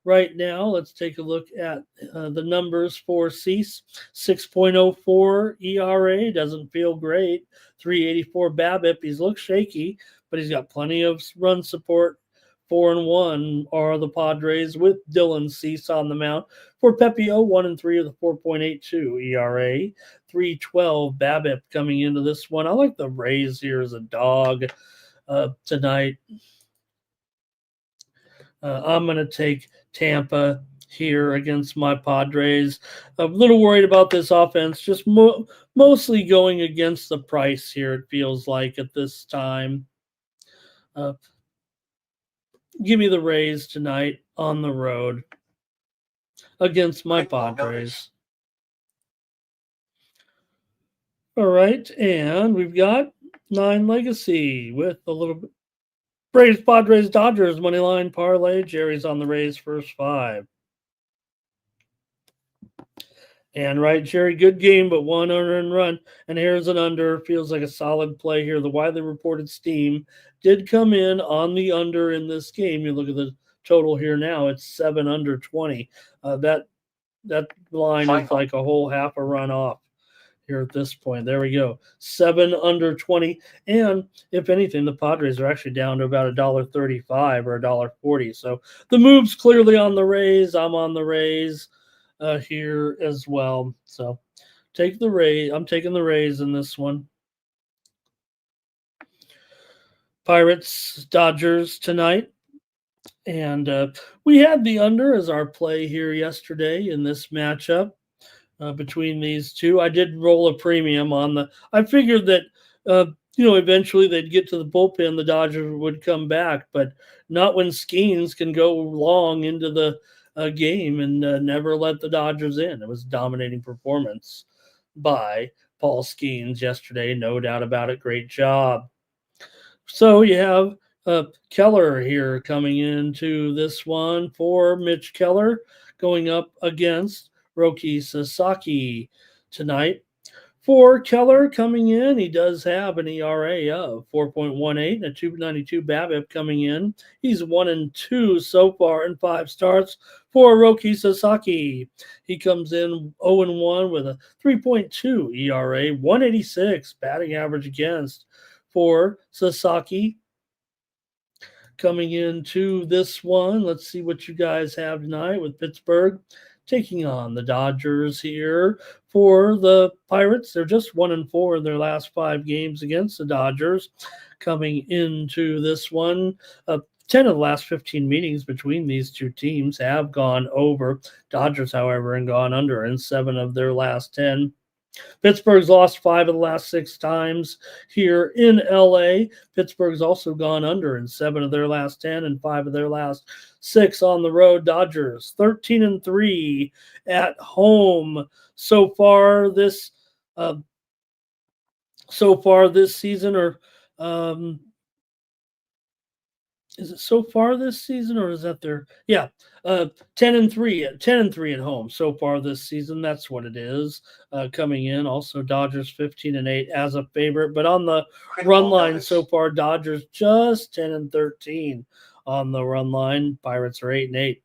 Speaker 2: right now, let's take a look at the numbers for Cease. 6.04 ERA, doesn't feel great. 384 BABIP, he's looked shaky, but he's got plenty of run support. 4-1 are the Padres with Dylan Cease on the mound. For Pepio, 1-3 of the 4.82 ERA. 312 BABIP coming into this one. I like the Rays here as a dog tonight. I'm going to take Tampa here against my Padres. A little worried about this offense, just mostly going against the price here, it feels like at this time. Give me the Rays tonight on the road against my Padres. All right, and we've got 9 Legacy with a little bit. Braves, Padres, Dodgers, moneyline parlay. Jerry's on the Rays first 5. And right, Jerry, good game, but 1 earned run. And here's an under. Feels like a solid play here. The widely reported steam did come in on the under in this game. You look at the total here now, it's 7 under 20. That line is like a whole half a run off here at this point. There we go. 7 under 20. And if anything, the Padres are actually down to about $1.35 or $1.40. So the move's clearly on the Rays. I'm on the Rays here as well. So take the Rays. I'm taking the Rays in this one. Pirates, Dodgers tonight. And we had the under as our play here yesterday in this matchup. Between these two, I did roll a premium on the. I figured that eventually they'd get to the bullpen, the Dodgers would come back, but not when Skeens can go long into the game and never let the Dodgers in. It was a dominating performance by Paul Skeens yesterday, no doubt about it. Great job. So you have Keller here coming into this one for Mitch Keller, going up against Roki Sasaki tonight. For Keller coming in, he does have an ERA of 4.18 and a 2.92 BABIP coming in. He's 1-2 so far in 5 starts for Roki Sasaki. He comes in 0-1 with a 3.2 ERA, 186 batting average against for Sasaki. Coming into this one, let's see what you guys have tonight with Pittsburgh taking on the Dodgers here. For the Pirates, they're just 1-4 in their last 5 games against the Dodgers. Coming into this one, 10 of the last 15 meetings between these two teams have gone over. Dodgers, however, have gone under in 7 of their last 10. Pittsburgh's lost 5 of the last 6 times here in LA. Pittsburgh's also gone under in 7 of their last 10 and 5 of their last 6 on the road. Dodgers 13-3 at home so far this season, or is it so far this season, or is that their 10-3 at home so far this season? That's what it is. Coming in also Dodgers 15-8 as a favorite, but on the run line so far, Dodgers just 10-13 on the run line. Pirates are 8-8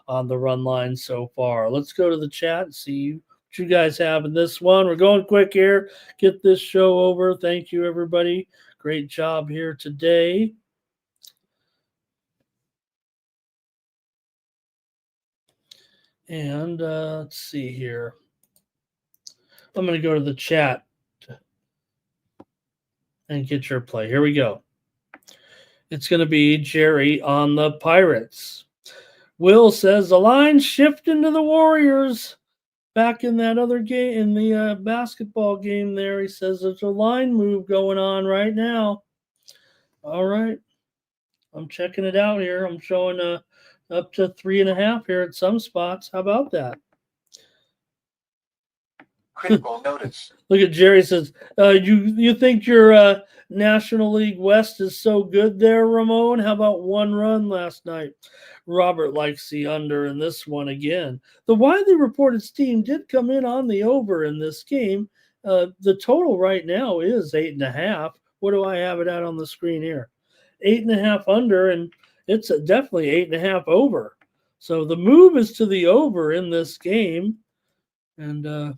Speaker 2: on the run line so far. Let's go to the chat and see what you guys have in this one. We're going quick here. Get this show over. Thank you, everybody. Great job here today. And let's see here. I'm going to go to the chat and get your play. Here we go. It's going to be Jerry on the Pirates. Will says the line shifting to the Warriors. Back in that other game, in the basketball game there, he says there's a line move going on right now. All right. I'm checking it out here. I'm showing up to 3.5 here at some spots. How about that?
Speaker 3: Critical notice.
Speaker 2: Look at Jerry says, you think your National League West is so good there, Ramon? How about one run last night? Robert likes the under in this one again. The widely reported steam did come in on the over in this game. The total right now is 8.5. What do I have it at on the screen here? 8.5 under, and it's definitely 8.5 over. So the move is to the over in this game. And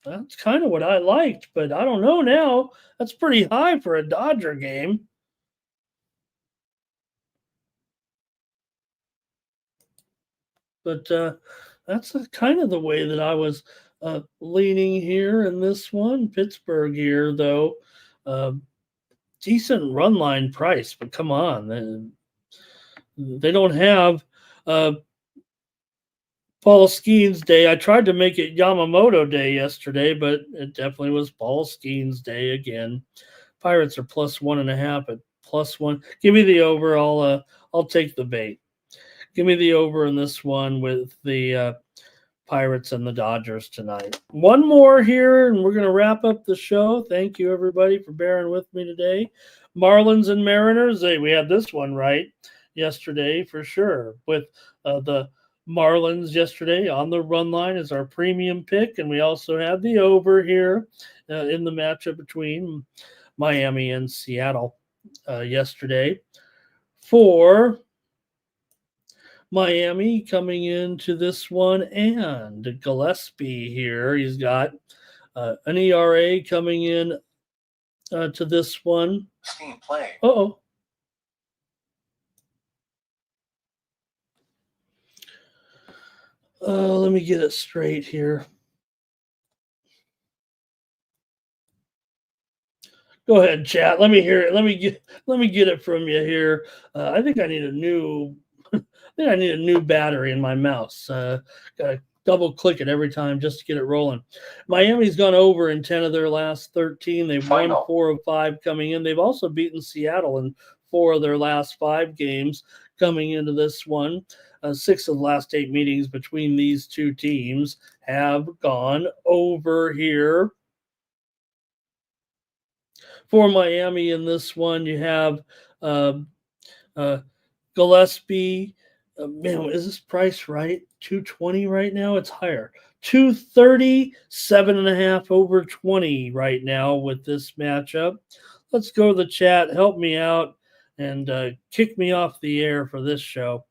Speaker 2: that's kind of what I liked, but I don't know now. That's pretty high for a Dodger game. But that's kind of the way that I was leaning here in this one. Pittsburgh here, though. Decent run line price, but come on. They don't have Paul Skeens Day. I tried to make it Yamamoto Day yesterday, but it definitely was Paul Skeens Day again. Pirates are +1.5 at +1. Give me the over. I'll take the bait. Give me the over in this one with the Pirates and the Dodgers tonight. One more here, and we're going to wrap up the show. Thank you, everybody, for bearing with me today. Marlins and Mariners. We had this one right yesterday for sure. With the Marlins yesterday on the run line is our premium pick, and we also had the over here in the matchup between Miami and Seattle yesterday. For Miami coming into this one, and Gillespie here, he's got an ERA coming in to this one.
Speaker 3: Steam play.
Speaker 2: Uh-oh. Let me get it straight here. Go ahead, chat. Let me hear it. Let me get it from you here. I think I need a new battery in my mouse. Gotta double click it every time just to get it rolling. Miami's gone over in 10 of their last 13. They've won 4 of 5 coming in. They've also beaten Seattle in 4 of their last 5 games coming into this one. 6 of the last 8 meetings between these two teams have gone over here. For Miami in this one, you have Gillespie. Man, is this price right? $220 right now? It's higher. $230, 7.5 over 20 right now with this matchup. Let's go to the chat. Help me out and kick me off the air for this show.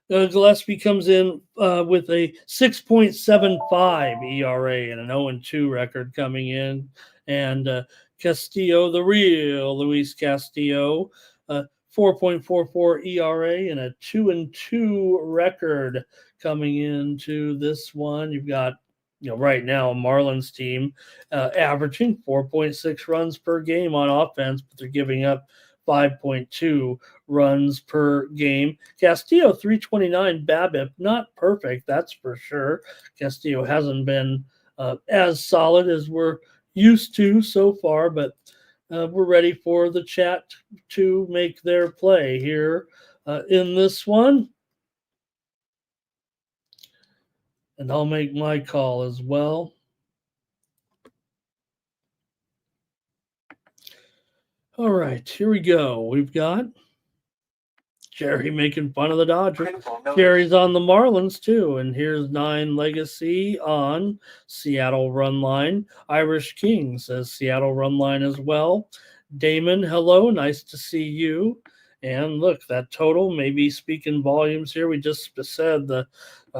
Speaker 2: Gillespie comes in with a 6.75 ERA and an 0-2 record coming in. And Castillo, the real Luis Castillo, 4.44 ERA and a 2-2 record coming into this one. You've got, right now a Marlins team averaging 4.6 runs per game on offense, but they're giving up 5.2 runs per game. Castillo, 329 BABIP, not perfect, that's for sure. Castillo hasn't been as solid as we're used to so far, but we're ready for the chat to make their play here in this one. And I'll make my call as well. All right, here we go. We've got Jerry making fun of the Dodgers. Jerry's on the Marlins too. And here's 9 Legacy on Seattle run line. Irish King says Seattle run line as well. Damon, hello. Nice to see you. And look, that total may be speaking volumes here. We just said the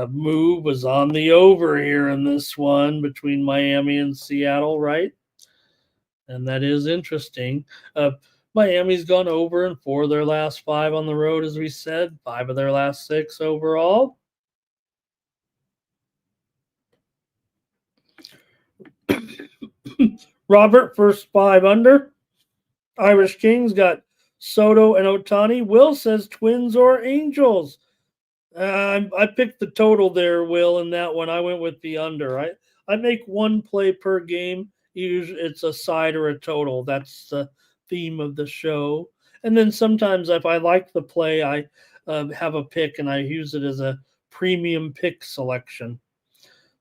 Speaker 2: move was on the over here in this one between Miami and Seattle, right? And that is interesting. Miami's gone over in 4 of their last 5 on the road, as we said, 5 of their last 6 overall. Robert, first 5 under. Irish Kings got Soto and Ohtani. Will says Twins or Angels. I picked the total there, Will, in that one. I went with the under. I make one play per game. Usually it's a side or a total. That's the theme of the show. And then sometimes if I like the play, I have a pick and I use it as a premium pick selection.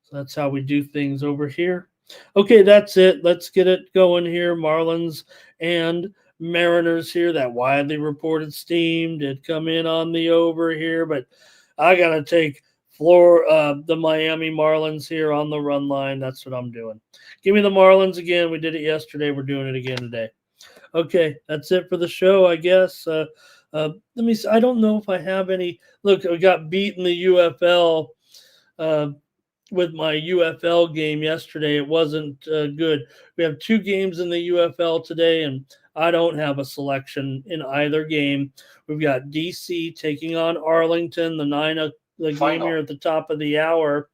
Speaker 2: So that's how we do things over here. Okay, that's it. Let's get it going here. Marlins and Mariners here. That widely reported steam did come in on the over here, but I got to take the Miami Marlins here on the run line. That's what I'm doing. Give me the Marlins again. We did it yesterday. We're doing it again today. Okay, that's it for the show, I guess. Let me see. I don't know if I have any. Look, I got beat in the UFL with my UFL game yesterday. It wasn't good. We have 2 games in the UFL today, and I don't have a selection in either game. We've got DC taking on Arlington, the game here at the top of the hour.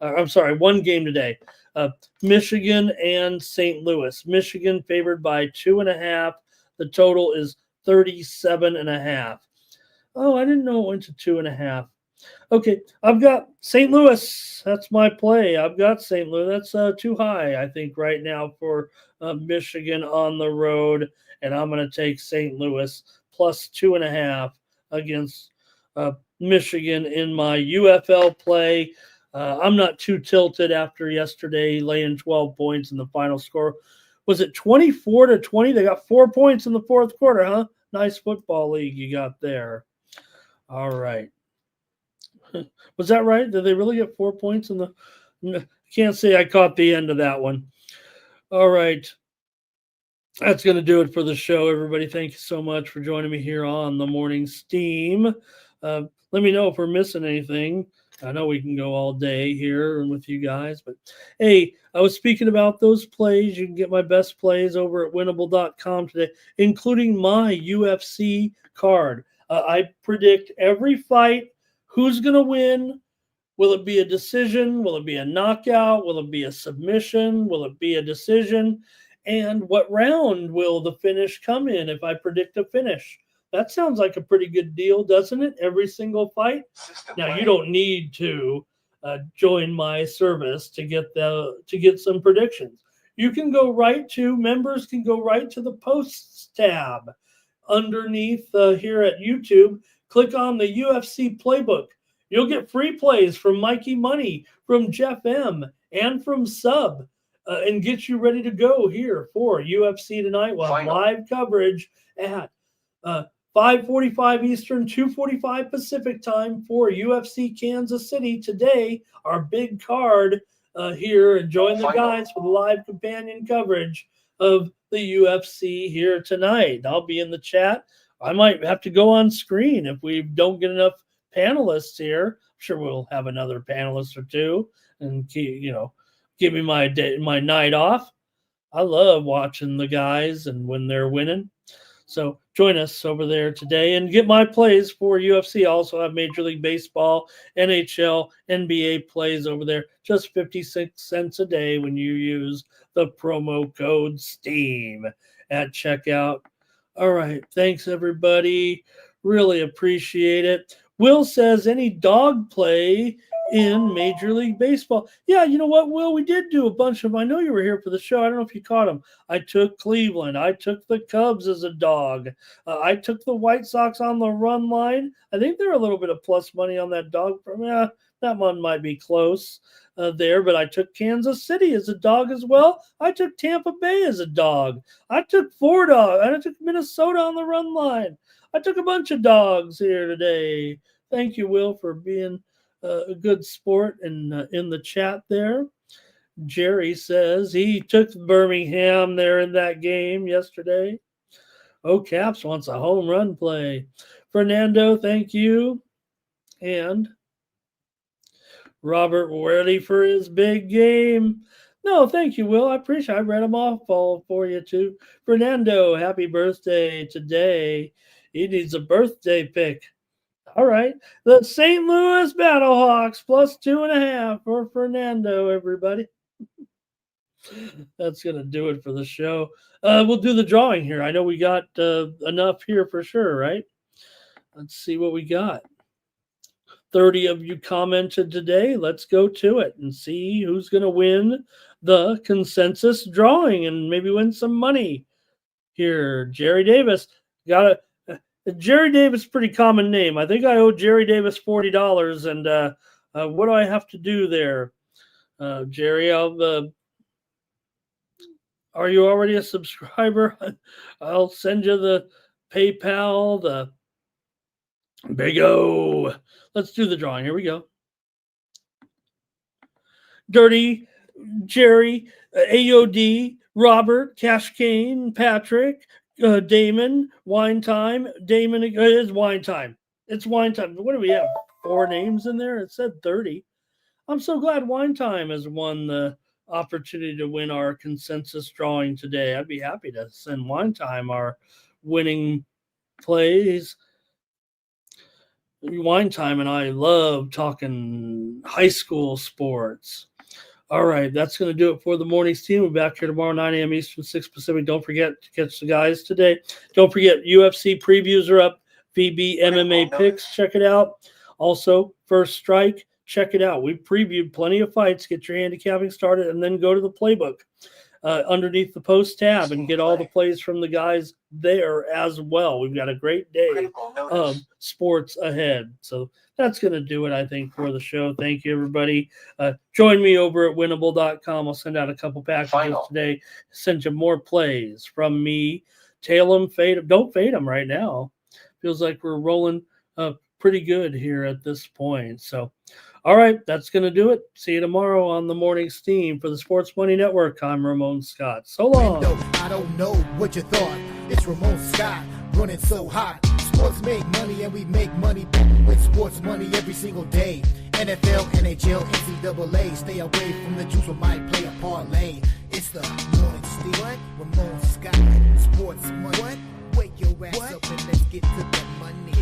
Speaker 2: I'm sorry, 1 game today. Michigan and St. Louis. Michigan favored by 2.5. The total is 37.5. Oh, I didn't know it went to 2.5. Okay, I've got St. Louis. That's my play. I've got St. Louis. That's too high, I think, right now for Michigan on the road. And I'm going to take St. Louis plus 2.5 against Michigan in my UFL play. I'm not too tilted after yesterday laying 12 points in the final score. Was it 24-20? They got 4 points in the fourth quarter, huh? Nice football league you got there. All right. Was that right? Did they really get 4 points in the? Can't say I caught the end of that one. All right. That's going to do it for the show, everybody. Thank you so much for joining me here on the Morning Steam. Let me know if we're missing anything. I know we can go all day here with you guys, but hey, I was speaking about those plays. You can get my best plays over at winnable.com today, including my UFC card. I predict every fight, who's going to win. Will it be a decision? Will it be a knockout? Will it be a submission? Will it be a decision? And what round will the finish come in if I predict a finish? That sounds like a pretty good deal, doesn't it? Every single fight. Now you don't need to join my service to get some predictions. You can go members can go right to the posts tab underneath here at YouTube. Click on the UFC playbook. You'll get free plays from Mikey Money, from Jeff M, and from Sub, and get you ready to go here for UFC tonight. We'll have live coverage at 5:45 Eastern, 2:45 Pacific time for UFC Kansas City today. Our big card here, and join the guys for the live companion coverage of the UFC here tonight. I'll be in the chat. I might have to go on screen if we don't get enough panelists here. I'm sure we'll have another panelist or two, and give me my night off. I love watching the guys and when they're winning. So join us over there today and get my plays for UFC. I also have Major League Baseball, NHL, NBA plays over there. Just 56 cents a day when you use the promo code STEAM at checkout. All right. Thanks, everybody. Really appreciate it. Will says, any dog play in Major League Baseball? Yeah, you know what, Will? We did do a bunch of, I know you were here for the show. I don't know if you caught them. I took Cleveland. I took the Cubs as a dog. I took the White Sox on the run line. I think they're a little bit of plus money on that dog. Yeah, that one might be close there, but I took Kansas City as a dog as well. I took Tampa Bay as a dog. I took 4 dogs. I took Minnesota on the run line. I took a bunch of dogs here today. Thank you, Will, for being a good sport in the chat there. Jerry says he took Birmingham there in that game yesterday. Oh, Caps wants a home run play. Fernando, thank you. And Robert, ready for his big game. No, thank you, Will. I appreciate it. I read them off all for you, too. Fernando, happy birthday today. He needs a birthday pick. All right. The St. Louis Battlehawks plus 2.5 for Fernando, everybody. That's going to do it for the show. We'll do the drawing here. I know we got enough here for sure, right? Let's see what we got. 30 of you commented today. Let's go to it and see who's going to win the consensus drawing and maybe win some money here. Jerry Davis. Jerry Davis, pretty common name. I think I owe Jerry Davis $40. And what do I have to do there? Jerry, are you already a subscriber? I'll send you the PayPal, the Big O. Let's do the drawing. Here we go. Dirty, Jerry, AOD, Robert, Cash Kane, Patrick, Damon, Wine Time. Damon, it is Wine Time. It's Wine Time. What do we have? 4 names in there? It said 30. I'm so glad Wine Time has won the opportunity to win our consensus drawing today. I'd be happy to send Wine Time our winning plays. Wine Time and I love talking high school sports. All right, that's going to do it for the morning's team. We'll be back here tomorrow, 9 a.m. Eastern, 6 Pacific. Don't forget to catch the guys today. Don't forget, UFC previews are up. VB MMA picks, check it out. Also, First Strike, check it out. We've previewed plenty of fights. Get your handicapping started and then go to the playbook underneath the post tab and get all the plays from the guys there as well. We've got a great day of sports ahead. So that's going to do it, I think, for the show. Thank you, everybody. Join me over at winnable.com. I'll send out a couple packages today. Send you more plays from me. Tail them, fade them. Don't fade them right now. Feels like we're rolling pretty good here at this point. So, all right, that's going to do it. See you tomorrow on the morning steam for the Sports Money Network. I'm Ramon Scott. So long.
Speaker 1: I don't know what you thought. It's Ramon Scott running so hot. Sports make money and we make money with sports money every single day. NFL, NHL, NCAA. Stay away from the juice or might play a parlay. It's the morning steam. What? Ramon Scott. Sports money. What? Wake your ass up and let's get to the money.